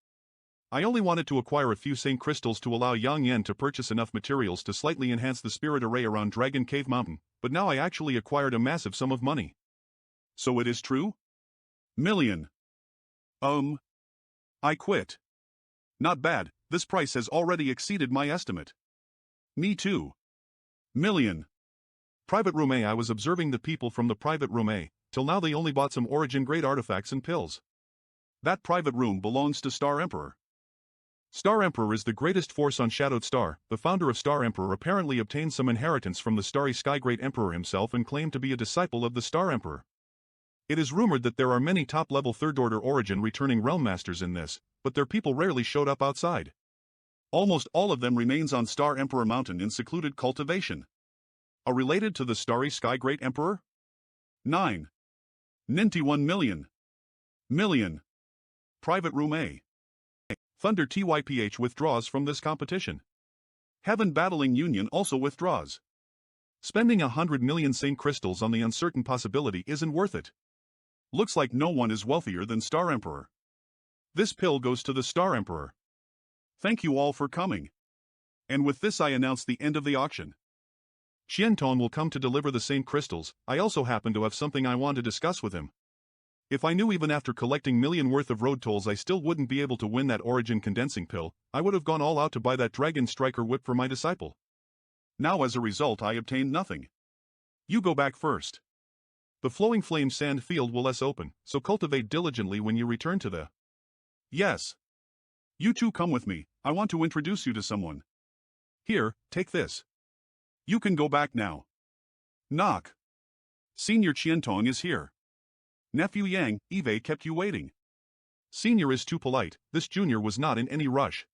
I only wanted to acquire a few Saint Crystals to allow Yang Yen to purchase enough materials to slightly enhance the spirit array around Dragon Cave Mountain, but now I actually acquired a massive sum of money. So it is true? Million. I quit. Not bad, this price has already exceeded my estimate. Me too. Million. Private Room A. I was observing the people from the Private Room A, till now they only bought some origin grade artifacts and pills. That private room belongs to Star Emperor. Star Emperor is the greatest force on Shadowed Star. The founder of Star Emperor apparently obtained some inheritance from the Starry Sky Great Emperor himself and claimed to be a disciple of the Star Emperor. It is rumored that there are many top-level third-order origin returning realm masters in this, but their people rarely showed up outside. Almost all of them remains on Star Emperor Mountain in secluded cultivation. Are related to the Starry Sky Great Emperor? 9. 91 million. Private Room A. Thunder TYPH withdraws from this competition. Heaven Battling Union also withdraws. Spending 100 million Saint Crystals on the uncertain possibility isn't worth it. Looks like no one is wealthier than Star Emperor. This pill goes to the Star Emperor. Thank you all for coming. And with this I announce the end of the auction. Xianton will come to deliver the Saint Crystals. I also happen to have something I want to discuss with him. If I knew even after collecting million worth of road tolls I still wouldn't be able to win that origin condensing pill, I would have gone all out to buy that Dragon Striker whip for my disciple. Now as a result I obtained nothing. You go back first. The Flowing Flame Sand Field will less open, so cultivate diligently when you return to the... Yes. You two come with me, I want to introduce you to someone. Here, take this. You can go back now. Knock. Senior Qiantong is here. Nephew Yang, Eve kept you waiting. Senior is too polite, this junior was not in any rush.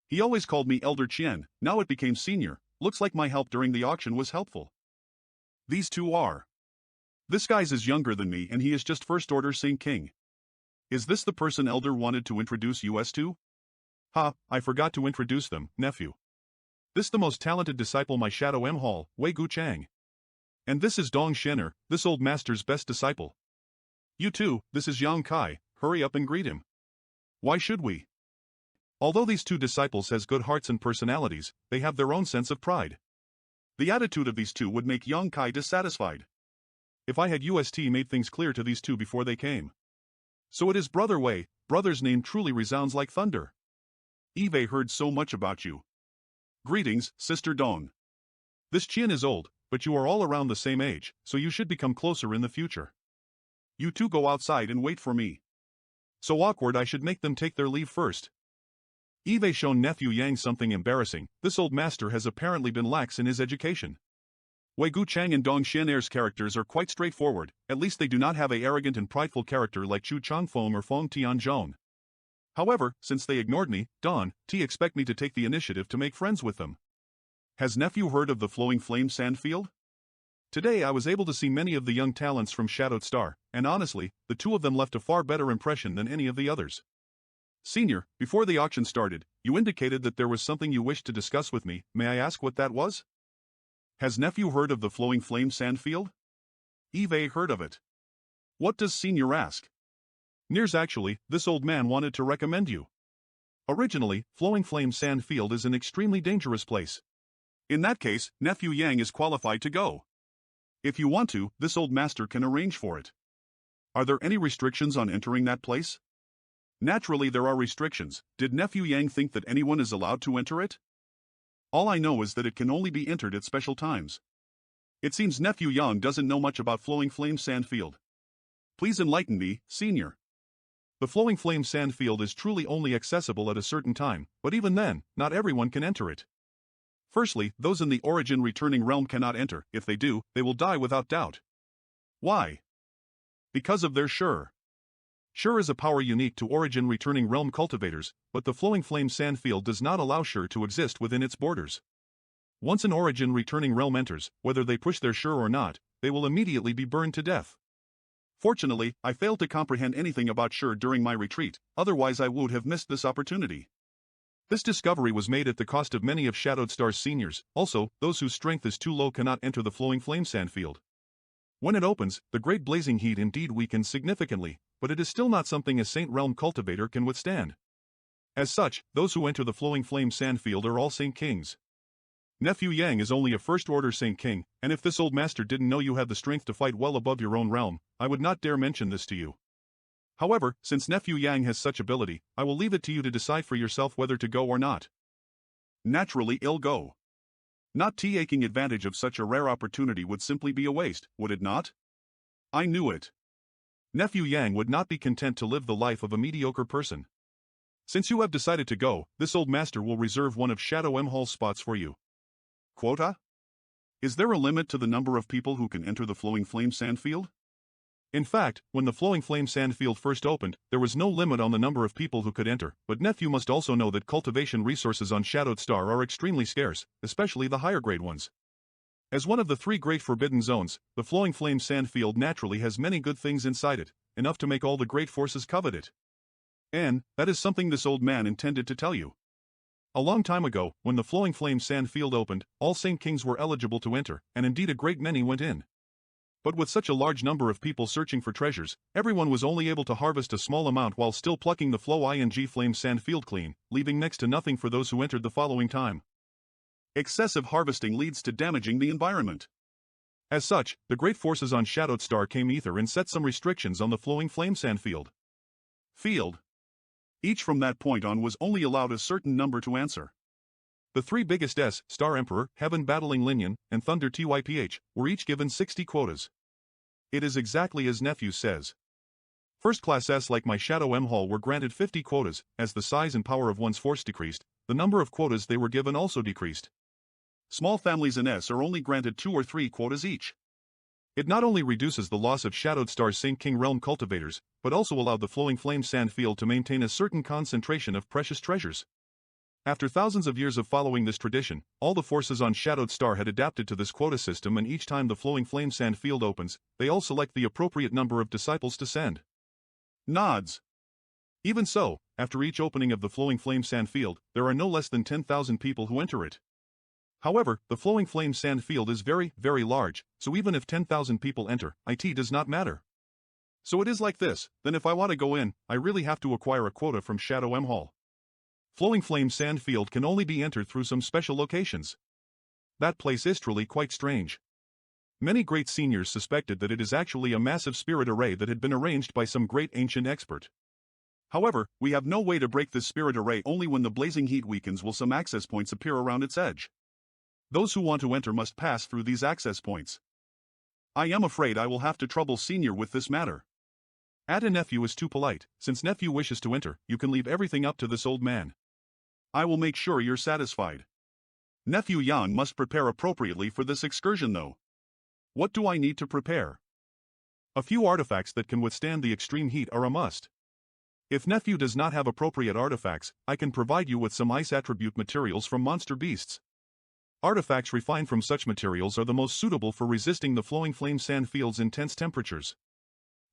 He always called me Elder Qian, now it became Senior, looks like my help during the auction was helpful. These two are. This guy's is younger than me and he is just First Order Saint King. Is this the person Elder wanted to introduce us to? Ha, I forgot to introduce them, nephew. This the most talented disciple my Shadow M Hall, Wei Gu Chang. And this is Dong Shenner, this old master's best disciple. You too, this is Yang Kai, hurry up and greet him. Why should we? Although these two disciples has good hearts and personalities, they have their own sense of pride. The attitude of these two would make Yang Kai dissatisfied. If I had made things clear to these two before they came. So it is Brother Wei, brother's name truly resounds like thunder. Eve heard so much about you. Greetings, Sister Dong. This Qian is old, but you are all around the same age, so you should become closer in the future. You two go outside and wait for me. So awkward I should make them take their leave first. Eve shown nephew Yang something embarrassing, this old master has apparently been lax in his education. Wei Gu Chang and Dong Xianer's characters are quite straightforward, at least they do not have a arrogant and prideful character like Chu Changfeng or Feng Tianzhong. However, since they ignored me, Don, T expect me to take the initiative to make friends with them. Has nephew heard of the Flowing Flame Sandfield? Today I was able to see many of the young talents from Shadowed Star, and honestly, the two of them left a far better impression than any of the others. Senior, before the auction started, you indicated that there was something you wished to discuss with me. May I ask what that was? Has nephew heard of the Flowing Flame Sandfield? Eve heard of it. What does Senior ask? Nears actually, this old man wanted to recommend you. Originally, Flowing Flame Sandfield is an extremely dangerous place. In that case, nephew Yang is qualified to go. If you want to, this old master can arrange for it. Are there any restrictions on entering that place? Naturally there are restrictions. Did nephew Yang think that anyone is allowed to enter it? All I know is that it can only be entered at special times. It seems nephew Yang doesn't know much about Flowing Flame Sandfield. Please enlighten me, Senior. The Flowing Flame Sandfield is truly only accessible at a certain time, but even then, not everyone can enter it. Firstly, those in the Origin Returning Realm cannot enter. If they do, they will die without doubt. Why? Because of their Sure. Sure is a power unique to Origin Returning Realm cultivators, but the Flowing Flame Sandfield does not allow Sure to exist within its borders. Once an Origin Returning Realm enters, whether they push their Sure or not, they will immediately be burned to death. Fortunately, I failed to comprehend anything about Sure during my retreat, otherwise I would have missed this opportunity. This discovery was made at the cost of many of Shadowed Star's seniors. Also, those whose strength is too low cannot enter the Flowing Flame Sandfield. When it opens, the great blazing heat indeed weakens significantly, but it is still not something a Saint Realm cultivator can withstand. As such, those who enter the Flowing Flame Sandfield are all Saint Kings. Nephew Yang is only a first-order Saint King, and if this old master didn't know you had the strength to fight well above your own realm, I would not dare mention this to you. However, since nephew Yang has such ability, I will leave it to you to decide for yourself whether to go or not. Naturally I'll go. Not taking advantage of such a rare opportunity would simply be a waste, would it not? I knew it. Nephew Yang would not be content to live the life of a mediocre person. Since you have decided to go, this old master will reserve one of Shadow M Hall's spots for you. Quota? Is there a limit to the number of people who can enter the Flowing Flame Sandfield? In fact, when the Flowing Flame Sandfield first opened, there was no limit on the number of people who could enter, but nephew must also know that cultivation resources on Shadowed Star are extremely scarce, especially the higher grade ones. As one of the 3 great forbidden zones, the Flowing Flame Sandfield naturally has many good things inside it, enough to make all the great forces covet it. And, that is something this old man intended to tell you. A long time ago, when the Flowing Flame Sandfield opened, all Saint Kings were eligible to enter, and indeed a great many went in. But with such a large number of people searching for treasures, everyone was only able to harvest a small amount while still plucking the Flowing Flame Sandfield clean, leaving next to nothing for those who entered the following time. Excessive harvesting leads to damaging the environment. As such, the great forces on Shadowed Star came ether and set some restrictions on the Flowing Flame Sandfield. Each from that point on was only allowed a certain number to answer. The 3 biggest Star Emperor, Heaven Battling Linian, and Thunder Typh, were each given 60 quotas. It is exactly as nephew says. First class S like my Shadow M Hall were granted 50 quotas. As the size and power of one's force decreased, the number of quotas they were given also decreased. Small families in S are only granted 2 or 3 quotas each. It not only reduces the loss of Shadowed Star's Saint King Realm cultivators, but also allowed the Flowing Flame Sandfield to maintain a certain concentration of precious treasures. After thousands of years of following this tradition, all the forces on Shadowed Star had adapted to this quota system, and each time the Flowing Flame Sandfield opens, they all select the appropriate number of disciples to send. Nods. Even so, after each opening of the Flowing Flame Sandfield, there are no less than 10,000 people who enter it. However, the Flowing Flame Sandfield is very, very large, so even if 10,000 people enter, it does not matter. So it is like this, then if I want to go in, I really have to acquire a quota from Shadow M Hall. Flowing Flame Sandfield can only be entered through some special locations. That place is truly quite strange. Many great seniors suspected that it is actually a massive spirit array that had been arranged by some great ancient expert. However, we have no way to break this spirit array. Only when the blazing heat weakens will some access points appear around its edge. Those who want to enter must pass through these access points. I am afraid I will have to trouble Senior with this matter. Atta nephew is too polite. Since nephew wishes to enter, you can leave everything up to this old man. I will make sure you're satisfied. Nephew Yang must prepare appropriately for this excursion though. What do I need to prepare? A few artifacts that can withstand the extreme heat are a must. If nephew does not have appropriate artifacts, I can provide you with some ice attribute materials from monster beasts. Artifacts refined from such materials are the most suitable for resisting the flowing flame sand field's intense temperatures.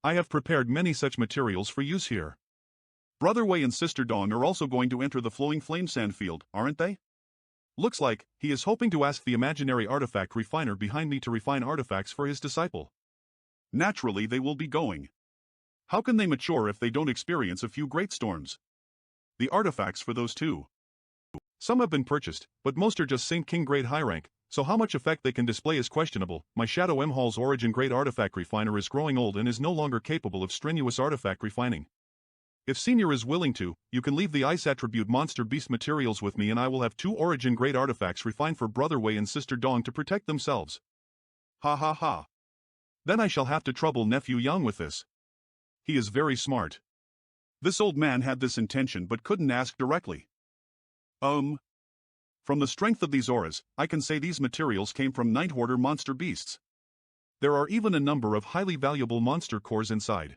I have prepared many such materials for use here. Brother Wei and Sister Dong are also going to enter the flowing flame sand field, aren't they? Looks like he is hoping to ask the imaginary artifact refiner behind me to refine artifacts for his disciple. Naturally they will be going. How can they mature if they don't experience a few great storms? The artifacts for those two. Some have been purchased, but most are just Saint King grade high rank, so how much effect they can display is questionable. My Shadow M Hall's origin grade artifact refiner is growing old and is no longer capable of strenuous artifact refining. If Senior is willing to, you can leave the ice attribute monster beast materials with me and I will have 2 origin grade artifacts refined for Brother Wei and Sister Dong to protect themselves. Ha ha ha. Then I shall have to trouble Nephew Yang with this. He is very smart. This old man had this intention but couldn't ask directly. From the strength of these auras, I can say these materials came from Night Hoarder monster beasts. There are even a number of highly valuable monster cores inside.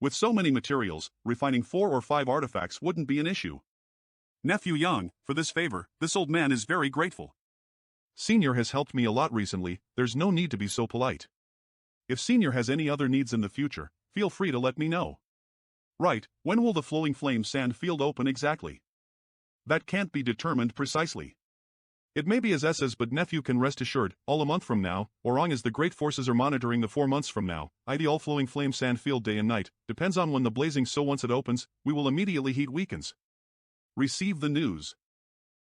With so many materials, refining 4 or 5 artifacts wouldn't be an issue. Nephew Yang, for this favor, this old man is very grateful. Senior has helped me a lot recently, there's no need to be so polite. If Senior has any other needs in the future, feel free to let me know. Right, when will the flowing flame sand field open exactly? That can't be determined precisely. It may be as SS, but Nephew can rest assured, all a month from now, or long as the great forces are monitoring the 4 months from now, ID all flowing flame sand field day and night, depends on when the blazing, so once it opens, we will immediately heat weakens. Receive the news.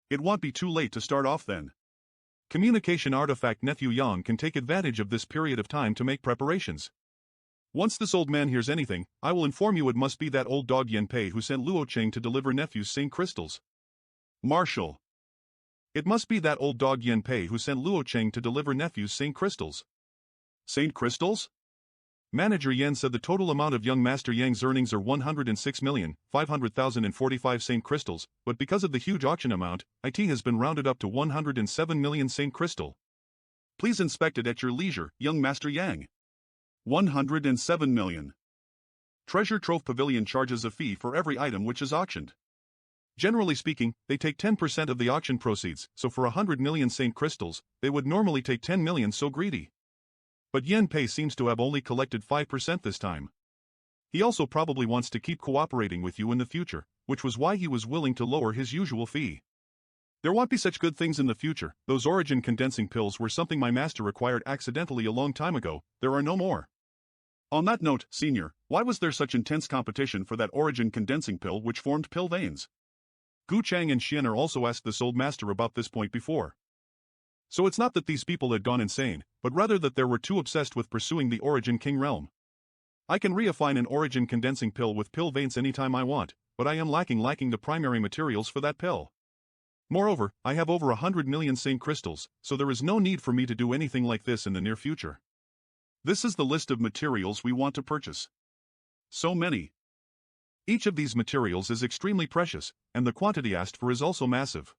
It won't be too late to start off then. Communication artifact Nephew Yang can take advantage of this period of time to make preparations. Once this old man hears anything, I will inform you it must be that old dog Yen Pei who sent Luo Cheng to deliver Nephew's Saint Crystals. Marshal. It must be that old dog Yen Pei who sent Luo Cheng to deliver Nephew's Saint Crystals. Saint Crystals? Manager Yen said the total amount of young Master Yang's earnings are 106,500,045 Saint Crystals, but because of the huge auction amount, IT has been rounded up to 107 million Saint Crystal. Please inspect it at your leisure, young Master Yang. 107 million. Treasure Trove Pavilion charges a fee for every item which is auctioned. Generally speaking, they take 10% of the auction proceeds, so for 100 million Saint Crystals, they would normally take 10 million, so greedy. But Yen Pei seems to have only collected 5% this time. He also probably wants to keep cooperating with you in the future, which was why he was willing to lower his usual fee. There won't be such good things in the future. Those origin condensing pills were something my master acquired accidentally a long time ago, there are no more. On that note, Senior, why was there such intense competition for that origin condensing pill which formed pill veins? Gu Chang and Xian are also asked this old master about this point before. So it's not that these people had gone insane, but rather that they were too obsessed with pursuing the Origin King realm. I can refine an origin condensing pill with pill veins anytime I want, but I am lacking the primary materials for that pill. Moreover, I have over 100 million Saint Crystals, so there is no need for me to do anything like this in the near future. This is the list of materials we want to purchase. So many. Each of these materials is extremely precious, and the quantity asked for is also massive.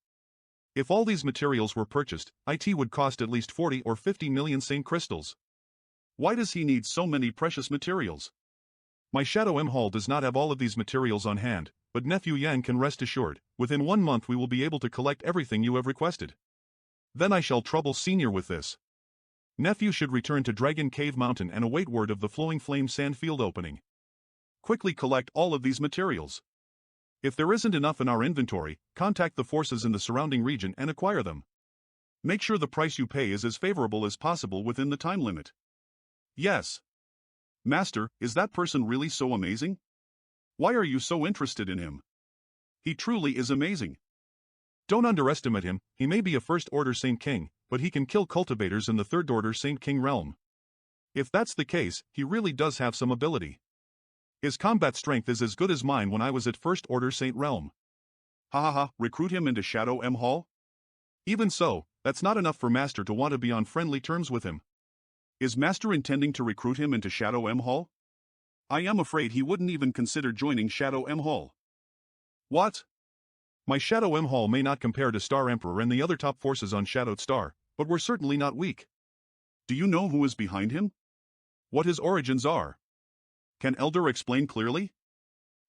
If all these materials were purchased, IT would cost at least 40 or 50 million Saint Crystals. Why does he need so many precious materials? My Shadow M Hall does not have all of these materials on hand, but Nephew Yang can rest assured, within 1 month we will be able to collect everything you have requested. Then I shall trouble Senior with this. Nephew should return to Dragon Cave Mountain and await word of the flowing flame sand field opening. Quickly collect all of these materials. If there isn't enough in our inventory, contact the forces in the surrounding region and acquire them. Make sure the price you pay is as favorable as possible within the time limit. Yes. Master, is that person really so amazing? Why are you so interested in him? He truly is amazing. Don't underestimate him, he may be a First Order Saint King, but he can kill cultivators in the Third Order Saint King realm. If that's the case, he really does have some ability. His combat strength is as good as mine when I was at First Order Saint Realm. Ha ha ha, recruit him into Shadow M Hall? Even so, that's not enough for Master to want to be on friendly terms with him. Is Master intending to recruit him into Shadow M Hall? I am afraid he wouldn't even consider joining Shadow M Hall. What? My Shadow M Hall may not compare to Star Emperor and the other top forces on Shadowed Star, but we're certainly not weak. Do you know who is behind him? What his origins are? Can Elder explain clearly?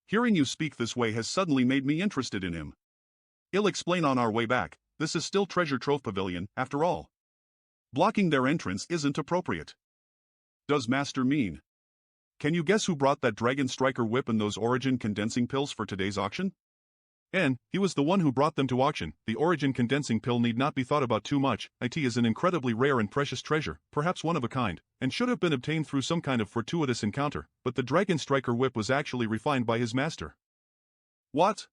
Hearing you speak this way has suddenly made me interested in him. I'll explain on our way back. this is still Treasure Trove Pavilion, after all. Blocking their entrance isn't appropriate. Does Master mean? Can you guess who brought that Dragon Striker whip and those Origin condensing pills for today's auction? And, he was the one who brought them to auction. The Origin condensing pill need not be thought about too much. It is an incredibly rare and precious treasure, perhaps one of a kind, and should have been obtained through some kind of fortuitous encounter, but the Dragon Striker whip was actually refined by his master. What?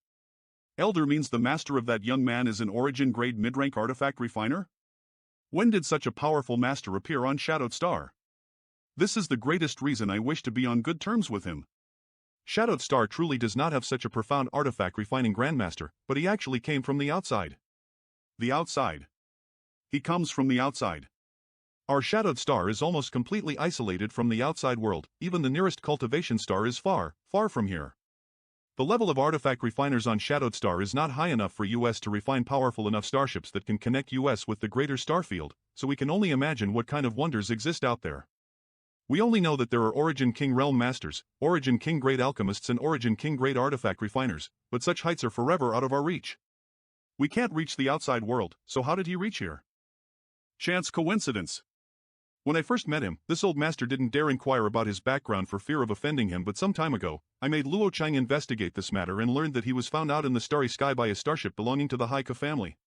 Elder means the master of that young man is an Origin-grade mid-rank artifact refiner? When did such a powerful master appear on Shadowed Star? This is the greatest reason I wish to be on good terms with him. Shadowed Star truly does not have such a profound artifact refining grandmaster, but he actually came from the outside. The outside. He comes from the outside. Our Shadowed Star is almost completely isolated from the outside world, even the nearest cultivation star is far, far from here. The level of artifact refiners on Shadowed Star is not high enough for US to refine powerful enough starships that can connect US with the greater star field, so we can only imagine what kind of wonders exist out there. We only know that there are Origin King Realm Masters, Origin King Grade Alchemists and Origin King Grade Artifact Refiners, but such heights are forever out of our reach. We can't reach the outside world, so how did he reach here? Chance coincidence. When I first met him, this old master didn't dare inquire about his background for fear of offending him, but some time ago, I made Luo Chang investigate this matter and learned that he was found out in the starry sky by a starship belonging to the Haika family.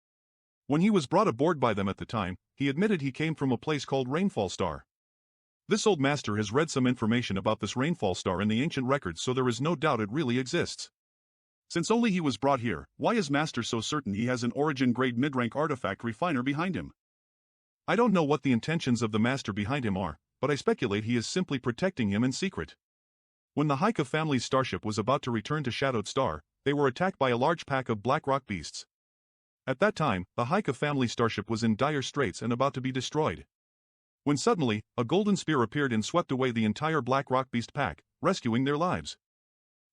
When he was brought aboard by them at the time, he admitted he came from a place called Rainfall Star. This old master has read some information about this Rainfall Star in the ancient records, so there is no doubt it really exists. Since only he was brought here, why is Master so certain he has an Origin-grade mid-rank artifact refiner behind him? I don't know what the intentions of the Master behind him are, but I speculate he is simply protecting him in secret. When the Haika family's starship was about to return to Shadowed Star, they were attacked by a large pack of black rock beasts. At that time, the Haika family starship was in dire straits and about to be destroyed. When suddenly, a golden spear appeared and swept away the entire Black Rock Beast pack, rescuing their lives.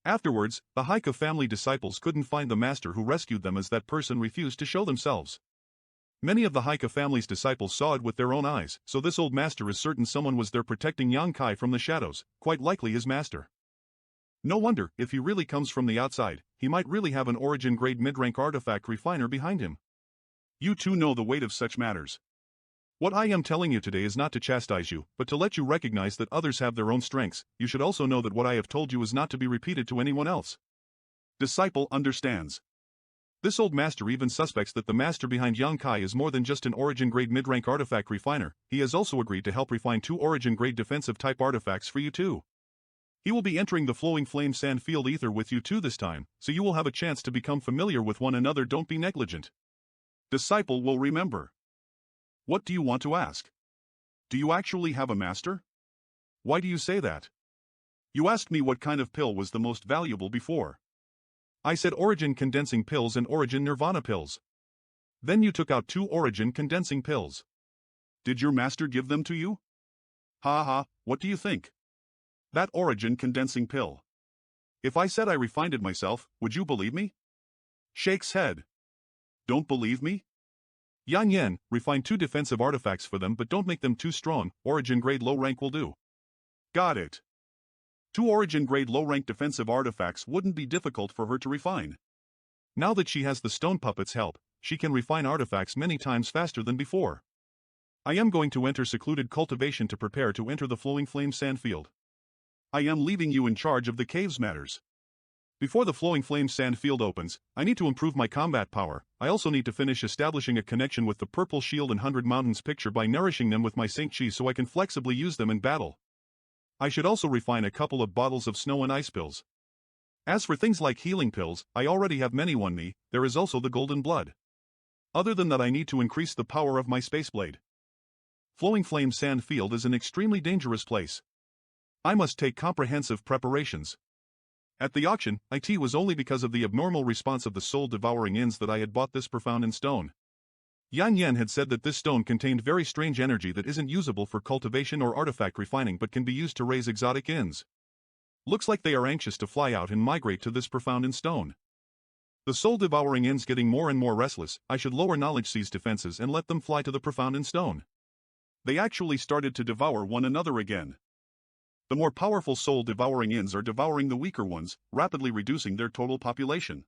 Afterwards, the Haika family disciples couldn't find the master who rescued them as that person refused to show themselves. Many of the Haika family's disciples saw it with their own eyes, so this old master is certain someone was there protecting Yang Kai from the shadows, quite likely his master. No wonder, if he really comes from the outside, he might really have an Origin-grade mid-rank artifact refiner behind him. You too know the weight of such matters. What I am telling you today is not to chastise you, but to let you recognize that others have their own strengths. You should also know that what I have told you is not to be repeated to anyone else. Disciple understands. This old master even suspects that the master behind Yang Kai is more than just an Origin-grade mid-rank artifact refiner. He has also agreed to help refine 2 Origin-grade defensive-type artifacts for you too. He will be entering the Flowing Flame Sand Field Ether with you too this time, so you will have a chance to become familiar with one another. Don't be negligent. Disciple will remember. What do you want to ask? Do you actually have a master? Why do you say that? You asked me what kind of pill was the most valuable before. I said Origin condensing pills and Origin Nirvana pills. Then you took out 2 Origin condensing pills. Did your master give them to you? Ha ha, what do you think? That Origin condensing pill. If I said I refined it myself, would you believe me? Shakes head. Don't believe me? Yan Yan, refine 2 defensive artifacts for them, but don't make them too strong. Origin grade low rank will do. Got it. 2 Origin grade low rank defensive artifacts wouldn't be difficult for her to refine. Now that she has the stone puppet's help, she can refine artifacts many times faster than before. I am going to enter secluded cultivation to prepare to enter the Flowing Flame Sand Field. I am leaving you in charge of the caves matters. Before the Flowing Flame Sand Field opens, I need to improve my combat power. I also need to finish establishing a connection with the Purple Shield and 100 Mountains picture by nourishing them with my Saint Chi so I can flexibly use them in battle. I should also refine a couple of bottles of snow and ice pills. As for things like healing pills, I already have many on me. There is also the Golden Blood. Other than that, I need to increase the power of my Space Blade. Flowing Flame Sand Field is an extremely dangerous place. I must take comprehensive preparations. At the auction, it was only because of the abnormal response of the soul-devouring inns that I had bought this profound in stone. Yan Yan had said that this stone contained very strange energy that isn't usable for cultivation or artifact refining but can be used to raise exotic inns. Looks like they are anxious to fly out and migrate to this profound in stone. The soul-devouring inns getting more and more restless. I should lower Knowledge Sea's defenses and let them fly to the profound in stone. They actually started to devour one another again. The more powerful soul-devouring inns are devouring the weaker ones, rapidly reducing their total population.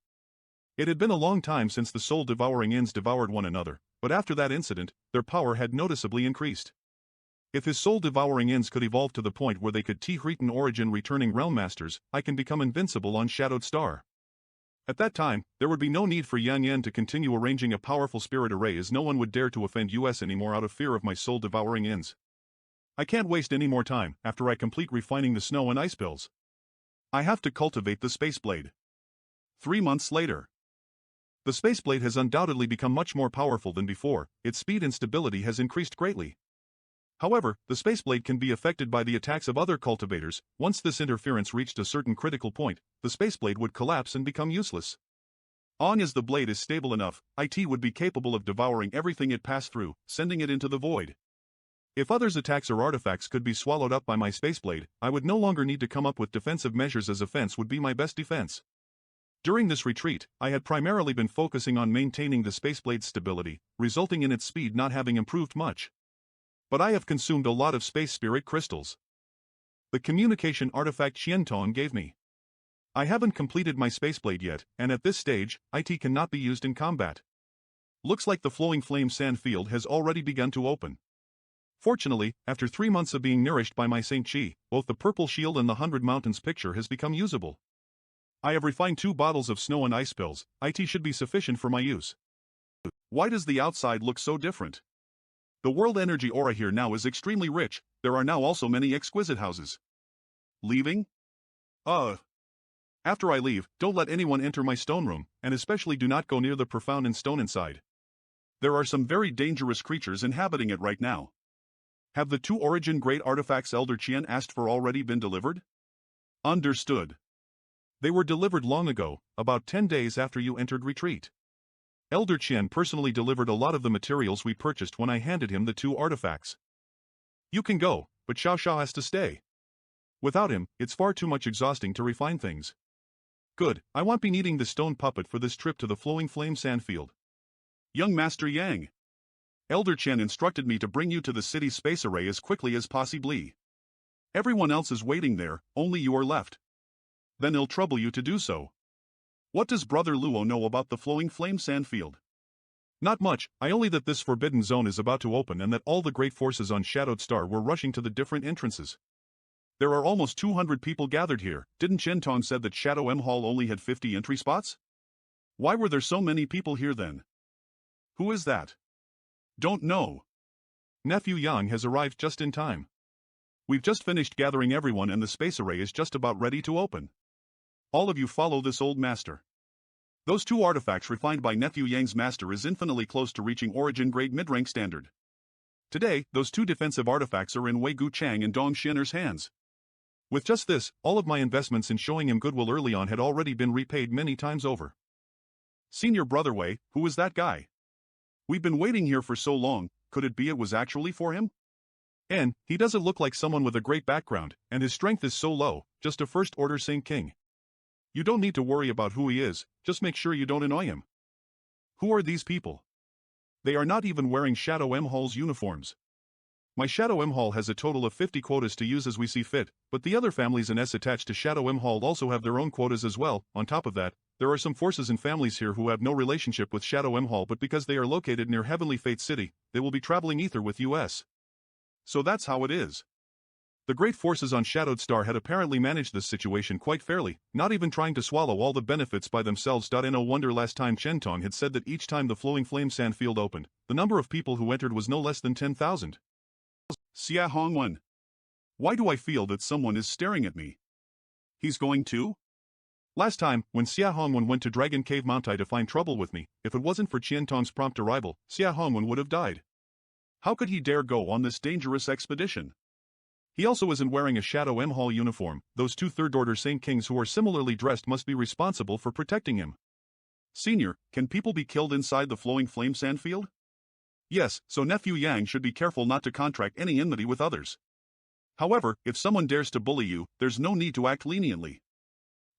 It had been a long time since the soul-devouring Ins devoured one another, but after that incident, their power had noticeably increased. If his soul-devouring Ins could evolve to the point where they could T-Hretan origin returning realm masters, I can become invincible on Shadowed Star. At that time, there would be no need for Yan Yan to continue arranging a powerful spirit array as no one would dare to offend us anymore out of fear of my soul-devouring Ins. I can't waste any more time after I complete refining the snow and ice pills. I have to cultivate the Space Blade. 3 months later. The Space Blade has undoubtedly become much more powerful than before, its speed and stability has increased greatly. However, the Space Blade can be affected by the attacks of other cultivators. Once this interference reached a certain critical point, the Space Blade would collapse and become useless. Long as the blade is stable enough, it would be capable of devouring everything it passed through, sending it into the void. If others' attacks or artifacts could be swallowed up by my Space Blade, I would no longer need to come up with defensive measures, as offense would be my best defense. During this retreat, I had primarily been focusing on maintaining the Space Blade's stability, resulting in its speed not having improved much. But I have consumed a lot of Space Spirit crystals. The communication artifact Qiantong gave me. I haven't completed my Space Blade yet, and at this stage, it cannot be used in combat. Looks like the flowing flame sand field has already begun to open. Fortunately, after 3 months of being nourished by my Saint Chi, both the purple shield and the 100 Mountains picture has become usable. I have refined 2 bottles of snow and ice pills. It should be sufficient for my use. Why does the outside look so different? The world energy aura here now is extremely rich. There are now also many exquisite houses. Leaving? After I leave, don't let anyone enter my stone room, and especially do not go near the profound and stone inside. There are some very dangerous creatures inhabiting it right now. Have the 2 origin great artifacts Elder Qian asked for already been delivered? Understood. They were delivered long ago, about 10 days after you entered retreat. Elder Qian personally delivered a lot of the materials we purchased when I handed him the 2 artifacts. You can go, but Xiao Xiao has to stay. Without him, it's far too much exhausting to refine things. Good, I won't be needing the stone puppet for this trip to the flowing flame sandfield. Young Master Yang. Elder Qian instructed me to bring you to the city space array as quickly as possibly. Everyone else is waiting there, only you are left. Then he'll trouble you to do so. What does Brother Luo know about the flowing flame sandfield? Not much, only that this forbidden zone is about to open and that all the great forces on Shadowed Star were rushing to the different entrances. There are almost 200 people gathered here. Didn't Qiantong said that Shadow M Hall only had 50 entry spots? Why were there so many people here then? Who is that? Don't know. Nephew Yang has arrived just in time. We've just finished gathering everyone and the space array is just about ready to open. All of you follow this old master. Those 2 artifacts refined by Nephew Yang's master is infinitely close to reaching origin grade mid-rank standard. Today, those 2 defensive artifacts are in Wei Gu Chang and Dong Xianer's hands. With just this, all of my investments in showing him goodwill early on had already been repaid many times over. Senior Brother Wei, who is that guy? We've been waiting here for so long, could it be it was actually for him? And, he doesn't look like someone with a great background, and his strength is so low, just a first-order Saint King. You don't need to worry about who he is, just make sure you don't annoy him. Who are these people? They are not even wearing Shadow M Hall's uniforms. My Shadow M Hall has a total of 50 quotas to use as we see fit, but the other families and S attached to Shadow M Hall also have their own quotas as well. On top of that, there are some forces and families here who have no relationship with Shadow M Hall, but because they are located near Heavenly Fate City, they will be traveling ether with us. So that's how it is. The great forces on Shadowed Star had apparently managed this situation quite fairly, not even trying to swallow all the benefits by themselves. No wonder last time Qiantong had said that each time the flowing flame sandfield opened, the number of people who entered was no less than 10,000. Xia Hongwen. Why do I feel that someone is staring at me? He's going to? Last time, when Xia Hongwen went to Dragon Cave Mountai to find trouble with me, if it wasn't for Qiantong's prompt arrival, Xia Hongwen would have died. How could he dare go on this dangerous expedition? He also isn't wearing a Shadow M Hall uniform. Those 2 third-order Saint Kings who are similarly dressed must be responsible for protecting him. Senior, can people be killed inside the flowing flame sandfield? Yes, so Nephew Yang should be careful not to contract any enmity with others. However, if someone dares to bully you, there's no need to act leniently.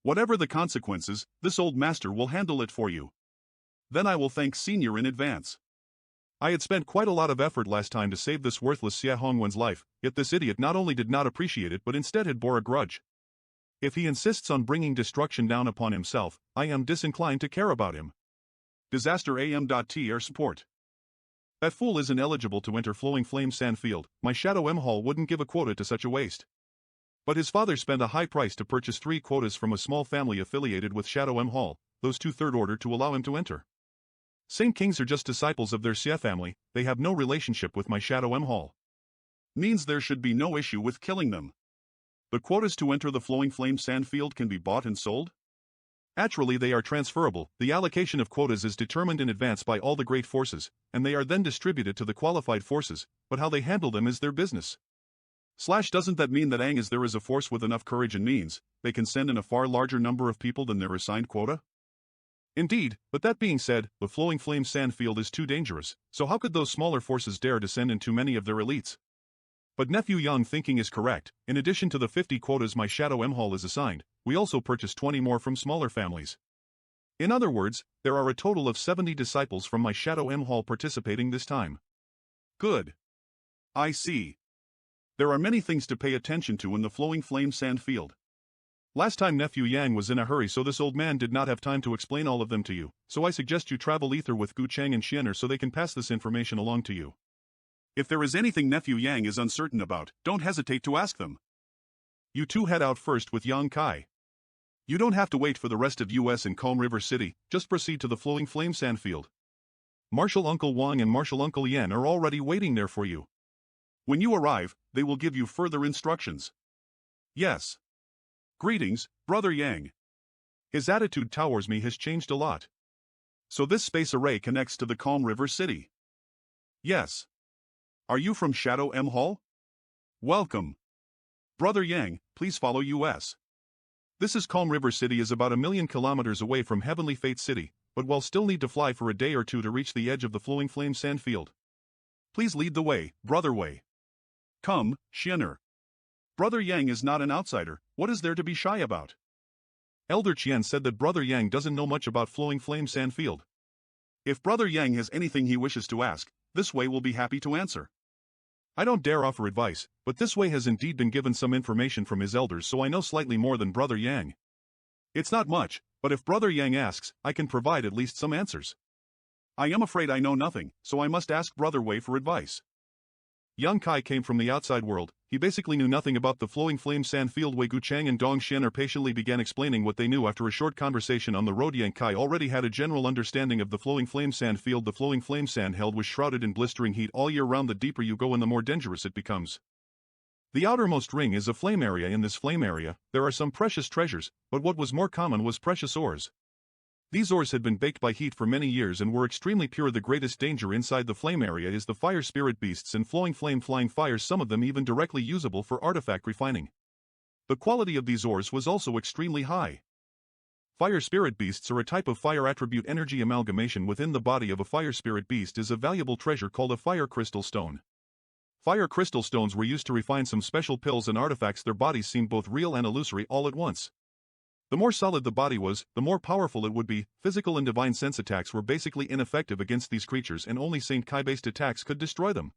Whatever the consequences, this old master will handle it for you. Then I will thank Senior in advance. I had spent quite a lot of effort last time to save this worthless Xia Hongwen's life, yet this idiot not only did not appreciate it but instead had bore a grudge. If he insists on bringing destruction down upon himself, I am disinclined to care about him. Disaster am.tr support. That fool is ineligible to enter Flowing Flame Sandfield. My Shadow M Hall wouldn't give a quota to such a waste. But his father spent a high price to purchase 3 quotas from a small family affiliated with Shadow M Hall, those 2 third order to allow him to enter. Saint Kings are just disciples of their Xia family, they have no relationship with my Shadow M Hall. Means there should be no issue with killing them. The quotas to enter the Flowing Flame Sandfield can be bought and sold? Actually, they are transferable. The allocation of quotas is determined in advance by all the great forces, and they are then distributed to the qualified forces, but how they handle them is their business. Doesn't that mean that as there is a force with enough courage and means, they can send in a far larger number of people than their assigned quota? Indeed, but that being said, the Flowing Flame Sandfield is too dangerous, so how could those smaller forces dare to send in too many of their elites? But Nephew Young thinking is correct. In addition to the 50 quotas my Shadow M Hall is assigned, we also purchased 20 more from smaller families. In other words, there are a total of 70 disciples from my Shadow M Hall participating this time. Good. I see. There are many things to pay attention to in the Flowing Flame Sandfield. Last time Nephew Yang was in a hurry, so this old man did not have time to explain all of them to you, so I suggest you travel ether with Gu Cheng and Xianer so they can pass this information along to you. If there is anything Nephew Yang is uncertain about, don't hesitate to ask them. You 2 head out first with Yang Kai. You don't have to wait for the rest of US in Calm River City, just proceed to the Flowing Flame Sandfield. Marshal Uncle Wang and Marshal Uncle Yan are already waiting there for you. When you arrive, they will give you further instructions. Yes. Greetings, Brother Yang. His attitude towards me has changed a lot. So this space array connects to the Calm River City? Yes. Are you from Shadow M Hall? Welcome. Brother Yang, please follow US. This is Calm River City is about 1,000,000 kilometers away from Heavenly Fate City, but we'll still need to fly for a day or 2 to reach the edge of the Flowing Flame Sandfield. Please lead the way, Brother Wei. Come, Xianer. Brother Yang is not an outsider, what is there to be shy about? Elder Qian said that Brother Yang doesn't know much about Flowing Flame Sandfield. If Brother Yang has anything he wishes to ask, this way will be happy to answer. I don't dare offer advice, but this way has indeed been given some information from his elders, so I know slightly more than Brother Yang. It's not much, but if Brother Yang asks, I can provide at least some answers. I am afraid I know nothing, so I must ask Brother Wei for advice. Yang Kai came from the outside world, he basically knew nothing about the Flowing Flame Sandfield. Wei Guchang and Dong Xianer patiently began explaining what they knew. After a short conversation on the road, Yang Kai already had a general understanding of the Flowing Flame Sandfield. The Flowing Flame Sand held was shrouded in blistering heat all year round. The deeper you go and the more dangerous it becomes. The outermost ring is a flame area. In this flame area, there are some precious treasures, but what was more common was precious ores. These ores had been baked by heat for many years and were extremely pure. The greatest danger inside the flame area is the fire spirit beasts and flowing flame flying fires, some of them even directly usable for artifact refining. The quality of these ores was also extremely high. Fire spirit beasts are a type of fire attribute energy amalgamation within the body of a fire spirit beast is a valuable treasure called a fire crystal stone. Fire crystal stones were used to refine some special pills and artifacts. Their bodies seemed both real and illusory all at once. The more solid the body was, the more powerful it would be. Physical and divine sense attacks were basically ineffective against these creatures, and only Saint Kai-based attacks could destroy them.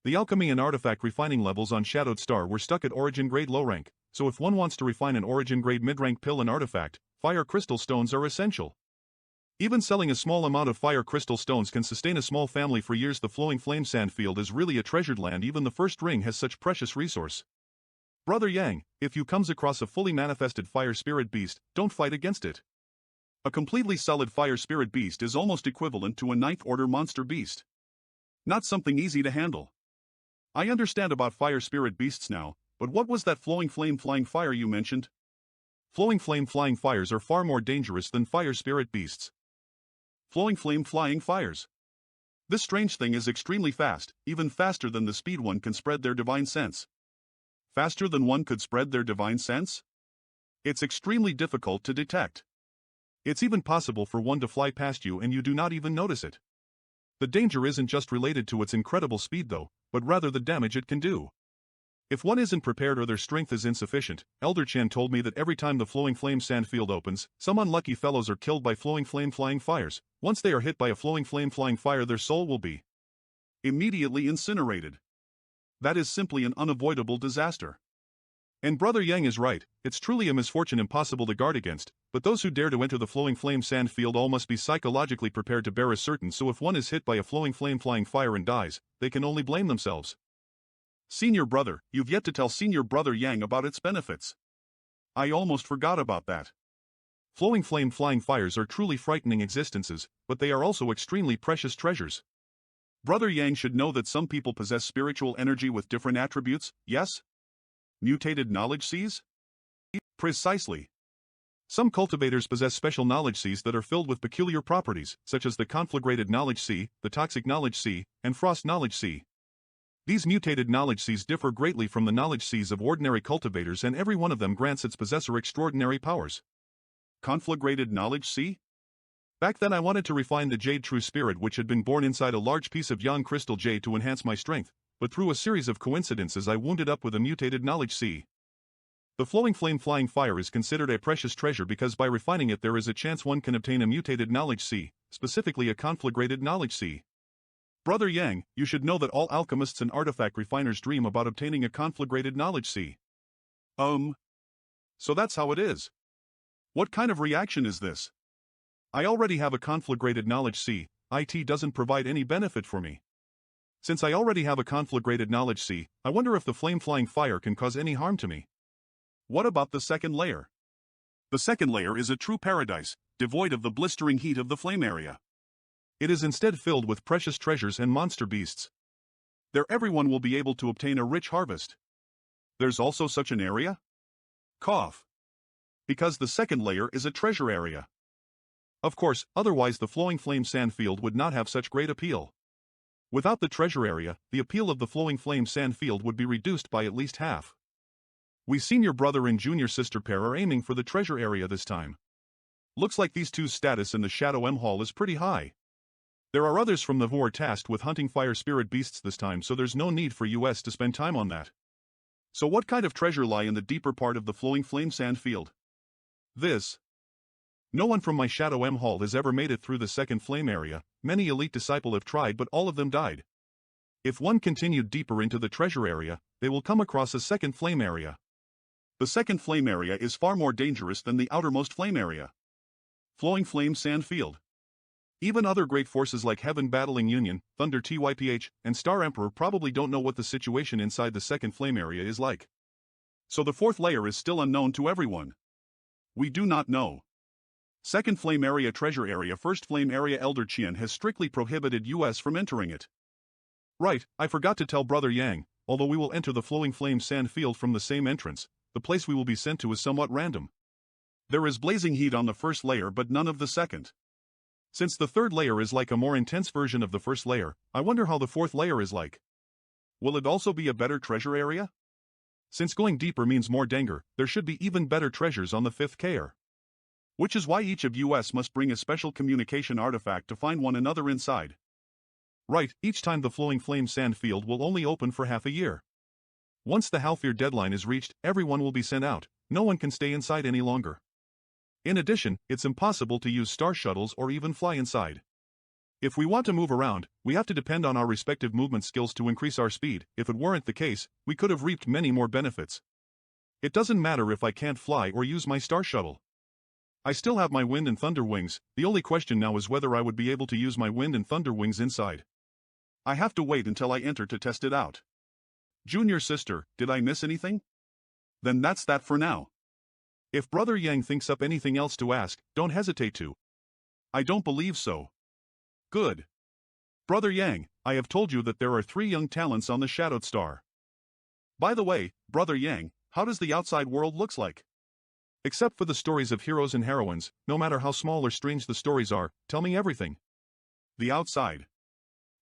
The alchemy and artifact refining levels on Shadowed Star were stuck at origin grade low rank, so if one wants to refine an origin grade mid-rank pill and artifact, fire crystal stones are essential. Even selling a small amount of fire crystal stones can sustain a small family for years. The Flowing Flame Sandfield is really a treasured land. Even the first ring has such precious resource. Brother Yang, if you comes across a fully manifested fire spirit beast, don't fight against it. A completely solid fire spirit beast is almost equivalent to a 9th order monster beast. Not something easy to handle. I understand about fire spirit beasts now, but what was that flowing flame flying fire you mentioned? Flowing flame flying fires are far more dangerous than fire spirit beasts. Flowing flame flying fires. This strange thing is extremely fast, even faster than the speed one can spread their divine sense. Faster than one could spread their divine sense? It's extremely difficult to detect. It's even possible for one to fly past you and you do not even notice it. The danger isn't just related to its incredible speed though, but rather the damage it can do. If one isn't prepared or their strength is insufficient, Elder Chen told me that every time the Flowing Flame Sandfield opens, some unlucky fellows are killed by flowing flame flying fires. Once they are hit by a flowing flame flying fire, their soul will be immediately incinerated. That is simply an unavoidable disaster. And Brother Yang is right, it's truly a misfortune impossible to guard against, but those who dare to enter the flowing flame sand field all must be psychologically prepared to bear a certain, so if one is hit by a flowing flame flying fire and dies, they can only blame themselves. Senior brother, you've yet to tell Senior Brother Yang about its benefits. I almost forgot about that. Flowing flame flying fires are truly frightening existences, but they are also extremely precious treasures. Brother Yang should know that some people possess spiritual energy with different attributes, yes? Mutated knowledge seas? Precisely. Some cultivators possess special knowledge seas that are filled with peculiar properties, such as the conflagrated knowledge sea, the toxic knowledge sea, and frost knowledge sea. These mutated knowledge seas differ greatly from the knowledge seas of ordinary cultivators, and every one of them grants its possessor extraordinary powers. Conflagrated knowledge sea? Back then I wanted to refine the jade true spirit which had been born inside a large piece of young crystal jade to enhance my strength, but through a series of coincidences I wounded up with a mutated knowledge sea. The flowing flame flying fire is considered a precious treasure because by refining it there is a chance one can obtain a mutated knowledge sea, specifically a conflagrated knowledge sea. Brother Yang, you should know that all alchemists and artifact refiners dream about obtaining a conflagrated knowledge sea. So that's how it is. What kind of reaction is this? I already have a conflagrated knowledge sea, it doesn't provide any benefit for me. Since I already have a conflagrated knowledge sea, I wonder if the flame flying fire can cause any harm to me. What about the second layer? The second layer is a true paradise, devoid of the blistering heat of the flame area. It is instead filled with precious treasures and monster beasts. There everyone will be able to obtain a rich harvest. There's also such an area? Cough. Because the second layer is a treasure area. Of course, otherwise the flowing flame sand field would not have such great appeal. Without the treasure area, the appeal of the flowing flame sand field would be reduced by at least half. We senior brother and junior sister pair are aiming for the treasure area this time. Looks like these two's status in the Shadow M Hall is pretty high. There are others from the who are tasked with hunting fire spirit beasts this time, so there's no need for us to spend time on that. So what kind of treasure lie in the deeper part of the flowing flame sand field? This. No one from my Shadow M Hall has ever made it through the second flame area. Many elite disciples have tried but all of them died. If one continued deeper into the treasure area, they will come across a second flame area. The second flame area is far more dangerous than the outermost flame area. Flowing flame sand field. Even other great forces like Heaven Battling Union, Thunder Typh, and Star Emperor probably don't know what the situation inside the second flame area is like. So the fourth layer is still unknown to everyone. We do not know. Second flame area treasure area. First flame area Elder Qian has strictly prohibited us from entering it. Right, I forgot to tell Brother Yang, although we will enter the flowing flame sand field from the same entrance, the place we will be sent to is somewhat random. There is blazing heat on the first layer but none of the second. Since the third layer is like a more intense version of the first layer, I wonder how the fourth layer is like. Will it also be a better treasure area? Since going deeper means more danger, there should be even better treasures on the fifth layer. Which is why each of us must bring a special communication artifact to find one another inside. Right, each time the flowing flame sand field will only open for half a year. Once the half-year deadline is reached, everyone will be sent out, no one can stay inside any longer. In addition, it's impossible to use star shuttles or even fly inside. If we want to move around, we have to depend on our respective movement skills to increase our speed. If it weren't the case, we could have reaped many more benefits. It doesn't matter if I can't fly or use my star shuttle. I still have my wind and thunder wings, the only question now is whether I would be able to use my wind and thunder wings inside. I have to wait until I enter to test it out. Junior sister, did I miss anything? Then that's that for now. If Brother Yang thinks up anything else to ask, don't hesitate to. I don't believe so. Good. Brother Yang, I have told you that there are 3 young talents on the Shadowed Star. By the way, Brother Yang, how does the outside world looks like? Except for the stories of heroes and heroines, no matter how small or strange the stories are, tell me everything. The outside.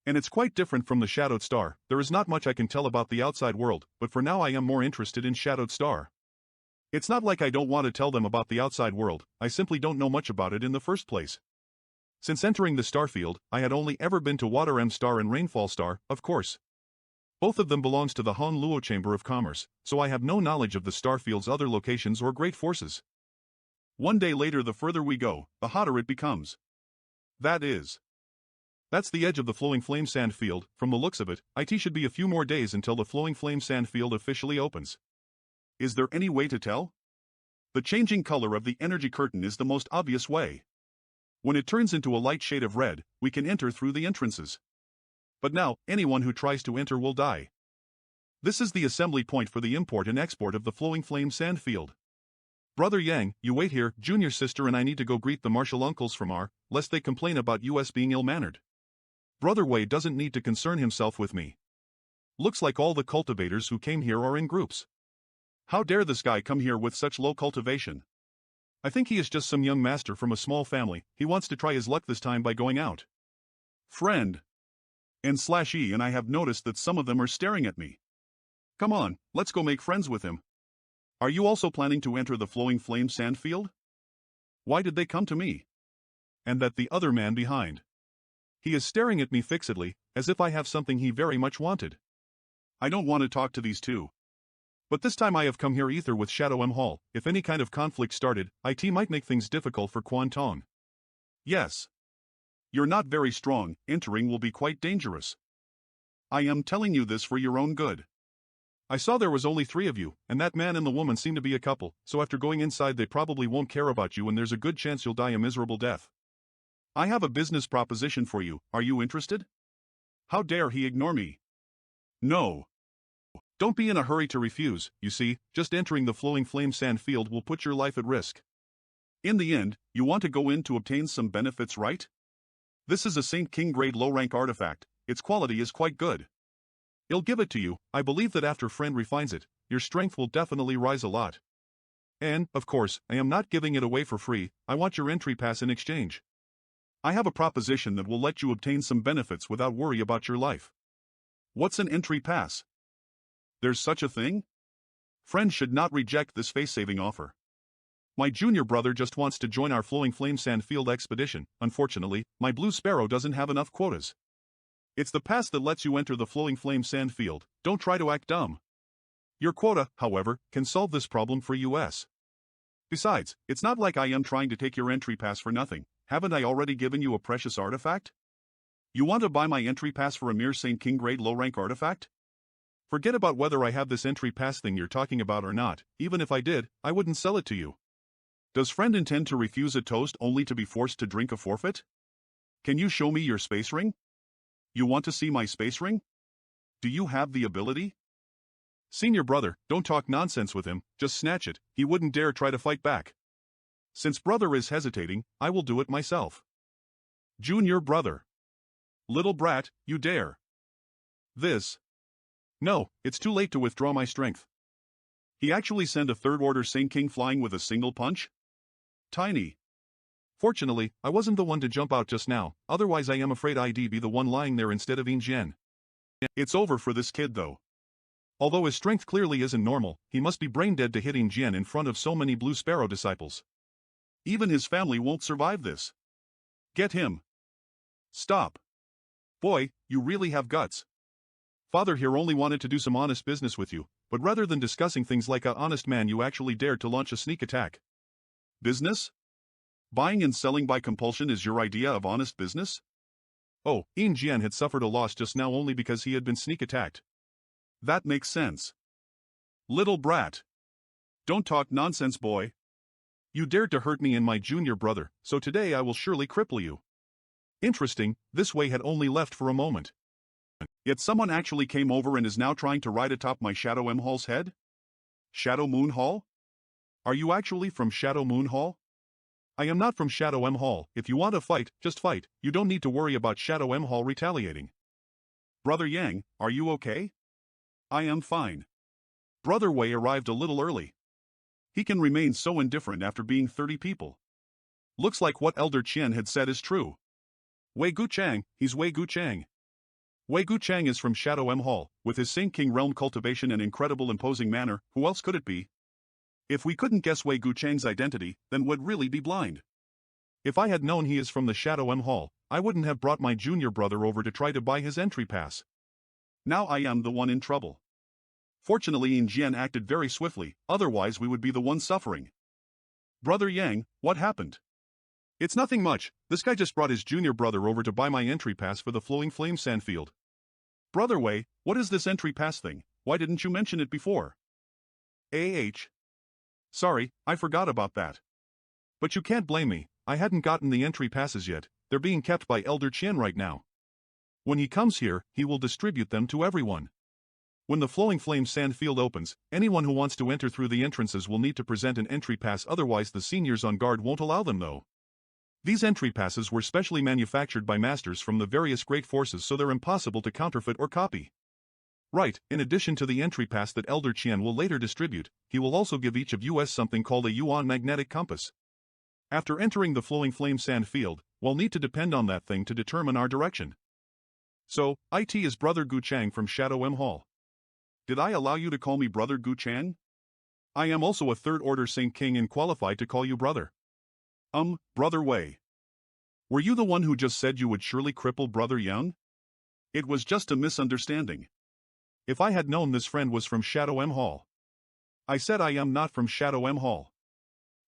And it's quite different from the Shadowed Star. There is not much I can tell about the outside world, but for now I am more interested in Shadowed Star. It's not like I don't want to tell them about the outside world, I simply don't know much about it in the first place. Since entering the Starfield, I had only ever been to Water M Star and Rainfall Star, of course. Both of them belongs to the Han Luo Chamber of Commerce, so I have no knowledge of the Starfield's other locations or great forces. One day later the further we go, the hotter it becomes. That's the edge of the flowing flame sand field. From the looks of it, it should be a few more days until the flowing flame sand field officially opens. Is there any way to tell? The changing color of the energy curtain is the most obvious way. When it turns into a light shade of red, we can enter through the entrances. But now, anyone who tries to enter will die. This is the assembly point for the import and export of the flowing flame sand field. Brother Yang, you wait here, junior sister and I need to go greet the martial uncles from R, lest they complain about us being ill-mannered. Brother Wei doesn't need to concern himself with me. Looks like all the cultivators who came here are in groups. How dare this guy come here with such low cultivation? I think he is just some young master from a small family, he wants to try his luck this time by going out. Friend. And/E and I have noticed that some of them are staring at me. Come on, let's go make friends with him. Are you also planning to enter the flowing flame sand field? Why did they come to me? And that the other man behind. He is staring at me fixedly, as if I have something he very much wanted. I don't want to talk to these two. But this time I have come here either with Shadow M Hall, if any kind of conflict started, it might make things difficult for Quan Tong. Yes. You're not very strong, entering will be quite dangerous. I am telling you this for your own good. I saw there was only 3 of you, and that man and the woman seem to be a couple, so after going inside they probably won't care about you and there's a good chance you'll die a miserable death. I have a business proposition for you, are you interested? How dare he ignore me? No. Don't be in a hurry to refuse, you see, just entering the flowing flame sand field will put your life at risk. In the end, you want to go in to obtain some benefits, right? This is a Saint King grade low rank artifact, its quality is quite good. He'll give it to you, I believe that after friend refines it, your strength will definitely rise a lot. And, of course, I am not giving it away for free, I want your entry pass in exchange. I have a proposition that will let you obtain some benefits without worry about your life. What's an entry pass? There's such a thing? Friends should not reject this face-saving offer. My junior brother just wants to join our flowing flame sand field expedition, unfortunately, my blue sparrow doesn't have enough quotas. It's the pass that lets you enter the flowing flame sand field, don't try to act dumb. Your quota, however, can solve this problem for us. Besides, it's not like I am trying to take your entry pass for nothing, haven't I already given you a precious artifact? You want to buy my entry pass for a mere Saint King grade low rank artifact? Forget about whether I have this entry pass thing you're talking about or not, even if I did, I wouldn't sell it to you. Does friend intend to refuse a toast only to be forced to drink a forfeit? Can you show me your space ring? You want to see my space ring? Do you have the ability? Senior brother, don't talk nonsense with him, just snatch it, he wouldn't dare try to fight back. Since brother is hesitating, I will do it myself. Junior brother. Little brat, you dare. This. No, it's too late to withdraw my strength. He actually sent a third-order Saint King flying with a single punch? Tiny. Fortunately, I wasn't the one to jump out just now, otherwise I am afraid I'd be the one lying there instead of Yin Jian. It's over for this kid though. Although his strength clearly isn't normal, he must be brain-dead to hit Yin Jian in front of so many Blue Sparrow disciples. Even his family won't survive this. Get him. Stop. Boy, you really have guts. Father here only wanted to do some honest business with you, but rather than discussing things like a honest man you actually dared to launch a sneak attack. Business? Buying and selling by compulsion is your idea of honest business? Oh, Yin Jian had suffered a loss just now only because he had been sneak attacked. That makes sense. Little brat. Don't talk nonsense, boy. You dared to hurt me and my junior brother, so today I will surely cripple you. Interesting, this way had only left for a moment. Yet someone actually came over and is now trying to ride atop my Shadow M Hall's head? Shadow Moon Hall? Are you actually from Shadow Moon Hall? I am not from Shadow M Hall, if you want to fight, just fight, you don't need to worry about Shadow M Hall retaliating. Brother Yang, are you okay? I am fine. Brother Wei arrived a little early. He can remain so indifferent after being 30 people. Looks like what Elder Qian had said is true. Wei Guchang, he's Wei Guchang. Wei Guchang is from Shadow M Hall, with his Saint King realm cultivation and incredible imposing manner, who else could it be? If we couldn't guess Wei Guchang's identity, then we'd really be blind. If I had known he is from the Shadow M Hall, I wouldn't have brought my junior brother over to try to buy his entry pass. Now I am the one in trouble. Fortunately Yin Jian acted very swiftly, otherwise we would be the ones suffering. Brother Yang, what happened? It's nothing much, this guy just brought his junior brother over to buy my entry pass for the flowing flame sand field. Brother Wei, what is this entry pass thing, why didn't you mention it before? Sorry, I forgot about that. But you can't blame me, I hadn't gotten the entry passes yet, they're being kept by Elder Qian right now. When he comes here, he will distribute them to everyone. When the Flowing Flame Sand Field opens, anyone who wants to enter through the entrances will need to present an entry pass, otherwise the seniors on guard won't allow them though. These entry passes were specially manufactured by masters from the various great forces, so they're impossible to counterfeit or copy. Right, in addition to the entry pass that Elder Qian will later distribute, he will also give each of us something called a Yuan magnetic compass. After entering the Flowing Flame Sand Field, we'll need to depend on that thing to determine our direction. So, IT is Brother Gu Chang from Shadow M Hall. Did I allow you to call me Brother Gu Chang? I am also a Third Order Saint King and qualified to call you brother. Brother Wei. Were you the one who just said you would surely cripple Brother Yang? It was just a misunderstanding. If I had known this friend was from Shadow M Hall. I said I am not from Shadow M Hall.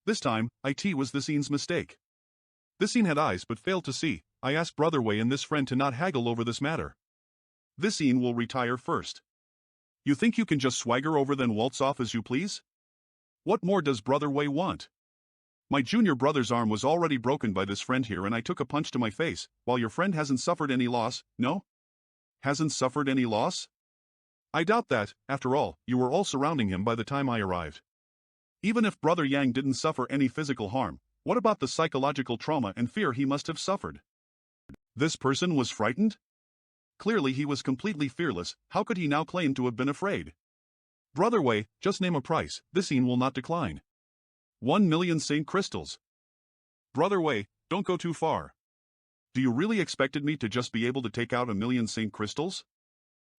This time, IT was the scene's mistake. This scene had eyes but failed to see. I asked Brother Wei and this friend to not haggle over this matter. This scene will retire first. You think you can just swagger over then waltz off as you please? What more does Brother Wei want? My junior brother's arm was already broken by this friend here and I took a punch to my face, while your friend hasn't suffered any loss, no? Hasn't suffered any loss? I doubt that, after all, you were all surrounding him by the time I arrived. Even if Brother Yang didn't suffer any physical harm, what about the psychological trauma and fear he must have suffered? This person was frightened? Clearly he was completely fearless, how could he now claim to have been afraid? Brother Wei, just name a price, this scene will not decline. 1 million Saint Crystals. Brother Wei, don't go too far. Do you really expected me to just be able to take out 1 million Saint Crystals?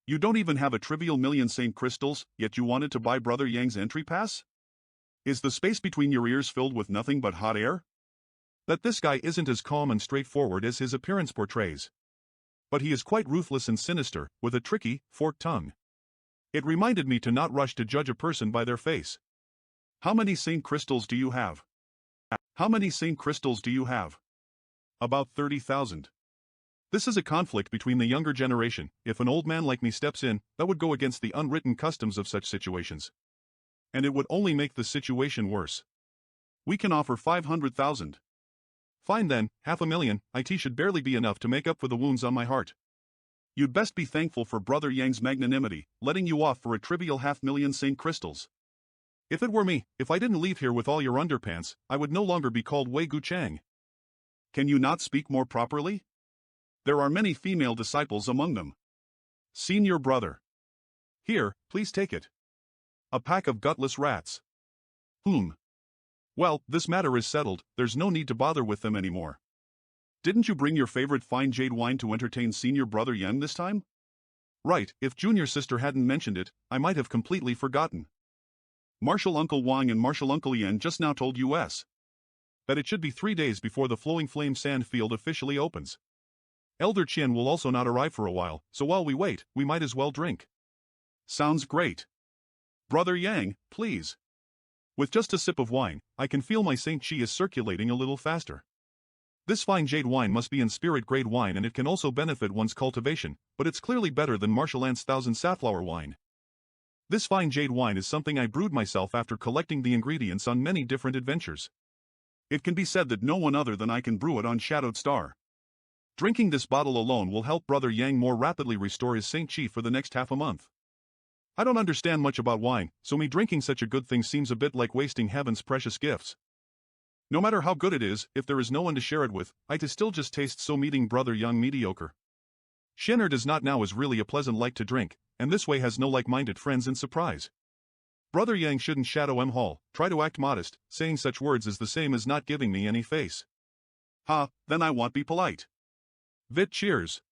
You don't even have a trivial 1,000,000 Saint Crystals, yet you wanted to buy Brother Yang's entry pass? Is the space between your ears filled with nothing but hot air? That this guy isn't as calm and straightforward as his appearance portrays. But he is quite ruthless and sinister, with a tricky, forked tongue. It reminded me to not rush to judge a person by their face. How many Saint Crystals do you have? How many Saint Crystals do you have? About 30,000. This is a conflict between the younger generation. If an old man like me steps in, that would go against the unwritten customs of such situations. And it would only make the situation worse. We can offer 500,000. Fine then, 500,000, IT should barely be enough to make up for the wounds on my heart. You'd best be thankful for Brother Yang's magnanimity, letting you off for a trivial 500,000 Saint Crystals. If it were me, if I didn't leave here with all your underpants, I would no longer be called Wei Gu Chang. Can you not speak more properly? There are many female disciples among them. Senior brother. Here, please take it. A pack of gutless rats. Well, this matter is settled, there's no need to bother with them anymore. Didn't you bring your favorite fine jade wine to entertain senior brother Yan this time? Right, if junior sister hadn't mentioned it, I might have completely forgotten. Marshal Uncle Wang and Marshal Uncle Yan just now told us that it should be 3 days before the Flowing Flame Sand Field officially opens. Elder Qian will also not arrive for a while, so while we wait, we might as well drink. Sounds great. Brother Yang, please. With just a sip of wine, I can feel my Saint Chi is circulating a little faster. This fine jade wine must be in spirit-grade wine and it can also benefit one's cultivation, but it's clearly better than Marshal Ant's 1000 safflower wine. This fine jade wine is something I brewed myself after collecting the ingredients on many different adventures. It can be said that no one other than I can brew it on Shadowed Star. Drinking this bottle alone will help Brother Yang more rapidly restore his Saint Chi for the next half a month. I don't understand much about wine, so me drinking such a good thing seems a bit like wasting heaven's precious gifts. No matter how good it is, if there is no one to share it with, it still just tastes so meeting Brother Yang mediocre. Shinner does not now is really a pleasant like to drink, and this way has no like-minded friends and surprise. Brother Yang shouldn't shadow M Hall, try to act modest, saying such words is the same as not giving me any face. Then I won't be polite. Vit cheers.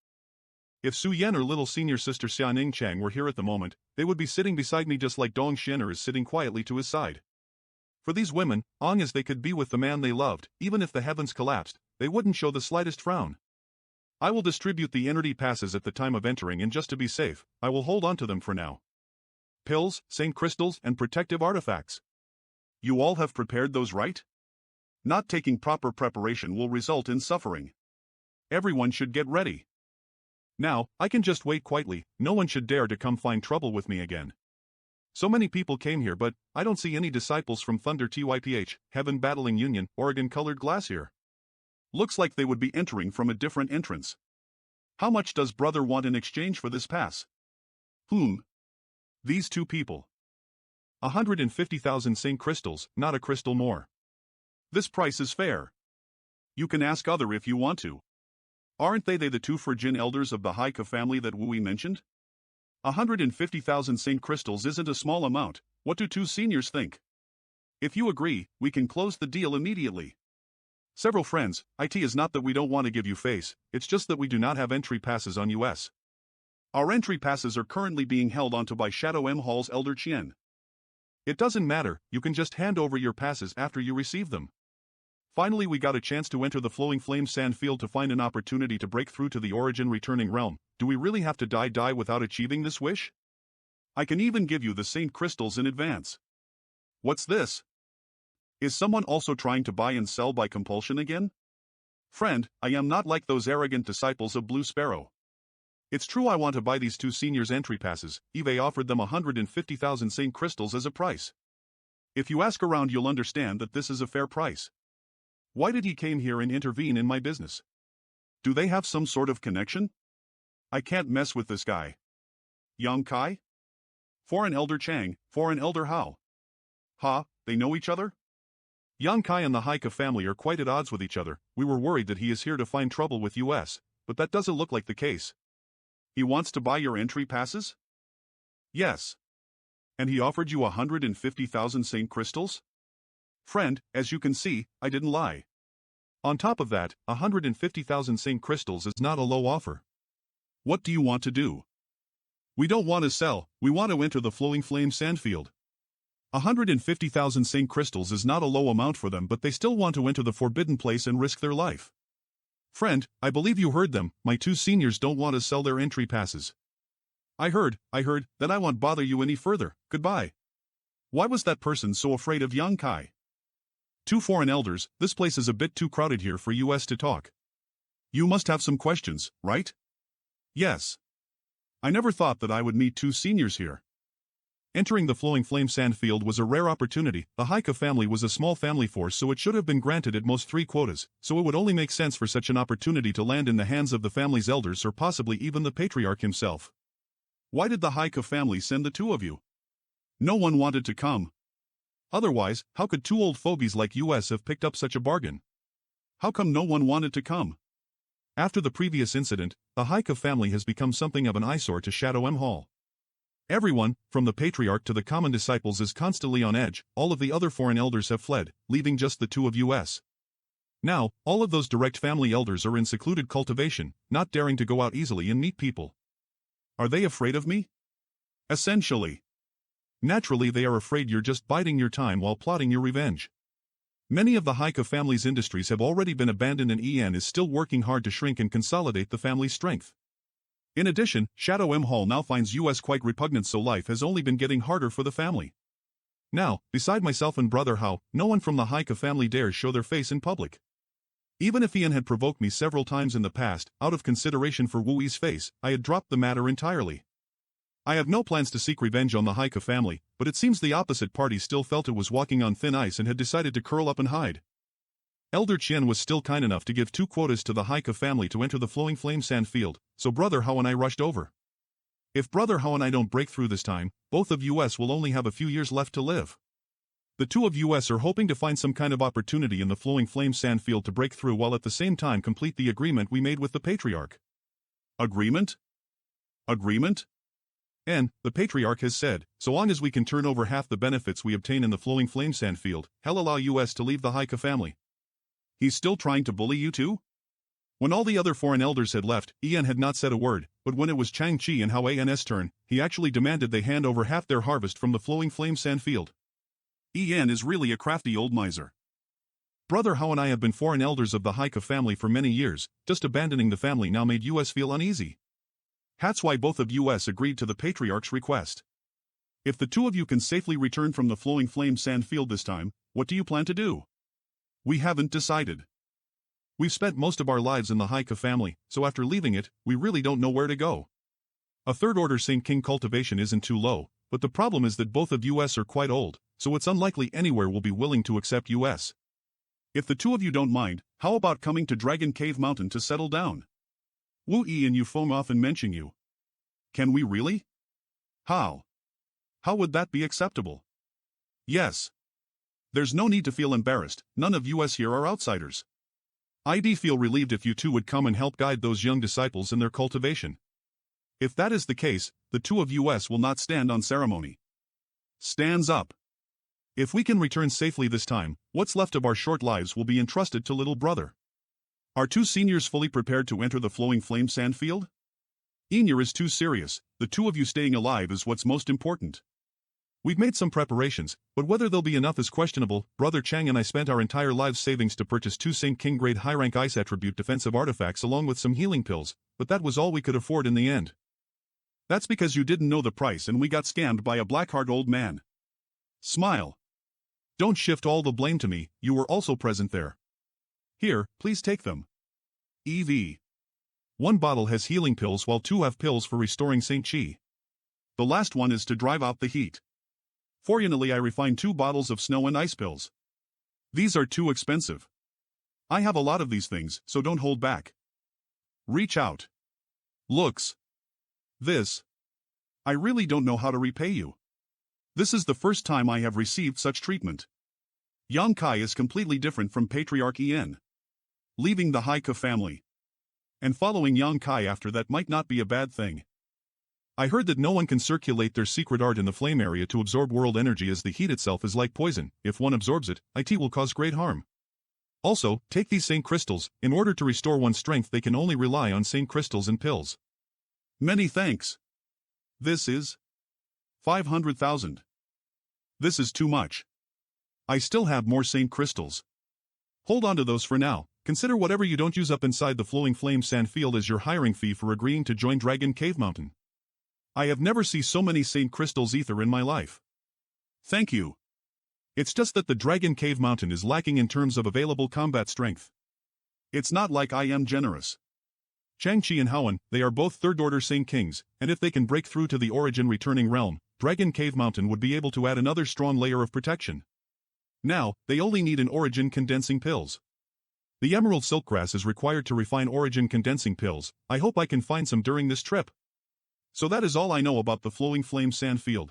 If Su Yan or little senior sister Xianing Chang were here at the moment, they would be sitting beside me just like Dong Shinner is sitting quietly to his side. For these women, long as they could be with the man they loved, even if the heavens collapsed, they wouldn't show the slightest frown. I will distribute the entity passes at the time of entering and just to be safe, I will hold on to them for now. Pills, Saint Crystals, and protective artifacts. You all have prepared those right? Not taking proper preparation will result in suffering. Everyone should get ready. Now, I can just wait quietly, no one should dare to come find trouble with me again. So many people came here, but I don't see any disciples from Thunder Typh, Heaven Battling Union, Oregon Colored Glass here. Looks like they would be entering from a different entrance. How much does brother want in exchange for this pass? These two people. 150,000 St. Crystals, not a crystal more. This price is fair. You can ask other if you want to. Aren't they the two Phrygian elders of the Haika family that Wui mentioned? 150,000 St. Crystals isn't a small amount. What do two seniors think? If you agree, we can close the deal immediately. Several friends, it is not that we don't want to give you face, it's just that we do not have entry passes on US. Our entry passes are currently being held onto by Shadow M Hall's Elder Chien. It doesn't matter, you can just hand over your passes after you receive them. Finally we got a chance to enter the Flowing Flame Sand Field to find an opportunity to break through to the Origin Returning Realm. Do we really have to die without achieving this wish? I can even give you the Saint Crystals in advance. What's this? Is someone also trying to buy and sell by compulsion again? Friend, I am not like those arrogant disciples of Blue Sparrow. It's true I want to buy these two seniors entry passes. Eve offered them 150,000 Saint Crystals as a price. If you ask around you'll understand that this is a fair price. Why did he came here and intervene in my business? Do they have some sort of connection? I can't mess with this guy. Yang Kai? Foreign Elder Chang, Foreign Elder Hao. They know each other? Yang Kai and the Haika family are quite at odds with each other. We were worried that he is here to find trouble with US, but that doesn't look like the case. He wants to buy your entry passes? Yes. And he offered you 150,000 Saint Crystals? Friend, as you can see, I didn't lie. On top of that, 150,000 Saint Crystals is not a low offer. What do you want to do? We don't want to sell, we want to enter the Flowing Flame Sandfield. 150,000 Saint Crystals is not a low amount for them, but they still want to enter the forbidden place and risk their life. Friend, I believe you heard them, my two seniors don't want to sell their entry passes. I heard, that I won't bother you any further, goodbye. Why was that person so afraid of Yang Kai? Two foreign elders, this place is a bit too crowded here for US to talk. You must have some questions, right? Yes. I never thought that I would meet two seniors here. Entering the Flowing Flame Sandfield was a rare opportunity. The Haika family was a small family force, so it should have been granted at most 3 quotas, so it would only make sense for such an opportunity to land in the hands of the family's elders or possibly even the patriarch himself. Why did the Haika family send the two of you? No one wanted to come. Otherwise, how could two old fogies like US have picked up such a bargain? How come no one wanted to come? After the previous incident, the Haika family has become something of an eyesore to Shadow M Hall. Everyone, from the patriarch to the common disciples, is constantly on edge. All of the other foreign elders have fled, leaving just the two of US. Now, all of those direct family elders are in secluded cultivation, not daring to go out easily and meet people. Are they afraid of me? Essentially. Naturally they are afraid you're just biding your time while plotting your revenge. Many of the Haika family's industries have already been abandoned and EN is still working hard to shrink and consolidate the family's strength. In addition, Shadow M Hall now finds US quite repugnant, so life has only been getting harder for the family. Now, beside myself and brother Hao, no one from the Haika family dares show their face in public. Even if Ian had provoked me several times in the past, out of consideration for Wu Yi's face, I had dropped the matter entirely. I have no plans to seek revenge on the Haika family, but it seems the opposite party still felt it was walking on thin ice and had decided to curl up and hide. Elder Chien was still kind enough to give 2 quotas to the Haika family to enter the Flowing Flame Sandfield, so Brother Hao and I rushed over. If Brother Hao and I don't break through this time, both of US will only have a few years left to live. The two of US are hoping to find some kind of opportunity in the Flowing Flame Sandfield to break through while at the same time complete the agreement we made with the Patriarch. Agreement? Agreement? And, the Patriarch has said, so long as we can turn over half the benefits we obtain in the Flowing Flame Sandfield, he'll allow US to leave the Haika family. He's still trying to bully you too? When all the other foreign elders had left, Ian had not said a word, but when it was Chang Chi and Hao An's turn, he actually demanded they hand over half their harvest from the Flowing Flame Sandfield. Ian is really a crafty old miser. Brother Hao and I have been foreign elders of the Haika family for many years, just abandoning the family now made US feel uneasy. That's why both of US agreed to the Patriarch's request. If the two of you can safely return from the Flowing Flame Sandfield this time, what do you plan to do? We haven't decided. We've spent most of our lives in the Haika family, so after leaving it, we really don't know where to go. A third order Saint King cultivation isn't too low, but the problem is that both of us are quite old, so it's unlikely anywhere will be willing to accept us. If the two of you don't mind, how about coming to Dragon Cave Mountain to settle down? Wu Yi and Yufeng often mention you. Can we really? How? How would that be acceptable? Yes. There's no need to feel embarrassed, none of us here are outsiders. I'd feel relieved if you two would come and help guide those young disciples in their cultivation. If that is the case, the two of us will not stand on ceremony. Stands up. If we can return safely this time, what's left of our short lives will be entrusted to little brother. Are two seniors fully prepared to enter the Flowing Flame Sandfield? Enya is too serious, the two of you staying alive is what's most important. We've made some preparations, but whether they'll be enough is questionable. Brother Chang and I spent our entire lives savings to purchase 2 Saint King grade high-rank ice attribute defensive artifacts along with some healing pills, but that was all we could afford in the end. That's because you didn't know the price and we got scammed by a black-heart old man. Smile. Don't shift all the blame to me, you were also present there. Here, please take them. EV. 1 bottle has healing pills while 2 have pills for restoring Saint Chi. The last one is to drive out the heat. Fortunately I refined 2 bottles of snow and ice pills. These are too expensive. I have a lot of these things, so don't hold back. Reach out. Looks. This. I really don't know how to repay you. This is the first time I have received such treatment. Yang Kai is completely different from Patriarch En. Leaving the Haika family. And following Yang Kai after that might not be a bad thing. I heard that no one can circulate their secret art in the flame area to absorb world energy as the heat itself is like poison. If one absorbs it, it will cause great harm. Also, take these Saint Crystals. In order to restore one's strength they can only rely on Saint Crystals and pills. Many thanks. This is 500,000. This is too much. I still have more Saint Crystals. Hold on to those for now. Consider whatever you don't use up inside the Flowing Flame Sandfield as your hiring fee for agreeing to join Dragon Cave Mountain. I have never seen so many Saint Crystals either in my life. Thank you. It's just that the Dragon Cave Mountain is lacking in terms of available combat strength. It's not like I am generous. Changqi and Howen, they are both third-order Saint Kings, and if they can break through to the origin returning realm, Dragon Cave Mountain would be able to add another strong layer of protection. Now, they only need an origin condensing pills. The Emerald Silkgrass is required to refine origin condensing pills. I hope I can find some during this trip. So that is all I know about the Flowing Flame Sandfield.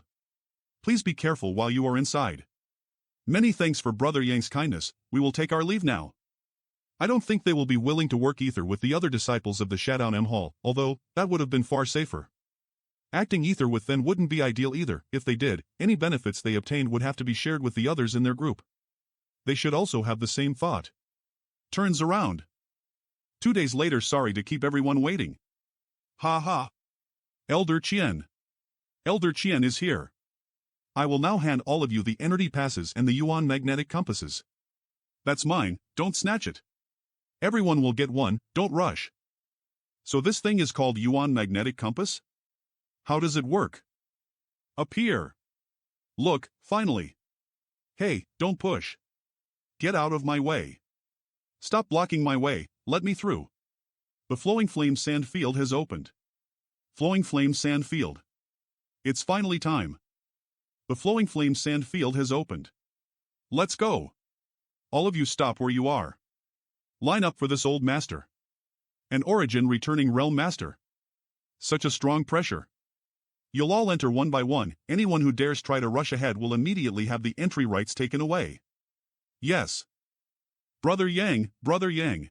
Please be careful while you are inside. Many thanks for Brother Yang's kindness, we will take our leave now. I don't think they will be willing to work ether with the other disciples of the Shadow M Hall, although, that would have been far safer. Acting ether with them wouldn't be ideal either. If they did, any benefits they obtained would have to be shared with the others in their group. They should also have the same thought. Turns around. 2 days later. Sorry to keep everyone waiting. Ha ha. Elder Qian. Elder Qian is here. I will now hand all of you the energy passes and the Yuan magnetic compasses. That's mine, don't snatch it. Everyone will get one, don't rush. So this thing is called Yuan magnetic compass? How does it work? Up here. Look, finally. Hey, don't push. Get out of my way. Stop blocking my way, let me through. The Flowing Flame Sand Field has opened. Flowing Flame Sand Field. It's finally time. The Flowing Flame Sand Field has opened. Let's go. All of you stop where you are. Line up for this old master. An origin returning realm master. Such a strong pressure. You'll all enter one by one. Anyone who dares try to rush ahead will immediately have the entry rights taken away. Yes. Brother Yang, Brother Yang.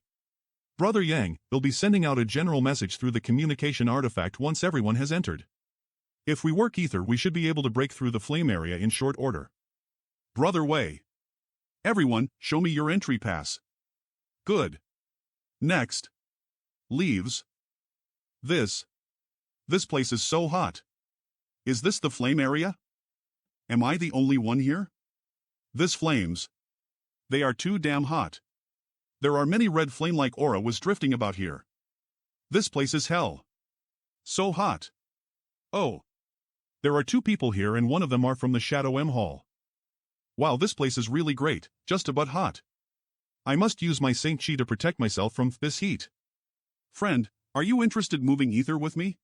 Brother Yang, they'll be sending out a general message through the communication artifact once everyone has entered. If we work ether we should be able to break through the flame area in short order. Brother Wei. Everyone, show me your entry pass. Good. Next. Leaves. This place is so hot. Is this the flame area? Am I the only one here? This flames. They are too damn hot. There are many red flame-like aura was drifting about here. This place is hell. So hot. Oh. There are 2 people here and one of them are from the Shadow M Hall. Wow, this place is really great, just about hot. I must use my Saint Chi to protect myself from this heat. Friend, are you interested moving ether with me?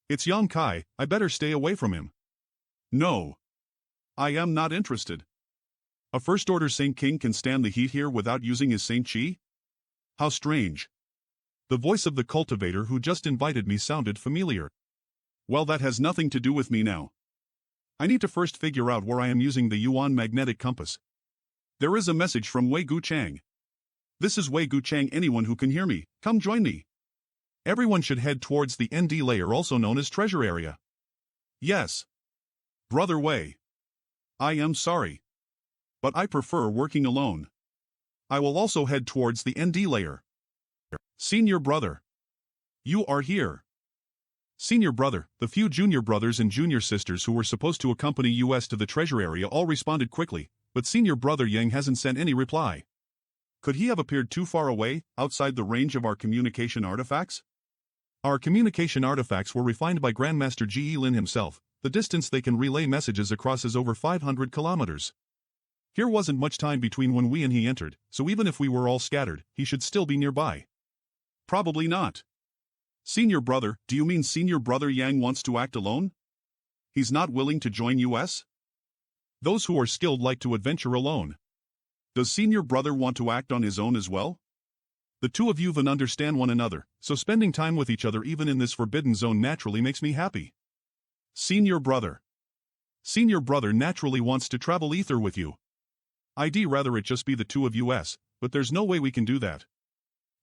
It's Yang Kai, I better stay away from him. No. I am not interested. A First Order Saint King can stand the heat here without using his Saint Chi? How strange. The voice of the cultivator who just invited me sounded familiar. Well, that has nothing to do with me now. I need to first figure out where I am using the Yuan magnetic compass. There is a message from Wei Gu Chang. This is Wei Gu Chang. Anyone who can hear me, come join me. Everyone should head towards the ND layer, also known as treasure area. Yes. Brother Wei. I am sorry. But I prefer working alone. I will also head towards the ND layer. Senior brother. You are here. Senior brother, the few junior brothers and junior sisters who were supposed to accompany us to the treasure area all responded quickly, but senior brother Yang hasn't sent any reply. Could he have appeared too far away, outside the range of our communication artifacts? Our communication artifacts were refined by Grandmaster Ge Lin himself. The distance they can relay messages across is over 500 kilometers. Here wasn't much time between when we and he entered, so even if we were all scattered, he should still be nearby. Probably not. Senior brother, do you mean senior brother Yang wants to act alone? He's not willing to join us? Those who are skilled like to adventure alone. Does senior brother want to act on his own as well? The two of you even understand one another, so spending time with each other even in this forbidden zone naturally makes me happy. Senior brother. Senior brother naturally wants to travel ether with you. I'd rather it just be the two of us, but there's no way we can do that.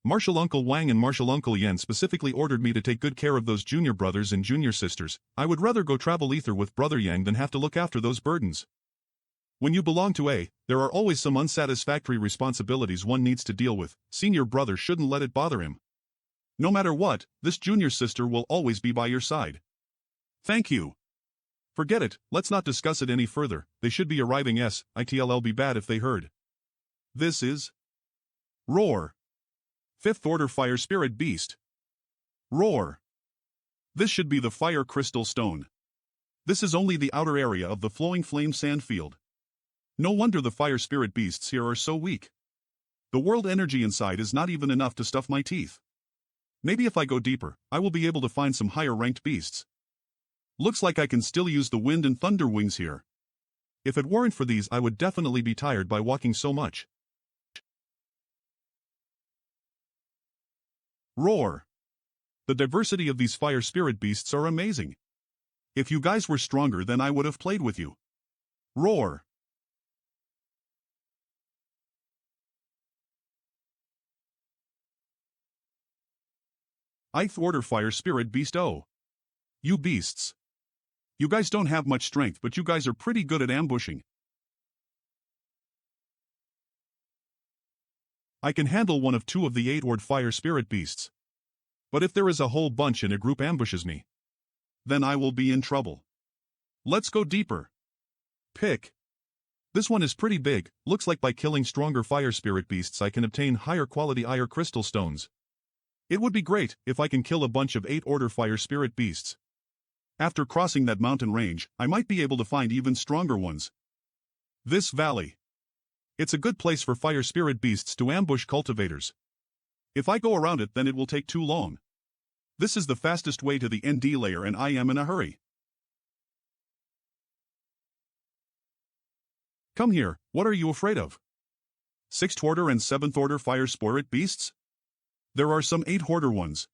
Martial Uncle Wang and Martial Uncle Yen specifically ordered me to take good care of those junior brothers and junior sisters. I would rather go travel ether with Brother Yang than have to look after those burdens. When you belong to A, there are always some unsatisfactory responsibilities one needs to deal with. Senior brother shouldn't let it bother him. No matter what, this junior sister will always be by your side. Thank you. Forget it, let's not discuss it any further. They should be arriving. It'll be bad if they heard. This is Roar. Fifth Order Fire Spirit Beast. Roar. This should be the Fire Crystal Stone. This is only the outer area of the Flowing Flame Sand Field. No wonder the Fire Spirit Beasts here are so weak. The world energy inside is not even enough to stuff my teeth. Maybe if I go deeper, I will be able to find some higher ranked beasts. Looks like I can still use the wind and thunder wings here. If it weren't for these, I would definitely be tired by walking so much. Roar. The diversity of these fire spirit beasts are amazing. If you guys were stronger, then I would have played with you. Roar. Eighth Order Fire Spirit Beast. Oh. You beasts. You guys don't have much strength, but you guys are pretty good at ambushing. I can handle one of two of the 8-Ord Fire Spirit Beasts. But if there is a whole bunch and a group ambushes me, then I will be in trouble. Let's go deeper. Pick. This one is pretty big. Looks like by killing stronger fire spirit beasts I can obtain higher quality iron crystal stones. It would be great if I can kill a bunch of 8-Order Fire Spirit Beasts. After crossing that mountain range, I might be able to find even stronger ones. This valley. It's a good place for fire spirit beasts to ambush cultivators. If I go around it, then it will take too long. This is the fastest way to the ND layer and I am in a hurry. Come here, what are you afraid of? 6th Order and 7th Order Fire Spirit Beasts? There are some 8-Order ones.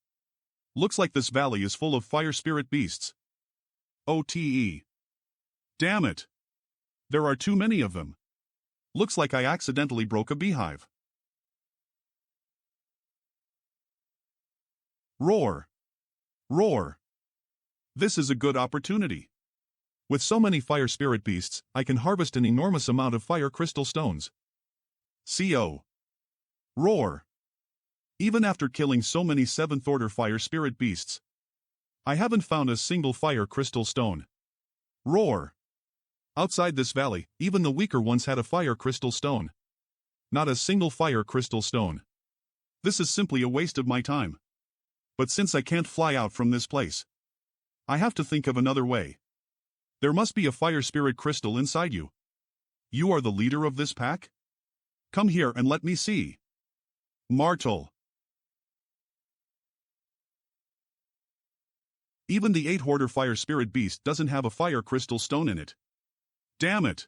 Looks like this valley is full of fire spirit beasts. OTE. Damn it. There are too many of them. Looks like I accidentally broke a beehive. Roar. Roar. This is a good opportunity. With so many fire spirit beasts, I can harvest an enormous amount of fire crystal stones. CO. Roar. Even after killing so many 7th Order Fire Spirit Beasts, I haven't found a single fire crystal stone. Roar. Outside this valley, even the weaker ones had a fire crystal stone. Not a single fire crystal stone. This is simply a waste of my time. But since I can't fly out from this place, I have to think of another way. There must be a fire spirit crystal inside you. You are the leader of this pack? Come here and let me see. Martel. Even the 8 Hoarder Fire Spirit Beast doesn't have a fire crystal stone in it. Damn it!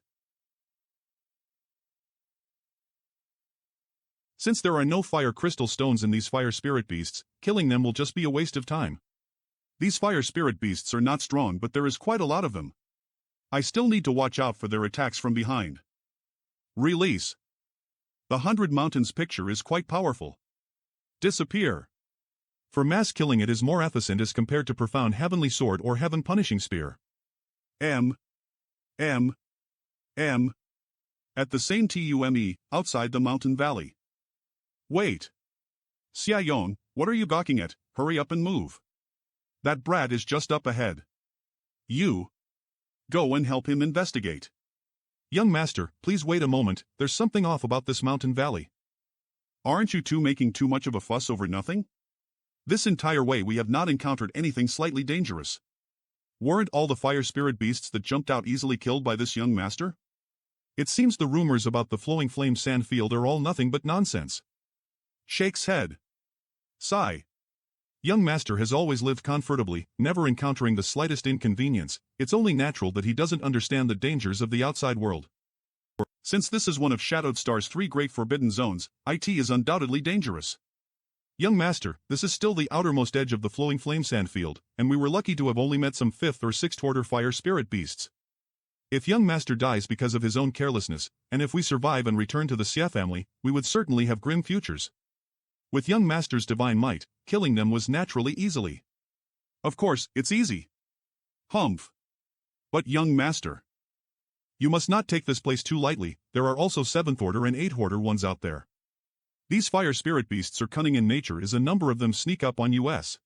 Since there are no fire crystal stones in these fire spirit beasts, killing them will just be a waste of time. These fire spirit beasts are not strong, but there is quite a lot of them. I still need to watch out for their attacks from behind. Release. The 100 Mountains picture is quite powerful. Disappear. For mass killing it is more efficient as compared to profound heavenly sword or heaven punishing spear. M. At the same TUME, outside the mountain valley. Wait. Xiaoyong, what are you gawking at? Hurry up and move. That brat is just up ahead. You. Go and help him investigate. Young master, please wait a moment, there's something off about this mountain valley. Aren't you two making too much of a fuss over nothing? This entire way we have not encountered anything slightly dangerous. Weren't all the fire spirit beasts that jumped out easily killed by this young master? It seems the rumors about the flowing flame sand field are all nothing but nonsense. Shakes head. Sigh. Young master has always lived comfortably, never encountering the slightest inconvenience. It's only natural that he doesn't understand the dangers of the outside world. Since this is one of Shadowed Star's 3 great forbidden zones, IT is undoubtedly dangerous. Young master, this is still the outermost edge of the flowing flame sand field, and we were lucky to have only met some 5th or 6th order fire spirit beasts. If young master dies because of his own carelessness, and if we survive and return to the Xia family, we would certainly have grim futures. With young master's divine might, killing them was naturally easily. Of course, it's easy. Humph. But young master. You must not take this place too lightly, there are also 7th order and 8th order ones out there. These fire spirit beasts are cunning in nature as a number of them sneak up on us.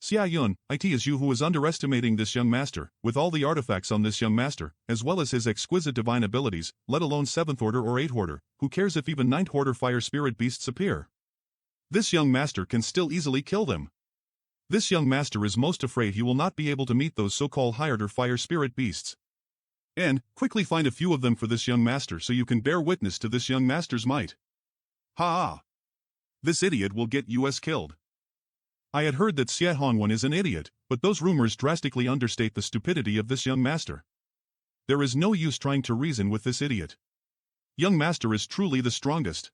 Xia Yun, it is you who is underestimating this young master, with all the artifacts on this young master, as well as his exquisite divine abilities, let alone 7th order or 8th order, who cares if even 9th order fire spirit beasts appear? This young master can still easily kill them. This young master is most afraid he will not be able to meet those so-called higher fire spirit beasts. And, quickly find a few of them for this young master so you can bear witness to this young master's might. Ha! This idiot will get us killed. I had heard that Xie Hongwen is an idiot, but those rumors drastically understate the stupidity of this young master. There is no use trying to reason with this idiot. Young master is truly the strongest.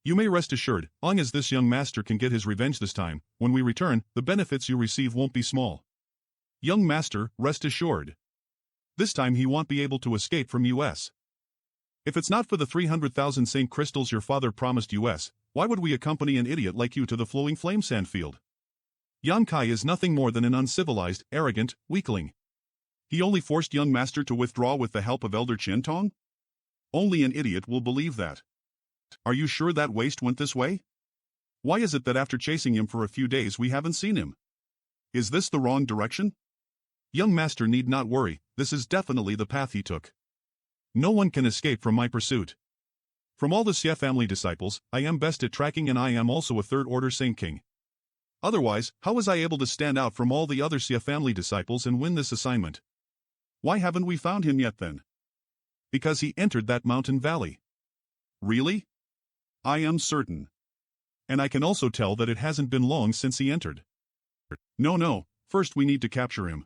You may rest assured, long as this young master can get his revenge this time, when we return, the benefits you receive won't be small. Young master, rest assured. This time he won't be able to escape from us. If it's not for the 300,000 Saint crystals your father promised us, why would we accompany an idiot like you to the flowing flame sand field? Yang Kai is nothing more than an uncivilized, arrogant, weakling. He only forced young master to withdraw with the help of Elder Qian Tong? Only an idiot will believe that. Are you sure that waste went this way? Why is it that after chasing him for a few days we haven't seen him? Is this the wrong direction? Young master need not worry, this is definitely the path he took. No one can escape from my pursuit. From all the Xie family disciples, I am best at tracking and I am also a 3rd order Saint King. Otherwise, how was I able to stand out from all the other Xie family disciples and win this assignment? Why haven't we found him yet then? Because he entered that mountain valley. Really? I am certain. And I can also tell that it hasn't been long since he entered. No, first we need to capture him.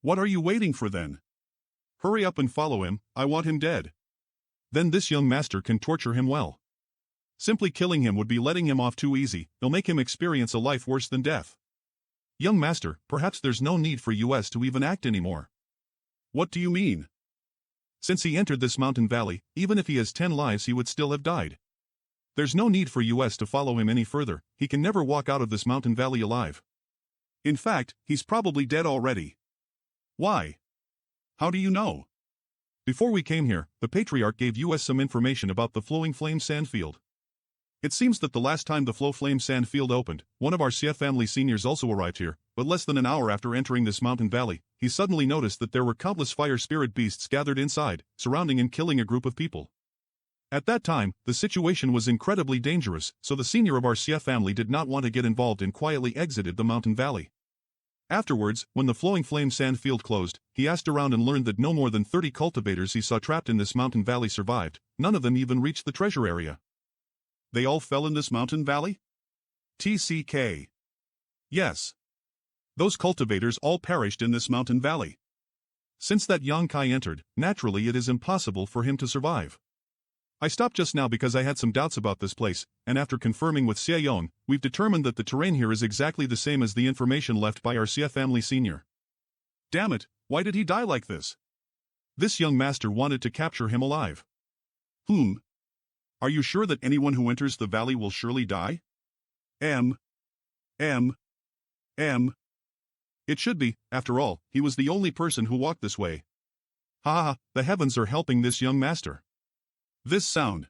What are you waiting for then? Hurry up and follow him, I want him dead. Then this young master can torture him well. Simply killing him would be letting him off too easy, they'll make him experience a life worse than death. Young master, perhaps there's no need for us to even act anymore. What do you mean? Since he entered this mountain valley, even if he has 10 lives he would still have died. There's no need for us to follow him any further, he can never walk out of this mountain valley alive. In fact, he's probably dead already. Why? How do you know? Before we came here, the Patriarch gave us some information about the flowing flame sand field. It seems that the last time the flow flame sand field opened, one of our Xie family seniors also arrived here, but less than an hour after entering this mountain valley, he suddenly noticed that there were countless fire spirit beasts gathered inside, surrounding and killing a group of people. At that time, the situation was incredibly dangerous, so the senior of our Xie family did not want to get involved and quietly exited the mountain valley. Afterwards, when the flowing flame sand field closed, he asked around and learned that no more than 30 cultivators he saw trapped in this mountain valley survived, none of them even reached the treasure area. They all fell in this mountain valley? TCK. Yes. Those cultivators all perished in this mountain valley. Since that Yonkai entered, naturally it is impossible for him to survive. I stopped just now because I had some doubts about this place, and after confirming with Xie Yong, we've determined that the terrain here is exactly the same as the information left by our Xie family senior. Damn it, why did he die like this? This young master wanted to capture him alive. Are you sure that anyone who enters the valley will surely die? It should be, after all, he was the only person who walked this way. The heavens are helping this young master. This sound.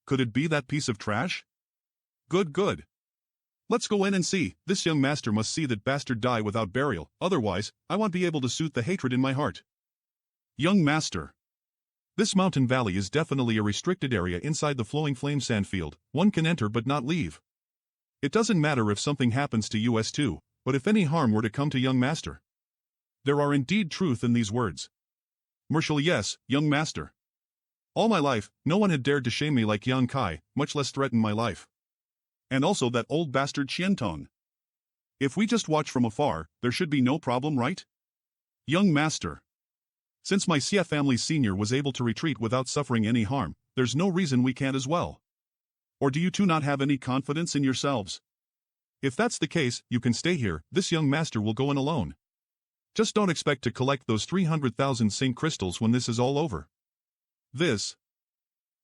Could it be that piece of trash? Good. Let's go in and see. This young master must see that bastard die without burial, otherwise, I won't be able to soothe the hatred in my heart. Young master. This mountain valley is definitely a restricted area inside the flowing flame sand field. One can enter but not leave. It doesn't matter if something happens to us too, but if any harm were to come to young master. There are indeed truth in these words. Marshal, yes, young master. All my life, no one had dared to shame me like Yang Kai, much less threaten my life. And also that old bastard Qiantong. If we just watch from afar, there should be no problem, right? Young master. Since my Xie family senior was able to retreat without suffering any harm, there's no reason we can't as well. Or do you two not have any confidence in yourselves? If that's the case, you can stay here, this young master will go in alone. Just don't expect to collect those 300,000 Saint crystals when this is all over.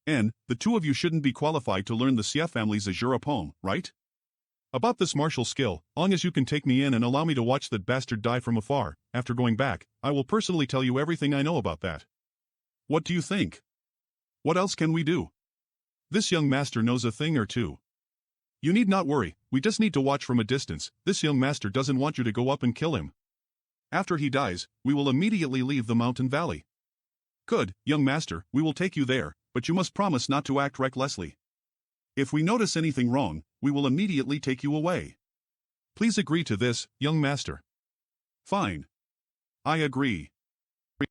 And, the two of you shouldn't be qualified to learn the Xie family's Azure poem, right? About this martial skill, long as you can take me in and allow me to watch that bastard die from afar, after going back, I will personally tell you everything I know about that. What do you think? What else can we do? This young master knows a thing or two. You need not worry, we just need to watch from a distance. This young master doesn't want you to go up and kill him. After he dies, we will immediately leave the mountain valley. Good, young master, we will take you there, but you must promise not to act recklessly. If we notice anything wrong, we will immediately take you away. Please agree to this, young master. Fine. I agree.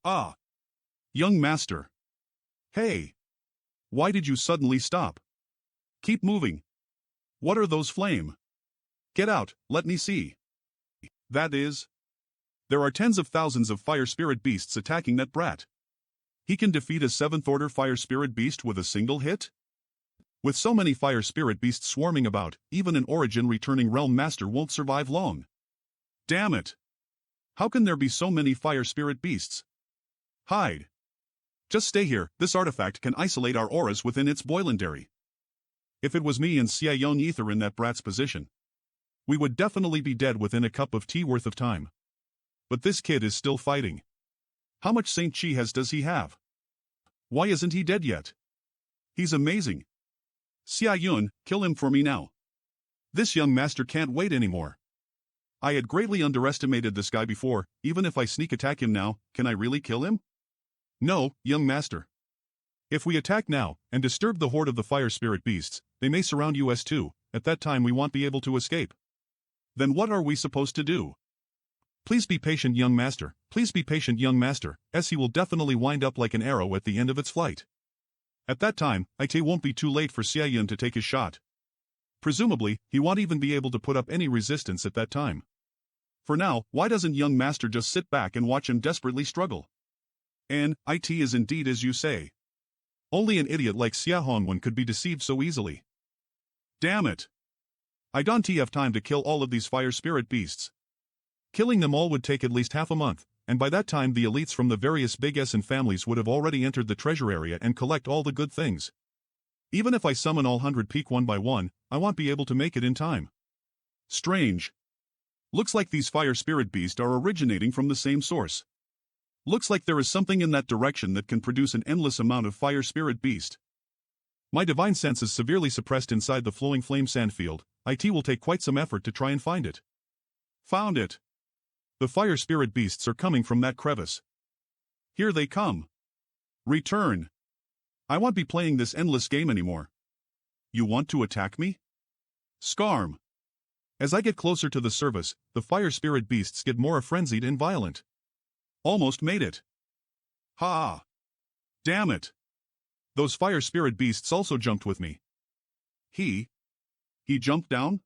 Young master. Hey. Why did you suddenly stop? Keep moving. What are those flame? Get out, let me see. That is. There are tens of thousands of fire spirit beasts attacking that brat. He can defeat a 7th order fire spirit beast with a single hit? With so many fire spirit beasts swarming about, even an origin returning realm master won't survive long. Damn it! How can there be so many fire spirit beasts? Hide. Just stay here, this artifact can isolate our auras within its boilandary. If it was me and Xie Yong Ether in that brat's position, we would definitely be dead within a cup of tea worth of time. But this kid is still fighting. How much Saint Chi does he have? Why isn't he dead yet? He's amazing. Xia Yun, kill him for me now. This young master can't wait anymore. I had greatly underestimated this guy before. Even if I sneak attack him now, can I really kill him? No, young master. If we attack now, and disturb the horde of the fire spirit beasts, they may surround us too. At that time we won't be able to escape. Then what are we supposed to do? Please be patient, young master. Please be patient, young master, as he will definitely wind up like an arrow at the end of its flight. At that time, it won't be too late for Xie Yun to take his shot. Presumably, he won't even be able to put up any resistance at that time. For now, why doesn't young master just sit back and watch him desperately struggle? And, it is indeed as you say. Only an idiot like Xia Hongwen could be deceived so easily. Damn it! I don't have time to kill all of these fire spirit beasts. Killing them all would take at least half a month, and by that time the elites from the various big Essen families would have already entered the treasure area and collect all the good things. Even if I summon all 100 peak one by one, I won't be able to make it in time. Strange. Looks like these fire spirit beasts are originating from the same source. Looks like there is something in that direction that can produce an endless amount of fire spirit beast. My divine sense is severely suppressed inside the flowing flame sand field. It will take quite some effort to try and find it. Found it. The fire spirit beasts are coming from that crevice. Here they come. Return. I won't be playing this endless game anymore. You want to attack me? Scarm. As I get closer to the surface, the fire spirit beasts get more frenzied and violent. Almost made it. Ha! Damn it! Those fire spirit beasts also jumped with me. He jumped down?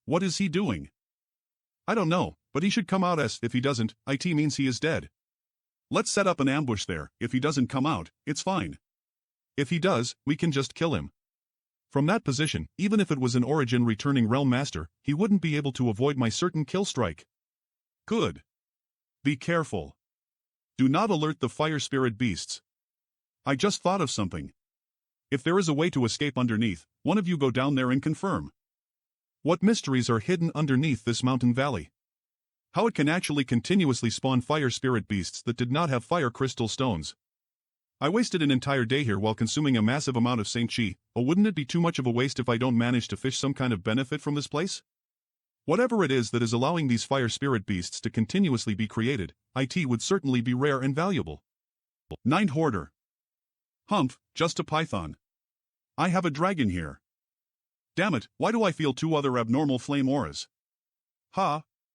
What is he doing? I don't know, but he should come out as if he doesn't, it means he is dead. Let's set up an ambush there. If he doesn't come out, it's fine. If he does, we can just kill him. From that position, even if it was an origin returning Realm Master, he wouldn't be able to avoid my certain kill strike. Good. Be careful. Do not alert the fire spirit beasts. I just thought of something. If there is a way to escape underneath, one of you go down there and confirm. What mysteries are hidden underneath this mountain valley? How it can actually continuously spawn fire spirit beasts that did not have fire crystal stones. I wasted an entire day here while consuming a massive amount of Saint Chi, but wouldn't it be too much of a waste if I don't manage to fish some kind of benefit from this place? Whatever it is that is allowing these fire spirit beasts to continuously be created, it would certainly be rare and valuable. 9 Hoarder. Humph, just a python. I have a dragon here. Damn it, why do I feel 2 other abnormal flame auras? Ha,